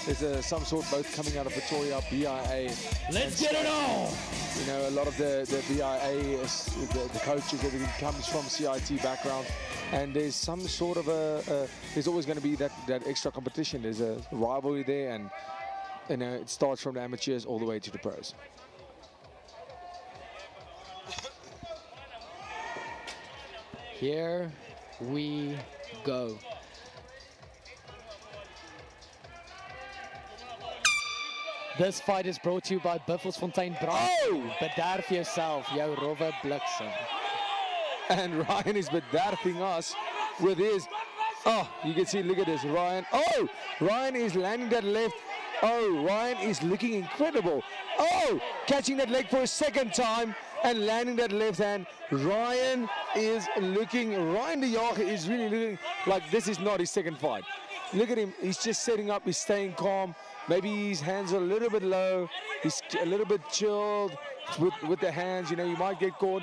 there's some sort both coming out of Pretoria, BIA. Let's get it on! You know, a lot of the BIA, the coaches, everything comes from CIT background. And there's some sort of there's always going to be that extra competition. There's a rivalry there, and you know, it starts from the amateurs all the way to the pros. Here we go. This fight is brought to you by Buffelsfontein Brand. Oh! Bederf yourself, jou rowwe bliksem. And Ryan is bederfing us with his, oh, you can see, look at this, Ryan. Oh, Ryan is landing that left. Oh, Ryan is looking incredible. Oh, catching that leg for a second time and landing that left hand. Ryan Diazo is really looking like this is not his second fight. Look at him, he's just setting up, he's staying calm. Maybe his hands are a little bit low. He's a little bit chilled with the hands, you know, you might get caught.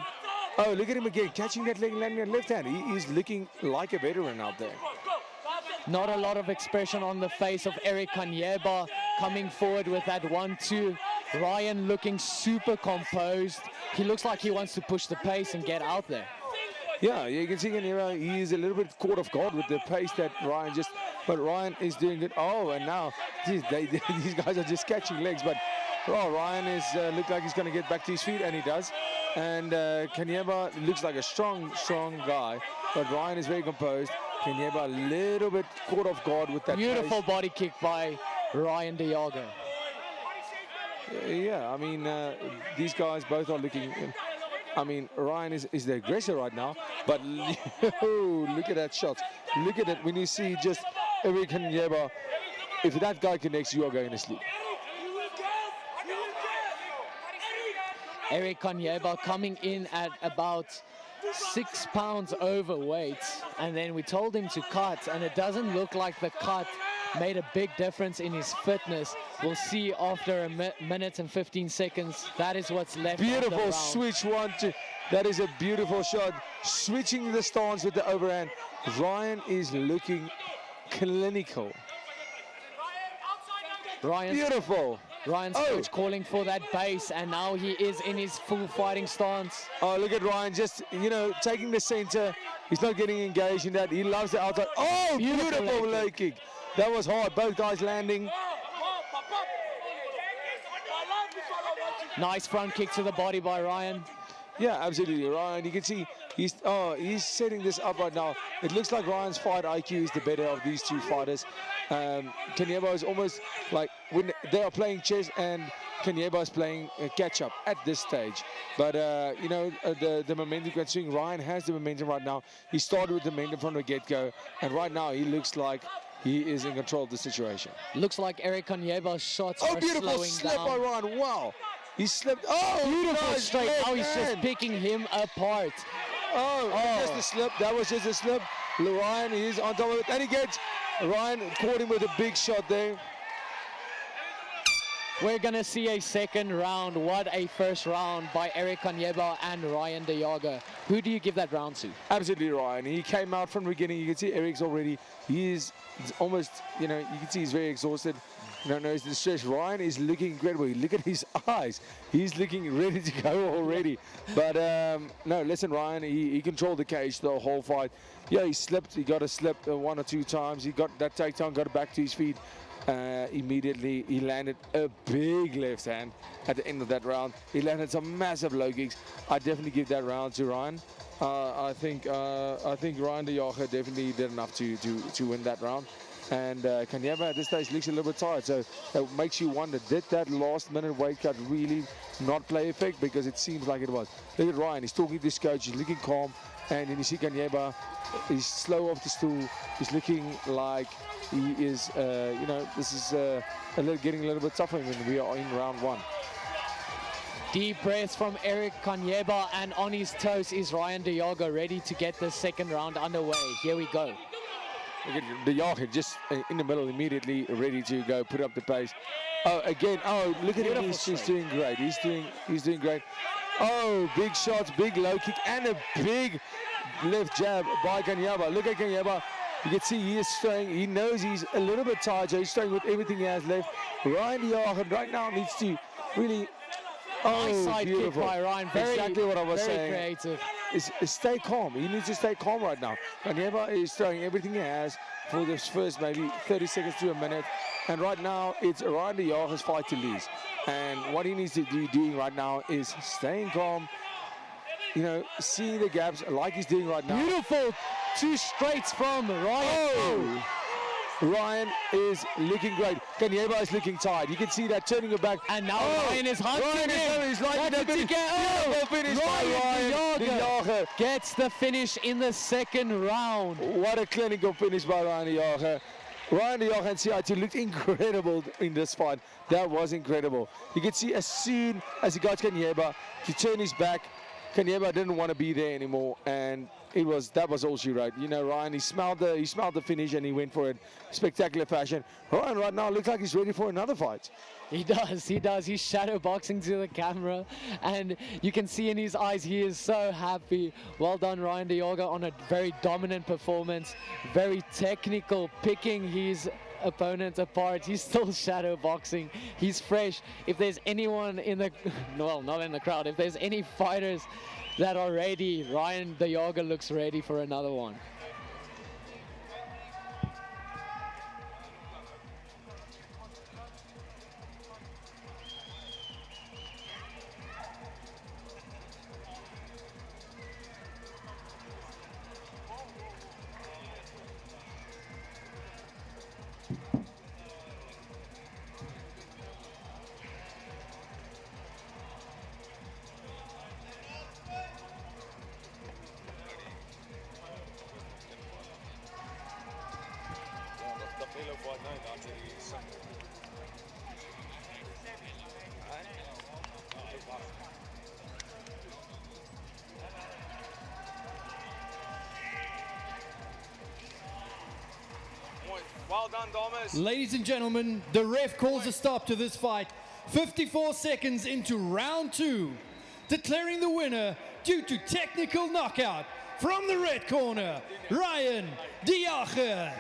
Oh, look at him again, catching that leg and landing that left hand. He is looking like a veteran out there. Not a lot of expression on the face of Eric Kanyeba coming forward with that 1-2. Ryan looking super composed. He looks like he wants to push the pace and get out there. Yeah, you can see Kanyeba, he is a little bit caught off guard with the pace that Ryan just, but Ryan is doing good. Oh, and now these guys are just catching legs, but oh, Ryan is look like he's going to get back to his feet, and he does. And Kanyeba looks like a strong guy, but Ryan is very composed. Kanyeba a little bit caught off guard with that Beautiful pace. body kick by Ryan Diazo. Yeah, I mean, these guys both are looking. I mean, Ryan is the aggressor right now, but look at that shot. Look at it when you see just Eric Kanyeba. If that guy connects, you are going to sleep. Eric Kanyeba coming in at about 6 pounds overweight, and then we told him to cut, and it doesn't look like the cut made a big difference in his fitness. We'll see after a minute and 15 seconds. That is what's left. Beautiful switch 1-2. That is a beautiful shot. Switching the stance with the overhand. Ryan is looking clinical. Beautiful. Ryan's coach calling for that base, and now he is in his full fighting stance. Oh, look at Ryan just, you know, taking the center. He's not getting engaged in that. He loves the outside. Oh, beautiful leg kick. That was hard. Both guys landing. Nice front kick to the body by Ryan. Yeah, absolutely. Ryan, you can see he's setting this up right now. It looks like Ryan's fight IQ is the better of these two fighters. Kanyeba is almost like when they are playing chess and Kanyeba is playing catch-up at this stage. But, you know, the momentum considering Ryan has the momentum right now. He started with the momentum from the get-go, and right now he looks like he is in control of the situation. Looks like Eric Kanyeba's shots are beautiful slowing slip down. by Ryan. Wow. He slipped. Oh, beautiful nice straight. leg Now he's just hand. picking him apart. Just a slip. That was just a slip. Ryan is on top of it. And he gets, Ryan caught him with a big shot there. We're going to see a second round. What a first round by Eric Kanyeba and Ryan Diazo. Who do you give that round to? Absolutely Ryan. He came out from the beginning. You can see Eric's already, he is almost, you know, you can see he's very exhausted. You don't know his distress. Ryan is looking incredible. Look at his eyes. He's looking ready to go already. But no, listen, Ryan, he controlled the cage the whole fight. Yeah, he slipped. He got a slip 1 or 2 times. He got that takedown, got it back to his feet. Immediately, he landed a big left hand at the end of that round. He landed some massive low kicks. I definitely give that round to Ryan. I think Ryan Diazo definitely did enough to win that round. And Kanyeba at this stage looks a little bit tired, so that makes you wonder, did that last minute weight cut really not play effect? Because it seems like it was. Look at Ryan, he's talking to his coach, he's looking calm, and then you see Kanyeba, he's slow off the stool, he's looking like he is, you know, this is getting a little bit tougher when we are in round 1. Deep breaths from Eric Kanyeba, and on his toes is Ryan Diazo, ready to get the second round underway. Here we go. Look at Diazo just in the middle, immediately ready to go, put up the pace. Oh, again, oh, look at him, he's doing great. He's doing great. Oh, big shots, big low kick, and a big left jab by Kanyeba. Look at Kanyeba. You can see he is throwing, he knows he's a little bit tired, so he's throwing with everything he has left. Ryan Diazo right now needs to really, nice side kick by Ryan. Very, exactly what I was very saying. Creative. Is stay calm. He needs to stay calm right now. Kanyeba is throwing everything he has for this first maybe 30 seconds to a minute. And right now, it's Ryan Diazo's fight to lose. And what he needs to be doing right now is staying calm, you know, seeing the gaps like he's doing right now. Beautiful 2 straights from Ryan. Oh! Ryan is looking great. Kanyeba is looking tired. You can see that turning it back. And now Ryan is hunting him. He's liking the finish. Finish by Ryan Diazo. Gets the finish in the second round. What a clinical finish by Ryan Diazo. Ryan Diazo and Sejotto looked incredible in this fight. That was incredible. You can see as soon as he got Kanyeba to turn his back, Kanye didn't want to be there anymore, and that was all she wrote. You know, Ryan, he smelled the finish, and he went for it. Spectacular fashion. Ryan right now looks like he's ready for another fight. He does. He's shadow boxing to the camera, and you can see in his eyes he is so happy. Well done, Ryan Diazo, on a very dominant performance, very technical, picking his opponent apart. He's still shadow boxing. He's fresh. If there's anyone in the, well, not in the crowd, if there's any fighters that are ready, Ryan Diazo looks ready for another one. Well done, Thomas. Ladies and gentlemen, the ref calls a stop to this fight. 54 seconds into round 2, declaring the winner due to technical knockout from the red corner, Ryan Diazo.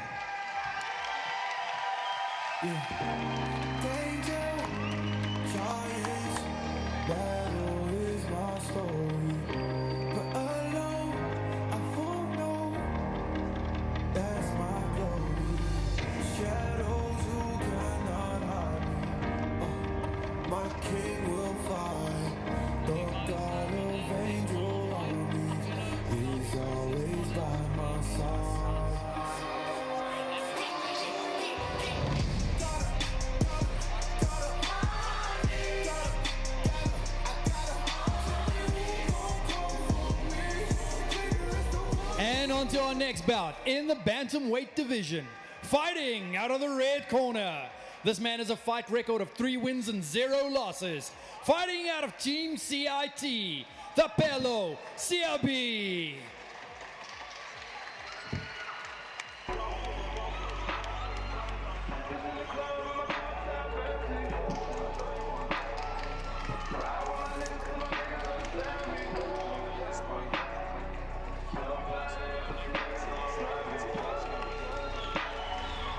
And on to our next bout in the bantamweight division. Fighting out of the red corner. This man has a fight record of 3 wins and 0 losses. Fighting out of Team CIT, the Pelo CRB.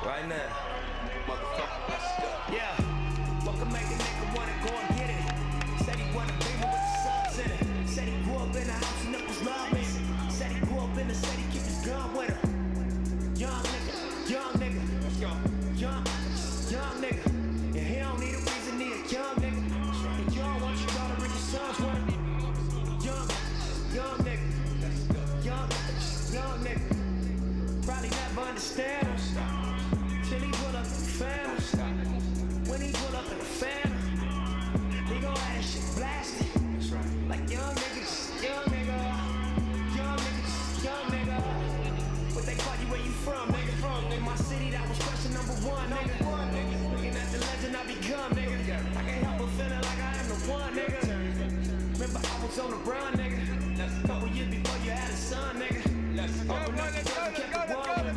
Right now, motherfucker, let's go. Yeah, welcome make a nigga wanna go and get it. Said he wanna be with the subs in it. Said he grew up in the house and it was love missing. Said he grew up in the city, keep his gun with him. Young nigga, let's go. Young nigga, and he don't need a reason, need a young nigga. And you don't want your daughter bring your sons with him. Young nigga, young nigga. Probably never understand him. Till he pull up in the family. When he pull up in the family, he gon' have that shit blasted. Like young niggas, young nigga. What they call you, where you from, nigga? In my city, that was question number 1, nigga. Looking at the legend I become, nigga. I can't help but feeling like I am the one, nigga. Remember I was on the run, nigga. A couple years before you had a son, nigga. Let's go, let's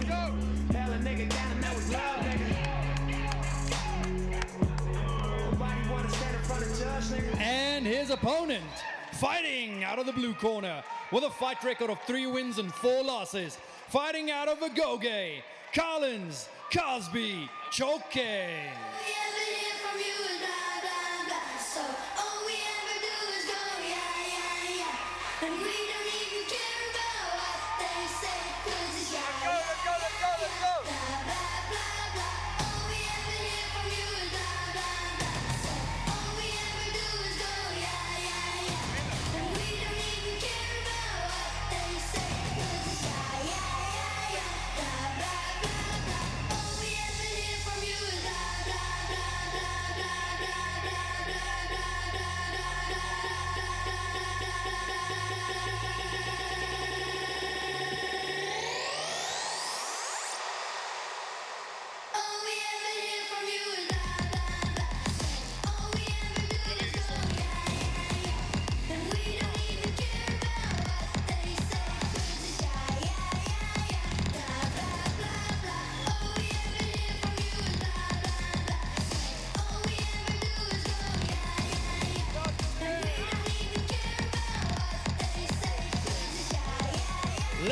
go. Hell, a nigga got him, that was love, nigga. Nobody wanna stand in front of judge, nigga. And his opponent, fighting out of the blue corner with a fight record of 3 wins and 4 losses. Fighting out of Agoge, Collins, Cosby, Choke.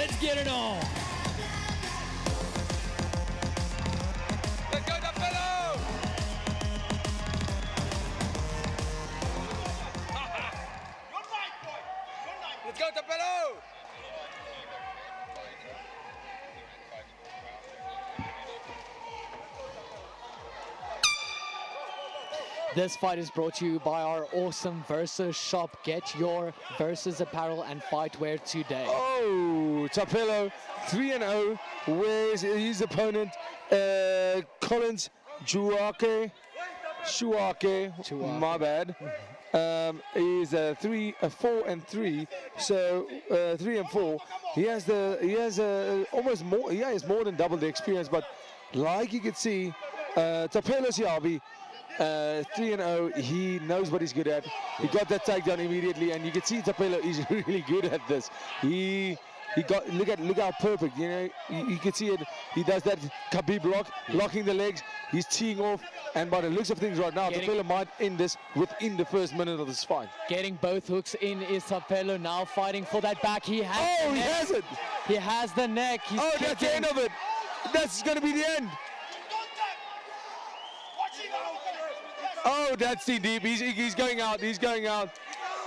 Let's get it on. Let's go, Dapper! Let's go, Dapper! This fight is brought to you by our awesome Versus shop. Get your Versus apparel and fightwear today. Oh, Tapelo 3-0. Where's his opponent? Collins Shuake, my bad. Is 4-3. So 3-4. He has almost more. He has more than double the experience. But like you can see, Tapelo Siabi. 3-0, he knows what he's good at. He got that takedown immediately, and you can see Tapelo is really good at this. He got look how perfect, you know. You can see it. He does that Khabib lock, locking the legs. He's teeing off, and by the looks of things right now, Tapelo might end this within the first minute of this fight. Getting both hooks in is Tapelo, now fighting for that back. He has. Oh, he has it. He has the neck. He's that's the end of it. That's going to be the end. Oh, that's too deep. He's going out. He's going out.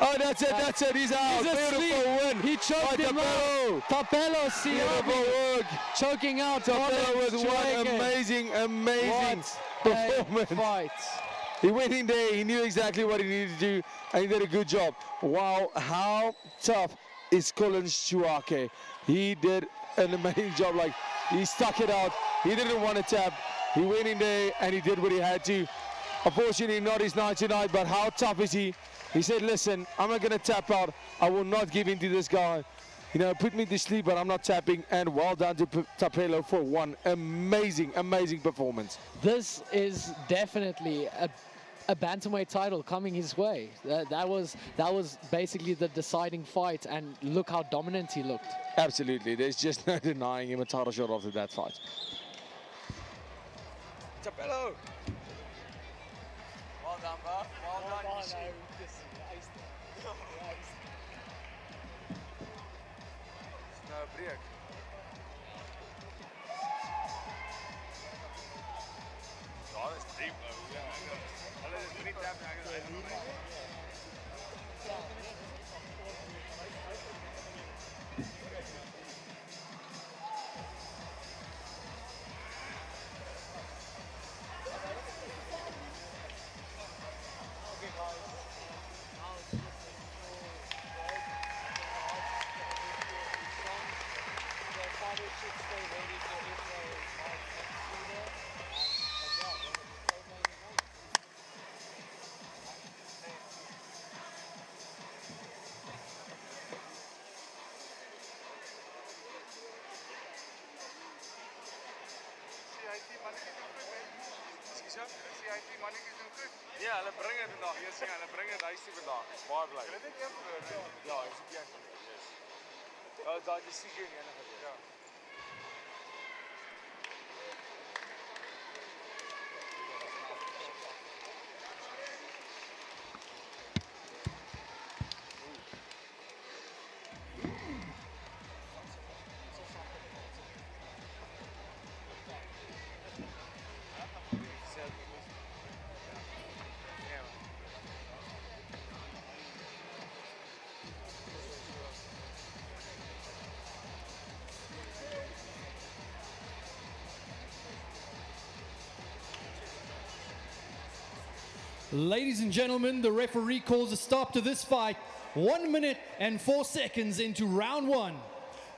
Oh, that's it. That's it. He's out. Beautiful win. He choked him out. Tapelo Siabi work. Choking out. Tapelo was one amazing performance. Fight. He went in there. He knew exactly what he needed to do, and he did a good job. Wow, how tough is Collins Shuake? He did an amazing job. Like, he stuck it out. He didn't want to tap. He went in there and he did what he had to. Unfortunately, not his night tonight, but how tough is he? He said, listen, I'm not going to tap out. I will not give in to this guy. You know, put me to sleep, but I'm not tapping. And well done to Tapelo for one amazing performance. This is definitely a bantamweight title coming his way. That was basically the deciding fight, and look how dominant he looked. Absolutely. There's just no denying him a title shot after that fight. Tapelo! Well done, bro. Well done. No break. Oh, that's deep, though. Yeah, I let it breathe down. Ja, hulle bring dit vandag. Jy sien, hulle bring dit huis toe vandag. Dis baie bly. Hulle het net een verloor. Ja, is dit een. Yes. Ja, daai is seker enige. Ja. Ladies and gentlemen, the referee calls a stop to this fight 1 minute and 4 seconds into round one.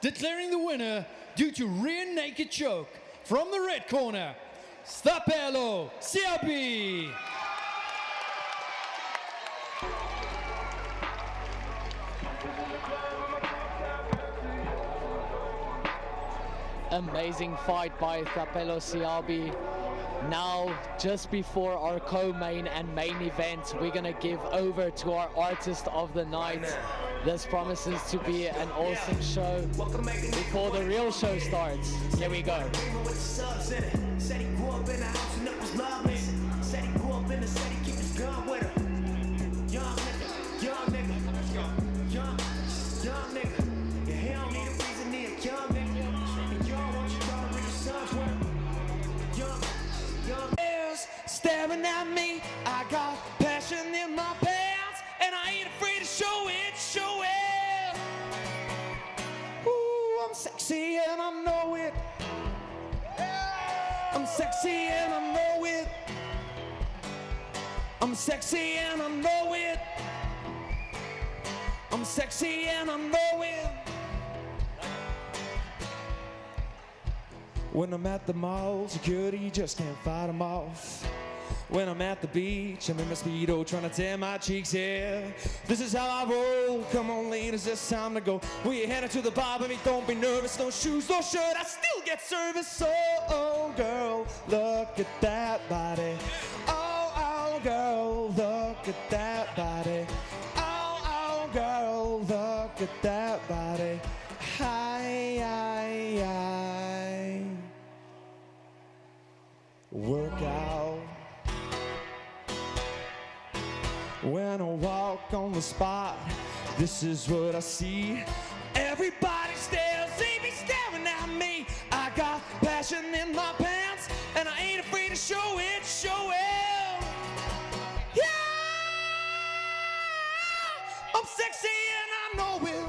Declaring the winner due to rear naked choke from the red corner, Tapelo Siabi. Amazing fight by Tapelo Siabi. Now, just before our co-main and main event, we're going to give over to our artist of the night. This promises to be an awesome show before the real show starts. Here we go. Said he grew up in the house and it was loveless. Said he grew up in the city, keep his gun with him. Young nigga, young nigga. Yeah, he don't need a reason, he a young and I know it. I'm sexy and I know it. I'm sexy and I know it. I'm sexy and I know it. When I'm at the mall, security just can't fight them off. When I'm at the beach, I'm in my Speedo trying to tan my cheeks, yeah. This is how I roll. Come on, ladies, it's time to go. We headed to the bar, baby, don't be nervous. No shoes, no shirt, I still get service. Oh, girl, look at that body. Oh, girl, look at that body. Oh, girl, look at that body. Hi. Work out. When I walk on the spot, this is what I see. Everybody stares, they be staring at me. I got passion in my pants, and I ain't afraid to show it, show it. Yeah! I'm sexy and I know it.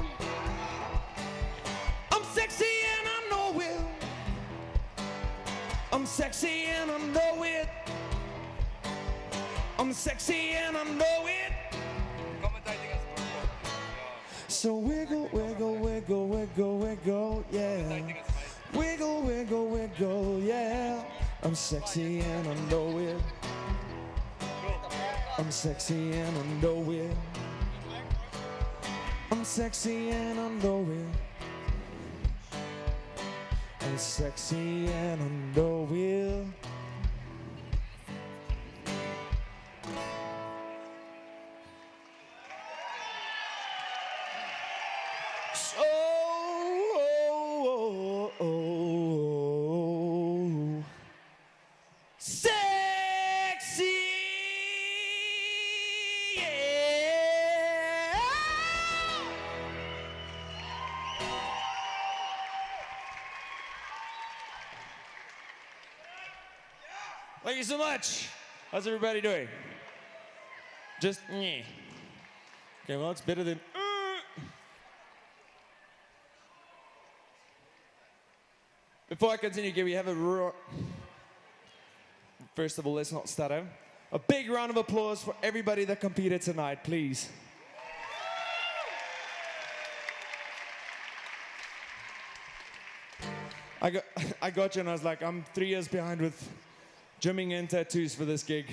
I'm sexy and I know it. I'm sexy and I know it. I'm sexy and I know it. So wiggle, wiggle, wiggle, wiggle, wiggle, yeah. Wiggle, wiggle, wiggle, yeah. I'm sexy and I know it. I'm sexy and I know it. I'm sexy and I know it. I'm sexy and I know it. Thank you so much. How's everybody doing? Just meh. Okay, well, it's better than. Before I continue, can we have a roar? First of all, let's not stutter. A big round of applause for everybody that competed tonight, please. I got you, and I was like, I'm 3 years behind with gymming and tattoos for this gig.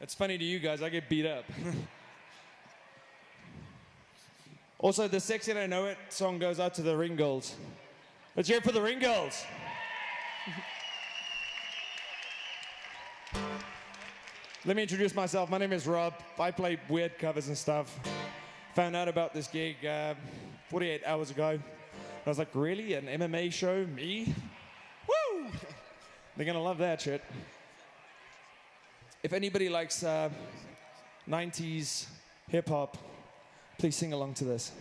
It's funny to you guys, I get beat up. Also, the Sexy and I Know It song goes out to the ring girls. Let's hear it for the ring girls. Let me introduce myself. My name is Rob. I play weird covers and stuff. Found out about this gig 48 hours ago. I was like, really? An MMA show? Me? Woo! They're gonna love that shit. If anybody likes 90s hip-hop, please sing along to this.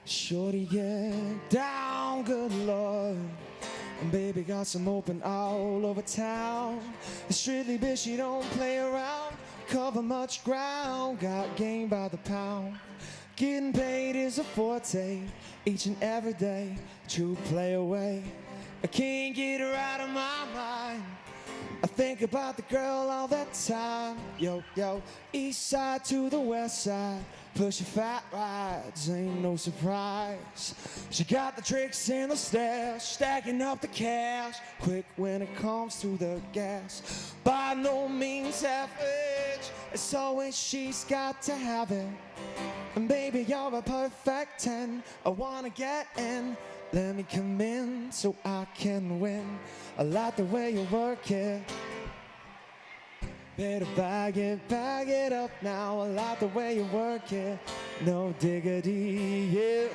Shorty, get down, good Lord. And baby got some open all over town. The strictly bitch, she don't play around. Cover much ground, got game by the pound. Getting paid is a forte, each and every day. True play away, I can't get her out of my mind. I think about the girl all the time. Yo, yo, east side to the west side. Push your fat rides, ain't no surprise. She got the tricks and the stash, stacking up the cash. Quick when it comes to the gas. By no means average, it's always she's got to have it. And baby, you're a perfect 10. I wanna get in, let me come in so I can win. I like the way you work it. Better bag it up now. I like the way you work it. No diggity, yeah.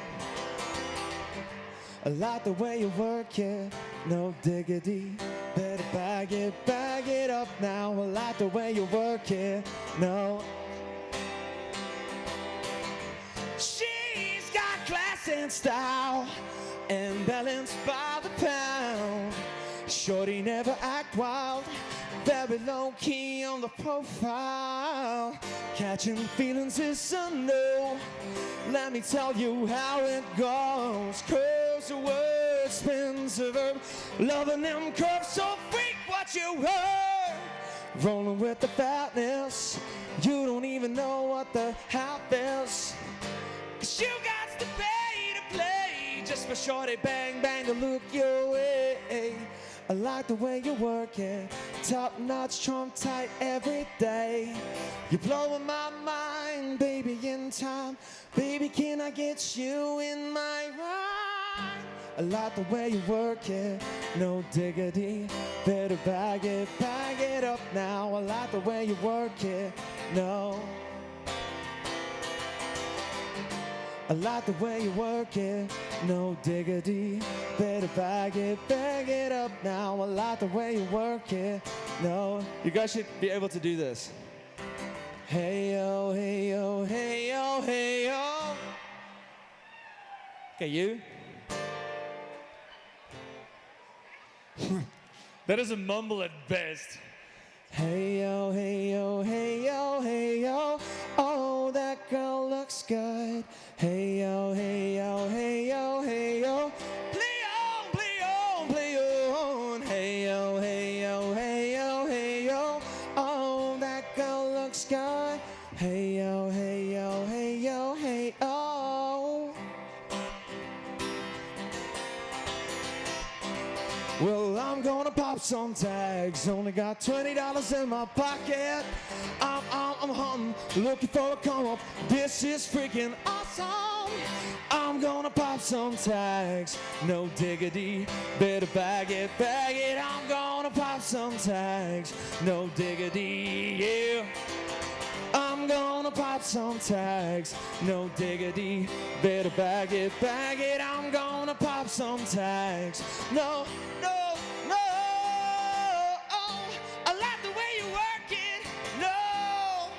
I like the way you work it. No diggity. better bag it up now. I like the way you work it, no. She's got class and style, and balance by the pound. Shorty never act wild, very low key on the profile. Catching feelings is a no. Let me tell you how it goes. Curves a word, spins a verb. Loving them curves, so freak what you heard. Rolling with the fatness, you don't even know what the half is. 'Cause you got to pay to play, just for shorty bang bang to look your way. I like the way you work it, top notch, trump tight every day. You're blowing my mind, baby, in time. Baby, can I get you in my ride? I like the way you work it, no diggity. Better bag it up now. I like the way you work it, no. I like the way you work it, no diggity. Better bag it up now. I like the way you work it, no. You guys should be able to do this. Hey yo, hey yo, hey yo, hey yo. Okay, you. That is a mumble at best. Hey yo, hey yo, hey yo, hey yo. Oh, that girl looks good. Hey yo, hey yo, hey yo, hey yo. Play on, play on, play on. Hey yo, hey yo, hey yo, hey yo. Oh, that girl looks good. Hey yo, hey yo, hey yo, hey oh. Well, I'm gonna pop some tags. Only got $20 in my pocket. I'm hunting, looking for a come up. This is freaking awesome. I'm gonna pop some tags. No diggity, better bag it. I'm gonna pop some tags. No diggity, yeah. I'm gonna pop some tags. No diggity, better bag it. I'm gonna pop some tags. No, no, no. Oh, I like the way you work it. No.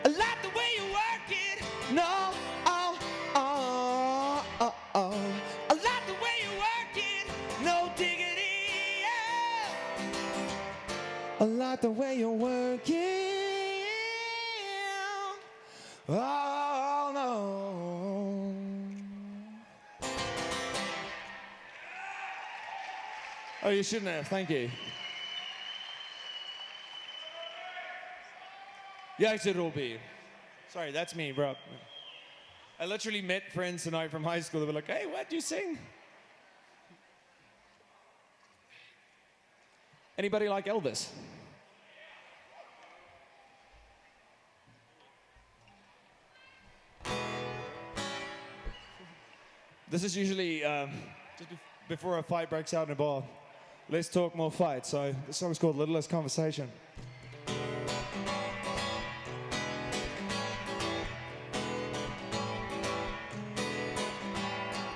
I like the way you work it. No. Oh, oh, oh, oh. I like the way you work it. No diggity, yeah. I like the way you work it. Oh, no. Oh, you shouldn't have. Thank you. Yeah, I said it'll be. Sorry, that's me, bro. I literally met friends tonight from high school. They were like, hey, what do you sing? Anybody like Elvis? This is usually just before a fight breaks out in a bar. Less talk, more fight. So this song is called Little Less Conversation.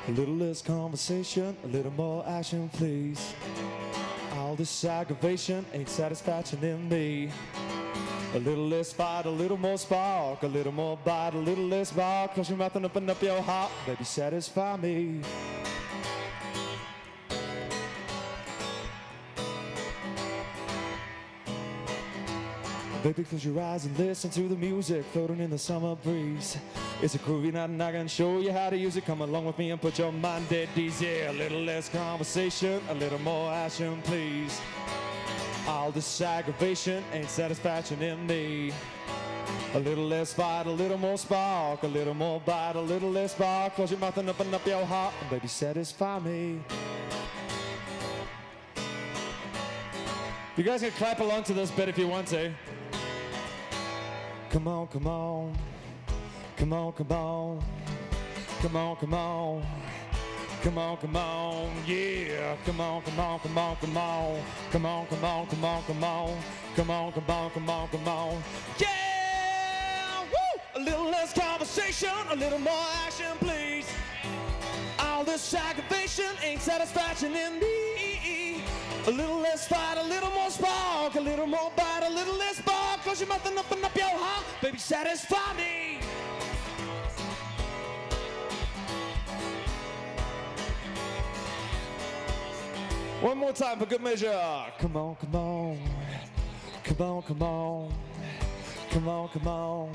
A little less conversation, a little more action, please. All this aggravation ain't satisfaction in me. A little less fight, a little more spark, a little more bite, a little less bark. Close your mouth and open up your heart, baby, satisfy me. Baby, close your eyes and listen to the music floating in the summer breeze. It's a groovy night and I can show you how to use it. Come along with me and put your mind at ease. Yeah, a little less conversation, a little more action, please. All this aggravation ain't satisfaction in me. A little less fight, a little more spark, a little more bite, a little less bark. Close your mouth and open up your heart, and baby, satisfy me. You guys can clap along to this bit if you want to. Come on, come on. Come on, come on. Come on, come on. Come on, come on, yeah. Come on, come on, come on, come on. Come on, come on, come on, come on. Come on, come on, come on, come on. Yeah! Woo! A little less conversation, a little more action, please. All this this aggravation ain't satisfaction in me. A little less fight, a little more spark, a little more bite, a little less bark. Close your mouth and open up your heart, baby, satisfy me. One more time for good measure. Come on, come on. Come on, come on. Come on, come on.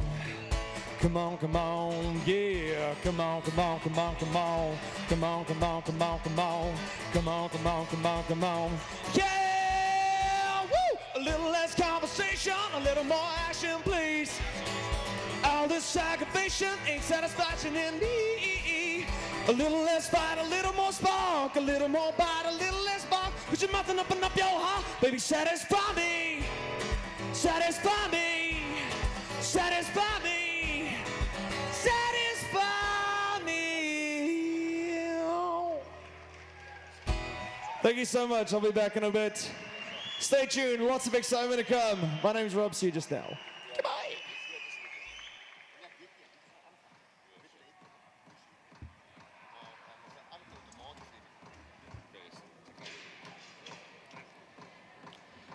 Come on, come on, yeah. Come on, come on, come on, come on. Come on, come on, come on, come on. Come on, come on, come on, come on. Yeah! Woo! A little less conversation, a little more action, please. All this aggravation ain't satisfaction in me. A little less fight, a little more spark, a little more bite, a little less bark. Put your mouth and open up your heart, baby, satisfy me. Satisfy me. Satisfy me. Satisfy me. Thank you so much. I'll be back in a bit. Stay tuned. Lots of excitement to come. My name's Rob. See you just now. Goodbye.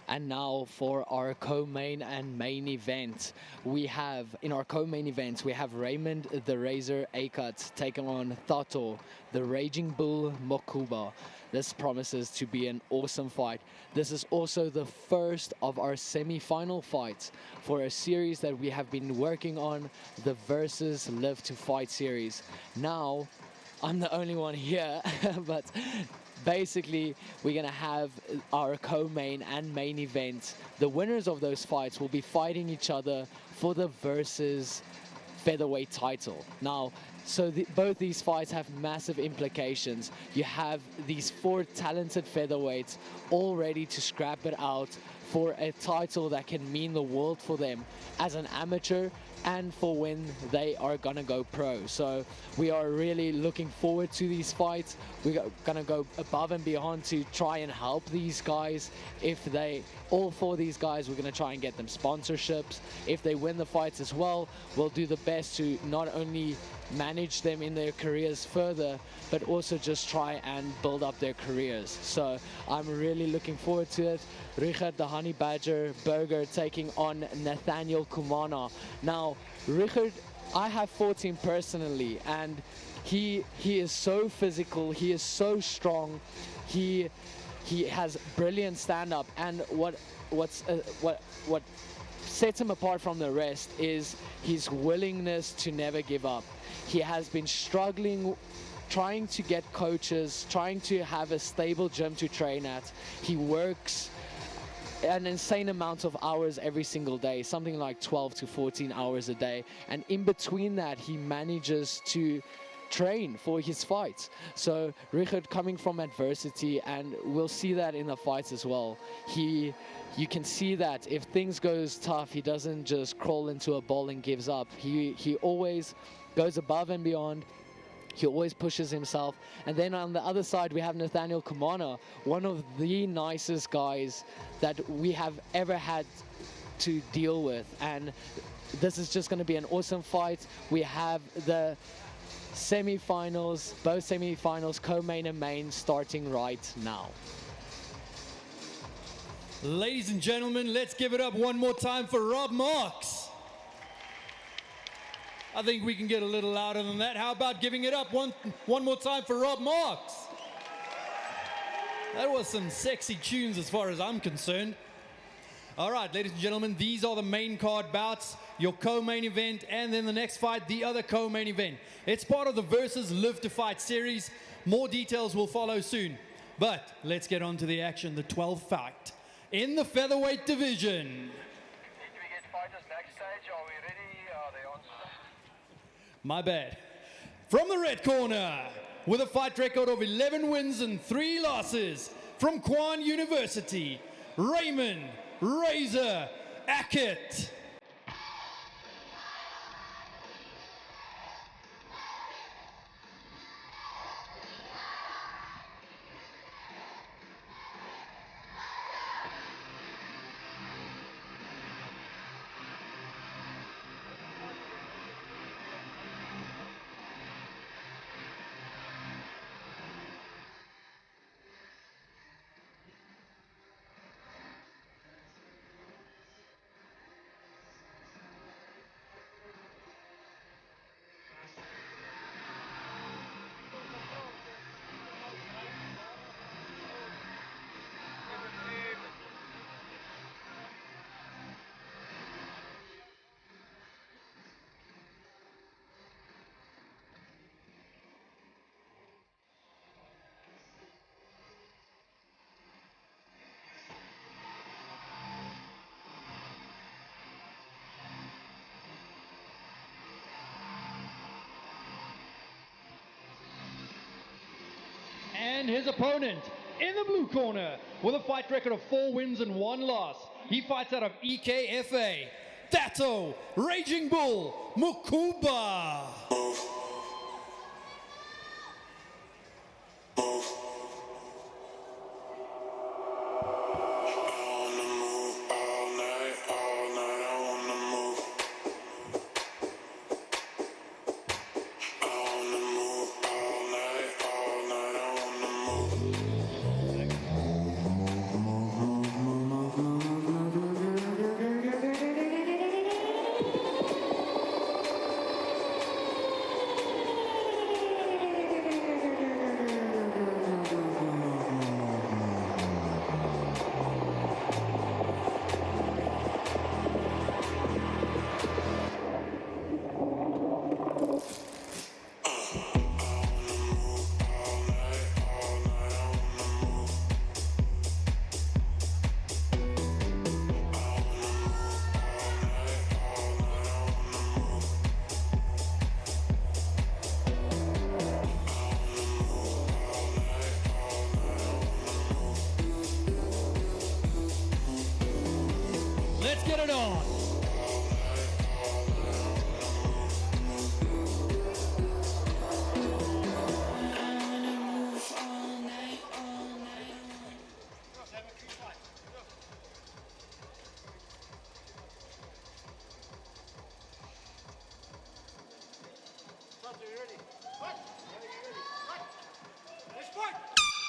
And now for our co-main and main event. We have, in our co-main event, we have Raymond the Razor Ackert taking on Thato, the Raging Bull Makuba. This promises to be an awesome fight. This is also the first of our semi-final fights for a series that we have been working on, the Versus Live to Fight series. Now, I'm the only one here, but basically, we're going to have our co-main and main event. The winners of those fights will be fighting each other for the Versus featherweight title. Now, so both these fights have massive implications. You have these 4 talented featherweights all ready to scrap it out for a title that can mean the world for them as an amateur and for when they are gonna go pro. So we are really looking forward to these fights. We're gonna go above and beyond to try and help these guys. If they, all 4 of these guys, we're gonna try and get them sponsorships. If they win the fights as well, we'll do the best to not only manage them in their careers further, but also just try and build up their careers. So I'm really looking forward to it. Richard the Honey Badger Burger taking on Nathaniel Kumana. Now, Richard, I have fought him personally, and he is so physical, he is so strong, he has brilliant stand-up, and what sets him apart from the rest is his willingness to never give up. He has been struggling, trying to get coaches, trying to have a stable gym to train at. He works an insane amount of hours every single day, something like 12 to 14 hours a day. And in between that, he manages to train for his fights. So Richard coming from adversity, and we'll see that in the fights as well. You can see that if things goes tough, he doesn't just crawl into a ball and gives up. He always goes above and beyond. He always pushes himself. And then on the other side, we have Nathaniel Kumana, one of the nicest guys that we have ever had to deal with. And this is just going to be an awesome fight. We have the semi-finals, both semi-finals, co-main and main, starting right now. Ladies and gentlemen, let's give it up one more time for Rob Marks. I think we can get a little louder than that. How about giving it up one more time for Rob Marks? That was some sexy tunes as far as I'm concerned. All right, ladies and gentlemen, these are the main card bouts, your co-main event, and then the next fight, the other co-main event. It's part of the Versus Live to Fight series. More details will follow soon. But let's get on to the action, the 12th fight in the featherweight division. Need we get fighters backstage? Are we ready? Are they on? My bad. From the red corner, with a fight record of 11 wins and 3 losses, from Kwon University, Raymond Razor Ackert. And his opponent in the blue corner with a fight record of 4 wins and 1 loss. He fights out of EKFA. Dato, Raging Bull, Makuba. Let's get it on.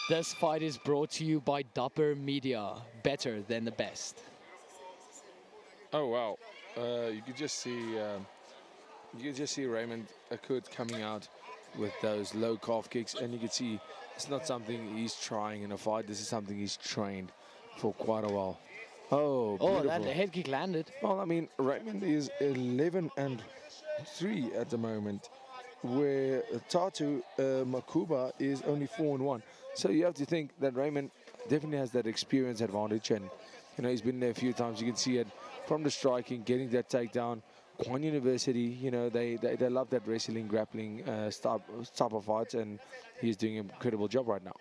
This fight is brought to you by Dapper Media, better than the best. Oh wow! You could just see Raymond Ackert coming out with those low calf kicks, and you could see it's not something he's trying in a fight. This is something he's trained for quite a while. Oh, beautiful. That head kick landed. Well, I mean, Raymond is 11-3 at the moment, where Tatu Makuba is only 4-1. So you have to think that Raymond definitely has that experience advantage, and you know he's been there a few times. You can see it from the striking, getting that takedown. Kanye University, you know, they love that wrestling, grappling type of fights, and he's doing an incredible job right now.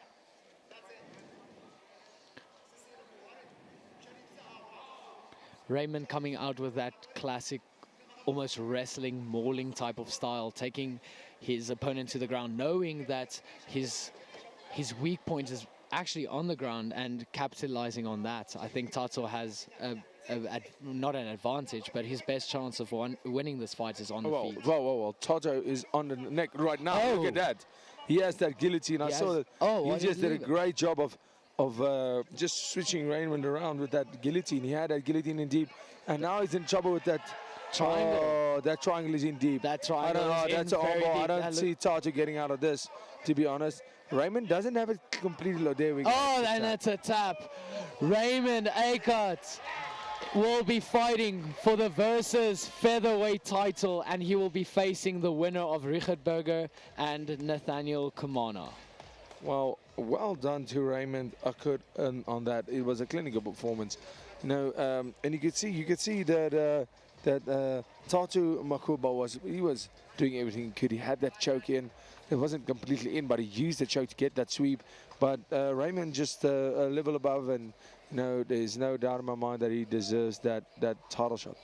Raymond coming out with that classic, almost wrestling, mauling type of style, taking his opponent to the ground, knowing that his weak point is actually on the ground and capitalizing on that. I think Tato has not an advantage, but his best chance of winning this fight is on the feet. Well, Tato is on the neck right now. Look at that. He has that guillotine. I saw that. He just did a great job of just switching Raymond around with that guillotine. He had that guillotine in deep, and now he's in trouble with that triangle. Oh, that triangle is in deep. That triangle that's an elbow. I don't see Tato getting out of this, to be honest. Raymond doesn't have it completely low. There we go. Oh, and that's a tap. Raymond Ackert will be fighting for the Versus featherweight title, and he will be facing the winner of Richard Berger and Nathaniel Coconna. Well done to Raymond Ackert on that. It was a clinical performance. You know, and you could see that Tatu Makuba was doing everything he could. He had that choke in. It wasn't completely in, but he used the choke to get that sweep. But Raymond just a level above, and you know, there's no doubt in my mind that he deserves that title shot.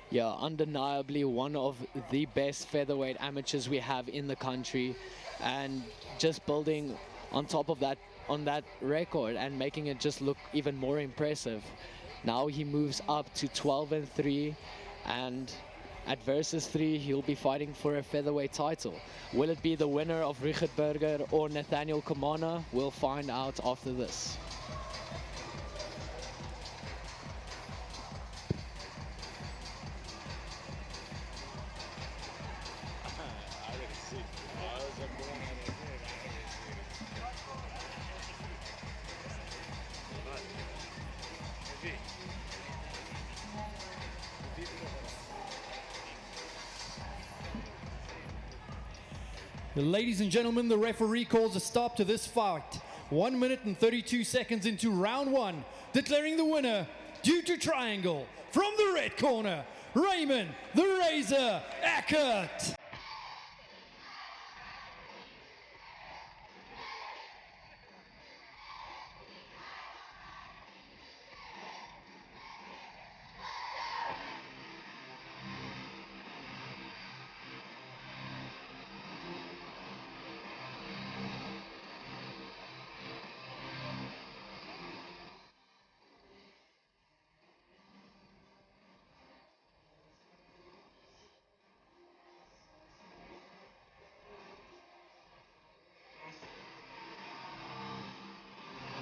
Yeah, undeniably one of the best featherweight amateurs we have in the country, and just building on top of that, on that record, and making it just look even more impressive. Now he moves up to 12-3, and at Versus 3, he'll be fighting for a featherweight title. Will it be the winner of Richard Berger or Nathaniel Coconna? We'll find out after this. Ladies and gentlemen, the referee calls a stop to this fight. 1 minute and 32 seconds into round 1, declaring the winner due to triangle from the red corner, Raymond the Razor Ackert.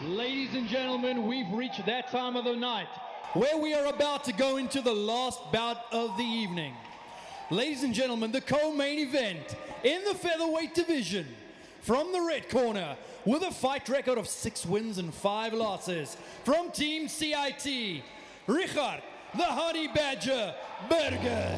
Ladies and gentlemen, we've reached that time of the night where we are about to go into the last bout of the evening. Ladies and gentlemen, the co-main event in the featherweight division, from the red corner, with a fight record of 6 wins and 5 losses, from Team CIT, Richard, the Honey Badger Burger.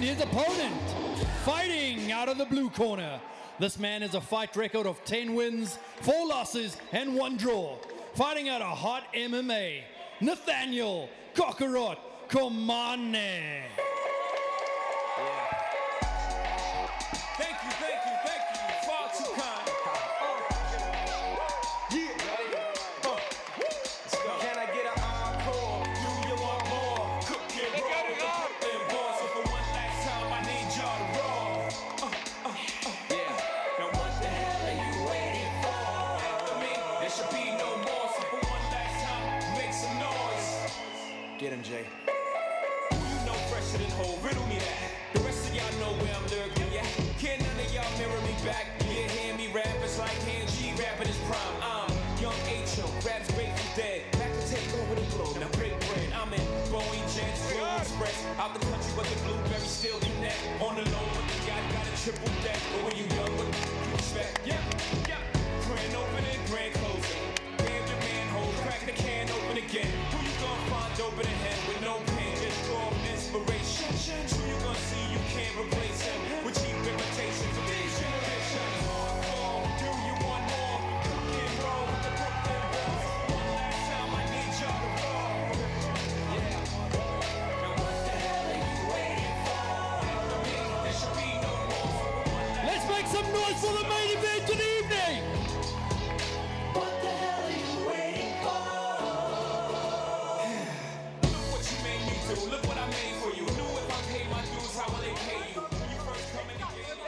His opponent, fighting out of the blue corner. This man has a fight record of 10 wins, 4 losses, and 1 draw. Fighting out of hot MMA, Nathaniel Koch Kanye. Thank you, far too kind. Can I get an encore? Do you want more? Cook it, roll, and boss. So for one last time, I need y'all to roll. Yeah. Now what the hell are you waiting for? After me, there should be no more. So for one last time, make some noise. Get him, Jay. Who you know fresher than whole? Riddle me that. The rest of y'all know where I'm lurking, yeah. Can none of y'all mirror me back? Yeah, hear me rap, it's like hand G rapping his prime. I'm young H.O., raps Grateful Dead. Back to take over the globe, now break bread. I'm in Boeing Jets, Blue Express. Out the country, but the blueberry still connect. On the low, but the yacht got a triple deck. But when you young, what you expect? Yeah. Grand opening, grand closing. Damn your manhole, crack the can open again. Who you gonna find open in head with no pen? Just draw inspiration. Who you gonna see you can't replace him with cheap imitations of these generations? Do you want more? Cook and roll with the Brooklyn Boys. One last time, I need y'all to roll. Yeah. Now what the hell are you waiting for? After me, there should be no more. Let's make some noise for the main event of the evening. What the hell are you waiting for? Look what you made me do. Look what I made for you. Knew if I paid my dues, how will they pay you? When you first come in the game.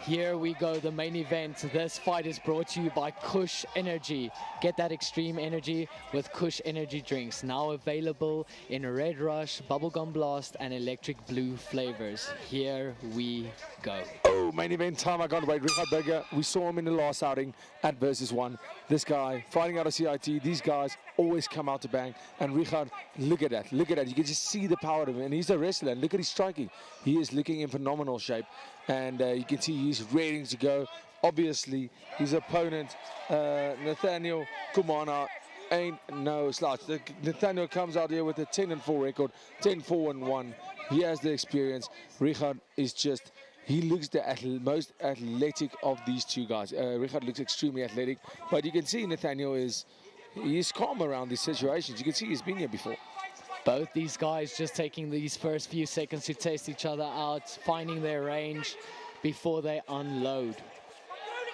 Here we go, the main event. This fight is brought to you by Kush Energy. Get that extreme energy with Kush Energy drinks. Now available in Red Rush, Bubblegum Blast, and Electric Blue flavors. Here we go. Oh, main event time. I can't wait. Richard Burger, we saw him in the last outing at Versus 1. This guy fighting out of CIT. These guys always come out to bang. And Richard, look at that. Look at that. You can just see the power of him. And he's a wrestler. And look at his striking. He is looking in phenomenal shape. And you can see he's ready to go. Obviously, his opponent, Nathaniel Kumana, ain't no slouch. Nathaniel comes out here with a 10-4 record, 10-4-1. He has the experience. Richard is just, he looks the most athletic of these two guys. Richard looks extremely athletic, but you can see Nathaniel is calm around these situations. You can see he's been here before. Both these guys just taking these first few seconds to test each other out, finding their range before they unload.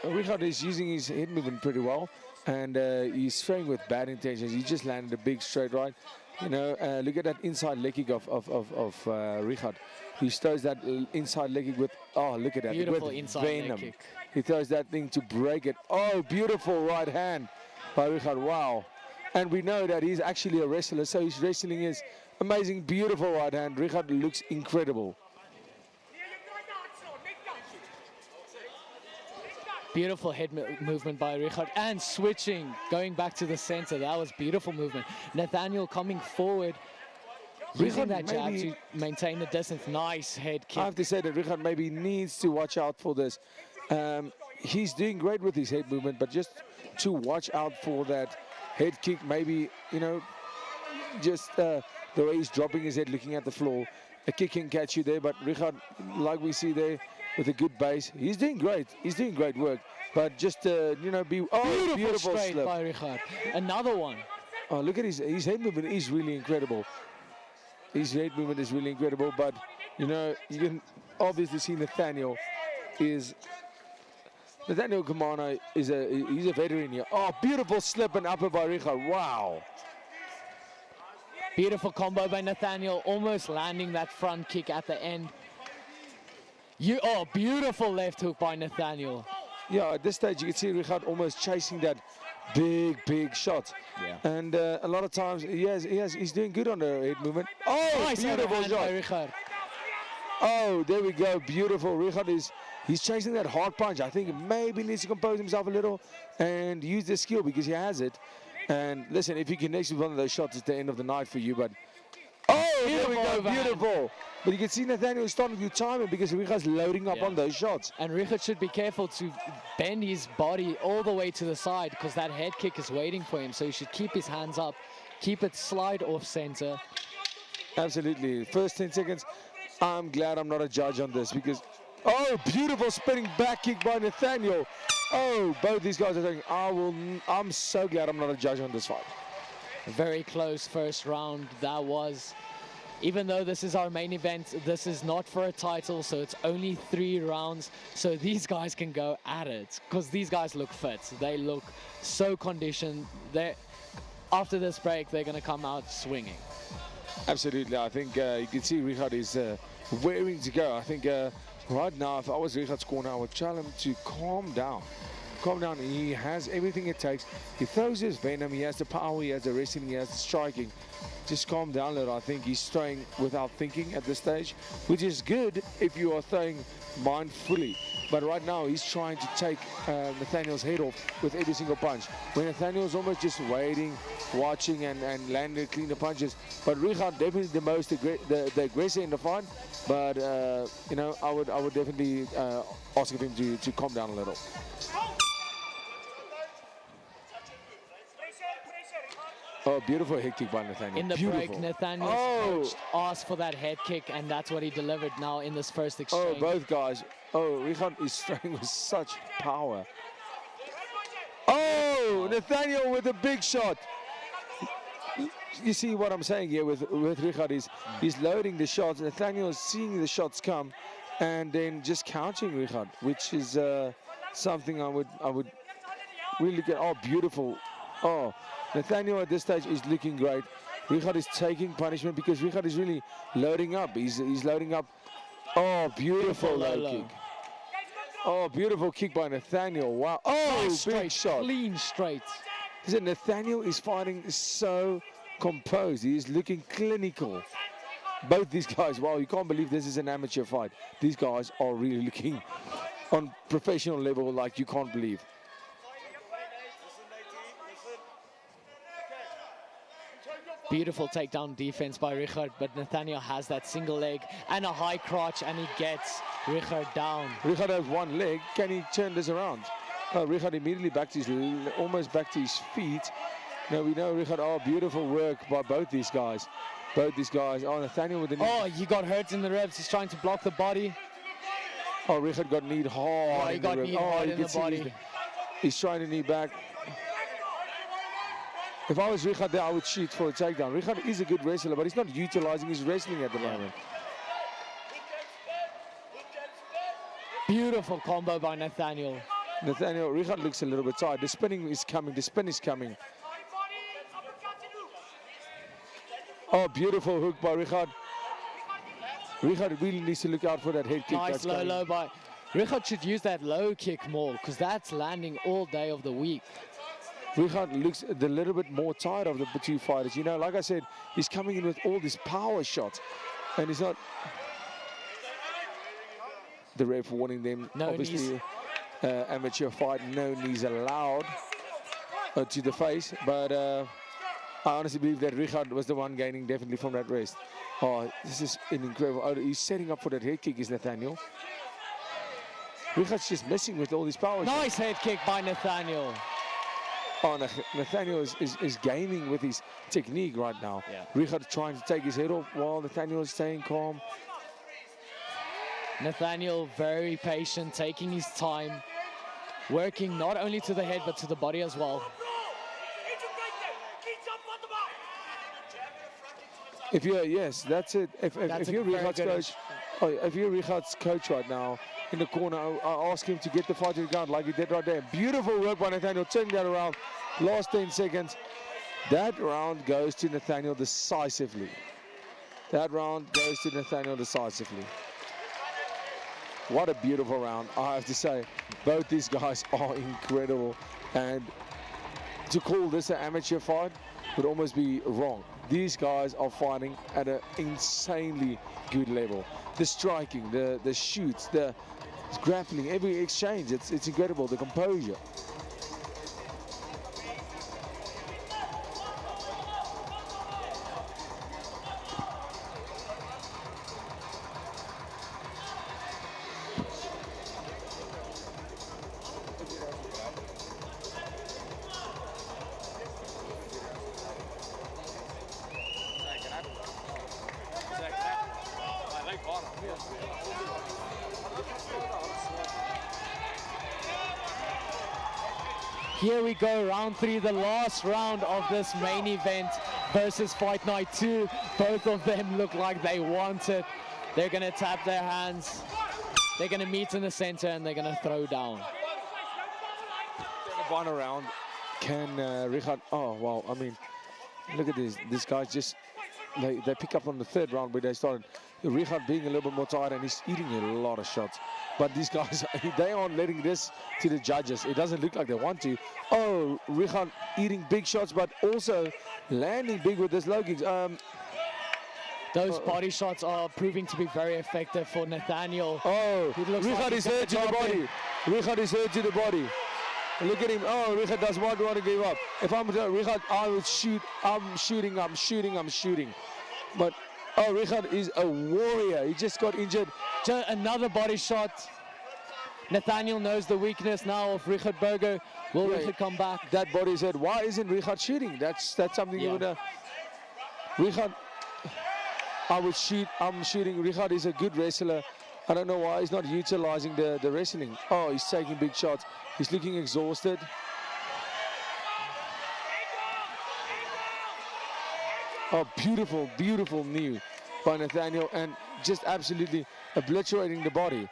Richard is using his head movement pretty well, and he's throwing with bad intentions. He just landed a big straight right. You know, look at that inside leg kick of Richard. He throws that inside leg kick with, oh, look at that. Beautiful with inside venom. leg kick. He throws that thing to break it. Oh, beautiful right hand by Richard. Wow. And we know that he's actually a wrestler, so his wrestling is amazing, beautiful right hand. Richard looks incredible. Beautiful head movement by Richard, and switching, going back to the center. That was beautiful movement. Nathaniel coming forward Using Richard that jab maybe- to maintain the distance. Nice head kick. I have to say that Richard maybe needs to watch out for this. He's doing great with his head movement, but just to watch out for that head kick, maybe, you know, just the way he's dropping his head, looking at the floor. A kick can catch you there, but Richard, like we see there, with a good base, he's doing great. He's doing great work, but just, you know, beautiful straight slip. by Richard. Another one. Oh, look at his head movement is really incredible. His head movement is really incredible, but, you know, you can obviously see Nathaniel Koconna he's a veteran here. Oh, beautiful slip and upper by Richard. Wow. Beautiful combo by Nathaniel, almost landing that front kick at the end. Beautiful left hook by Nathaniel. Yeah, at this stage you can see Richard almost chasing that big shot. Yeah. And a lot of times he's doing good on the head movement. Oh, Nice beautiful overhand shot. by Richard. Oh, there we go. Beautiful. Richard he's chasing that hard punch. I think maybe needs to compose himself a little and use the skill because he has it. And listen, if he connects with one of those shots, it's the end of the night for you. But there we go, overhand. beautiful. But you can see Nathaniel is starting to time it because Richard's loading up on those shots. And Richard should be careful to bend his body all the way to the side because that head kick is waiting for him. So he should keep his hands up, keep it slide off center. Absolutely. First 10 seconds, I'm glad I'm not a judge on this because, beautiful spinning back kick by Nathaniel. Both these guys are saying, I'm so glad I'm not a judge on this fight. Very close first round that was. Even though this is our main event, this is not for a title, so it's only 3 rounds. So these guys can go at it because these guys look fit. They look so conditioned. After this break, they're going to come out swinging. Absolutely. I think you can see Richard is raring to go. I think right now, if I was Richard's corner, I would tell him to calm down. Calm down. He has everything it takes. He throws his venom. He has the power. He has the wrestling. He has the striking. Just calm down a little. I think he's throwing without thinking at this stage, which is good if you are throwing mindfully. But right now, he's trying to take Nathaniel's head off with every single punch. When Nathaniel's almost just waiting, watching, and landing cleaner punches. But Richard definitely the most the aggressor in the fight. But you know, I would definitely ask of him to calm down a little. Oh, beautiful head kick by Nathaniel. In the beautiful. break, Nathaniel asked for that head kick, and that's what he delivered now in this first exchange. Both guys. Richard is throwing with such power. Nathaniel with a big shot. You see what I'm saying here with Richard is he's loading the shots. Nathaniel is seeing the shots come and then just countering Richard, which is something I would really get. Oh, beautiful. Nathaniel at this stage is looking great. Richard is taking punishment because Richard is really loading up. He's loading up. Oh, beautiful low kick. Oh, beautiful kick by Nathaniel. Wow. Nice big straight, shot. clean straight. Listen, Nathaniel is fighting so composed. He is looking clinical. Both these guys, wow, you can't believe this is an amateur fight. These guys are really looking on professional level like you can't believe. Beautiful takedown defense by Richard, but Nathaniel has that single leg and a high crotch, and he gets Richard down. Richard has one leg. Can he turn this around? Richard immediately almost back to his feet. Now we know Richard. Beautiful work by both these guys. Nathaniel with the knee. He got hurt in the ribs. He's trying to block the body. Richard got kneed hard. He got kneed hard in the body. He's trying to knee back. If I was Richard there, I would shoot for a takedown. Richard is a good wrestler, but he's not utilizing his wrestling at the moment. Beautiful combo by Nathaniel. Richard looks a little bit tired. The spinning is coming. The spin is coming. Oh, beautiful hook by Richard. Richard really needs to look out for that head kick. Nice low by. Richard should use that low kick more because that's landing all day of the week. Richard looks a little bit more tired of the two fighters. You know, like I said, he's coming in with all these power shots. And he's not... The ref warning them, no obviously, amateur fight, no knees allowed to the face. But I honestly believe that Richard was the one gaining definitely from that rest. Oh, this is an incredible. Oh, he's setting up for that head kick, is Nathaniel. Richard's just messing with all these power. Nice head kick by Nathaniel. Oh, Nathaniel is gaming with his technique right now. Yeah. Richard trying to take his head off while Nathaniel is staying calm. Nathaniel very patient, taking his time, working not only to the head but to the body as well. If you're, yes, that's it. If you're Richard's coach, if you're Richard's coach right now in the corner, I ask him to get the fight to the ground like he did right there. Beautiful work by Nathaniel, turning that around. Last 10 seconds. That round goes to Nathaniel decisively. That round goes to Nathaniel decisively. What a beautiful round, I have to say. Both these guys are incredible. And to call this an amateur fight would almost be wrong. These guys are fighting at an insanely good level. The striking, the shoots, the grappling, every exchange, it's incredible, the composure. Here we go, round 3, the last round of this main event versus Fight Night 2. Both of them look like they want it. They're going to tap their hands. They're going to meet in the center and they're going to throw down. Final round, can Richard, oh, well, I mean, look at this. These guys just, they pick up on the 3rd round where they started. Richard being a little bit more tired and he's eating a lot of shots. But these guys, they aren't letting this to the judges. It doesn't look like they want to. Oh, Richard eating big shots, but also landing big with his low kicks. Those body shots are proving to be very effective for Nathaniel. Oh, Richard like is hurt to the body. Richard is hurt to the body. Look at him. Oh, Richard does not want to give up. If I'm Richard, I would shoot. I'm shooting. But oh, Richard is a warrior. He just got injured. Another body shot. Nathaniel knows the weakness now of Richard Berger. Will Richard come back? That body said, why isn't Richard shooting? That's something you would. Richard, I would shoot. I'm shooting. Richard is a good wrestler. I don't know why he's not utilizing the wrestling. Oh, he's taking big shots. He's looking exhausted. Oh, beautiful, beautiful knee by Nathaniel, and just absolutely obliterating the body.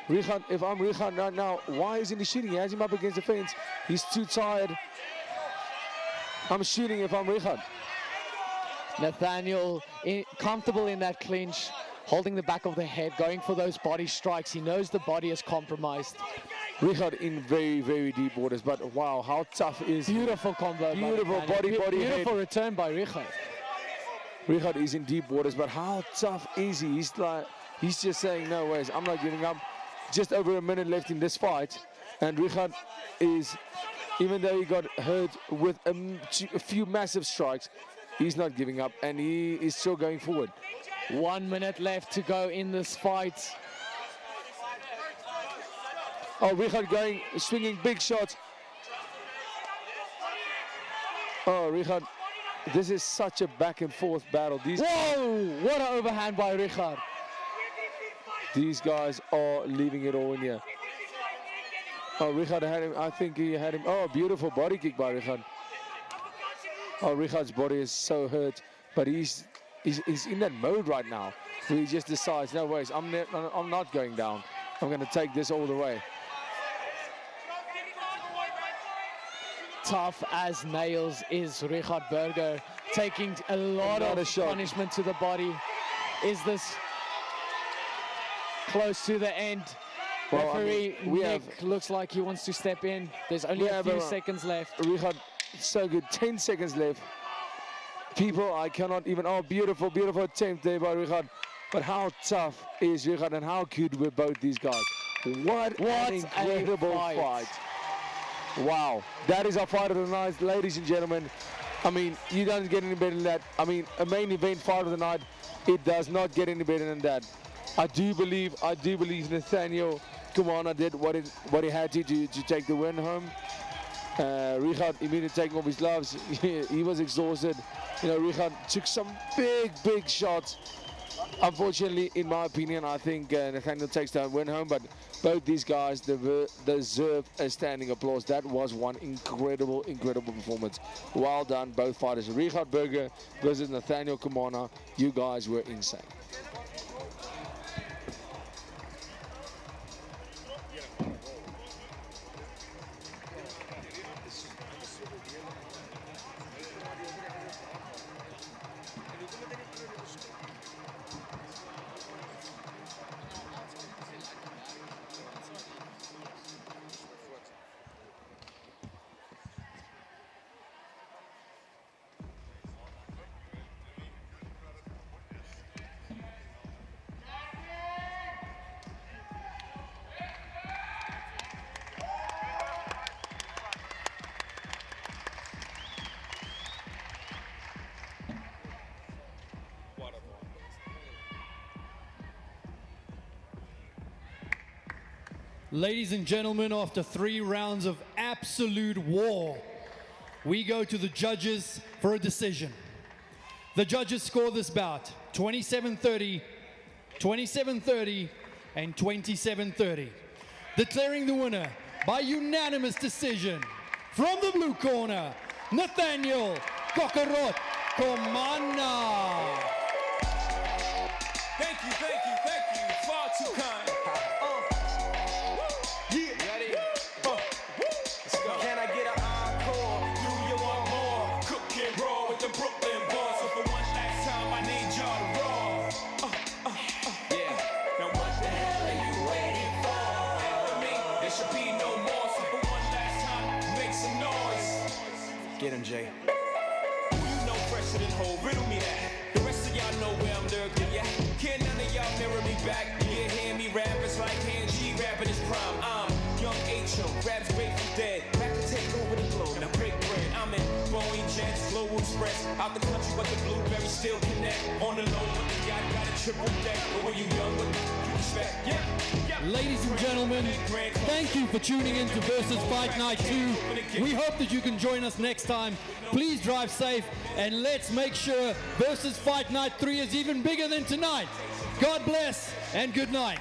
Richard, if I'm Richard right now, why isn't he shooting? He has him up against the fence. He's too tired. I'm shooting if I'm Richard. Nathaniel comfortable in that clinch, holding the back of the head, going for those body strikes. He knows the body is compromised. Richard in very, very deep waters, but wow, how tough is he? Beautiful combo. Beautiful body Beautiful head. return by Richard. Richard is in deep waters, but how tough is he? He's just saying, no ways, I'm not giving up. Just over a minute left in this fight, and Richard is, even though he got hurt with a few massive strikes, he's not giving up, and he is still going forward. 1 minute left to go in this fight. Oh, Richard swinging big shots. Oh, Richard, this is such a back and forth battle. Whoa, what an overhand by Richard. These guys are leaving it all in here. Oh, Richard had him, I think he had him. Oh, beautiful body kick by Richard. Oh, Richard's body is so hurt, but he's in that mode right now where he just decides, no ways, I'm not going down. I'm going to take this all the way. Tough as nails is Richard Berger, taking a lot of punishment to the body. Is this close to the end? Well, Referee I mean, Nick looks like he wants to step in. There's only a few seconds left. Richard, so good, 10 seconds left. People, I cannot even, oh, beautiful, beautiful attempt there by Richard. But how tough is Richard and how good were both these guys? What an incredible fight. Wow, that is our fight of the night, ladies and gentlemen. I mean, you don't get any better than that. I mean, a main event fight of the night, it does not get any better than that. I do believe Nathaniel Coconna did what he had to take the win home. Richard immediately taking off his gloves. He was exhausted. You know, Richard took some big shots. Unfortunately, in my opinion, I think Nathaniel takes the win home, but both these guys deserve a standing applause. That was one incredible performance. Well done, both fighters. Richard Berger versus Nathaniel Coconna. You guys were insane. Ladies and gentlemen, after 3 rounds of absolute war, we go to the judges for a decision. The judges score this bout 27-30, 27-30, and 27-30. Declaring the winner by unanimous decision from the blue corner, Nathaniel Coconna. Thank you, far too kind. Can I get an encore? Do you want more? Cook and roll with the Brooklyn boys. So for one last time, I need y'all to roll. Yeah. Now what the hell are you waiting for? After me, there should be no more. So for one last time, make some noise. Get him, Jay. Who you know fresher than whole? Riddle me that. The rest of y'all know where I'm lurking, yeah. Can none of y'all mirror me back? Yeah, hear me rap, it's like hand G rapping his prime. I'm young H.O., raps Grateful Dead. Back to take over the globe, now break bread. I'm in Boeing Jets, Global Express. Out the country, but the blueberries still connect. On the low, but the yacht got a triple deck. But when you young, what you expect? Yeah. Ladies and gentlemen, thank you for tuning in to Versus Fight Night 2. We hope that you can join us next time. Please drive safe, and let's make sure Versus Fight Night 3 is even bigger than tonight. God bless, and good night.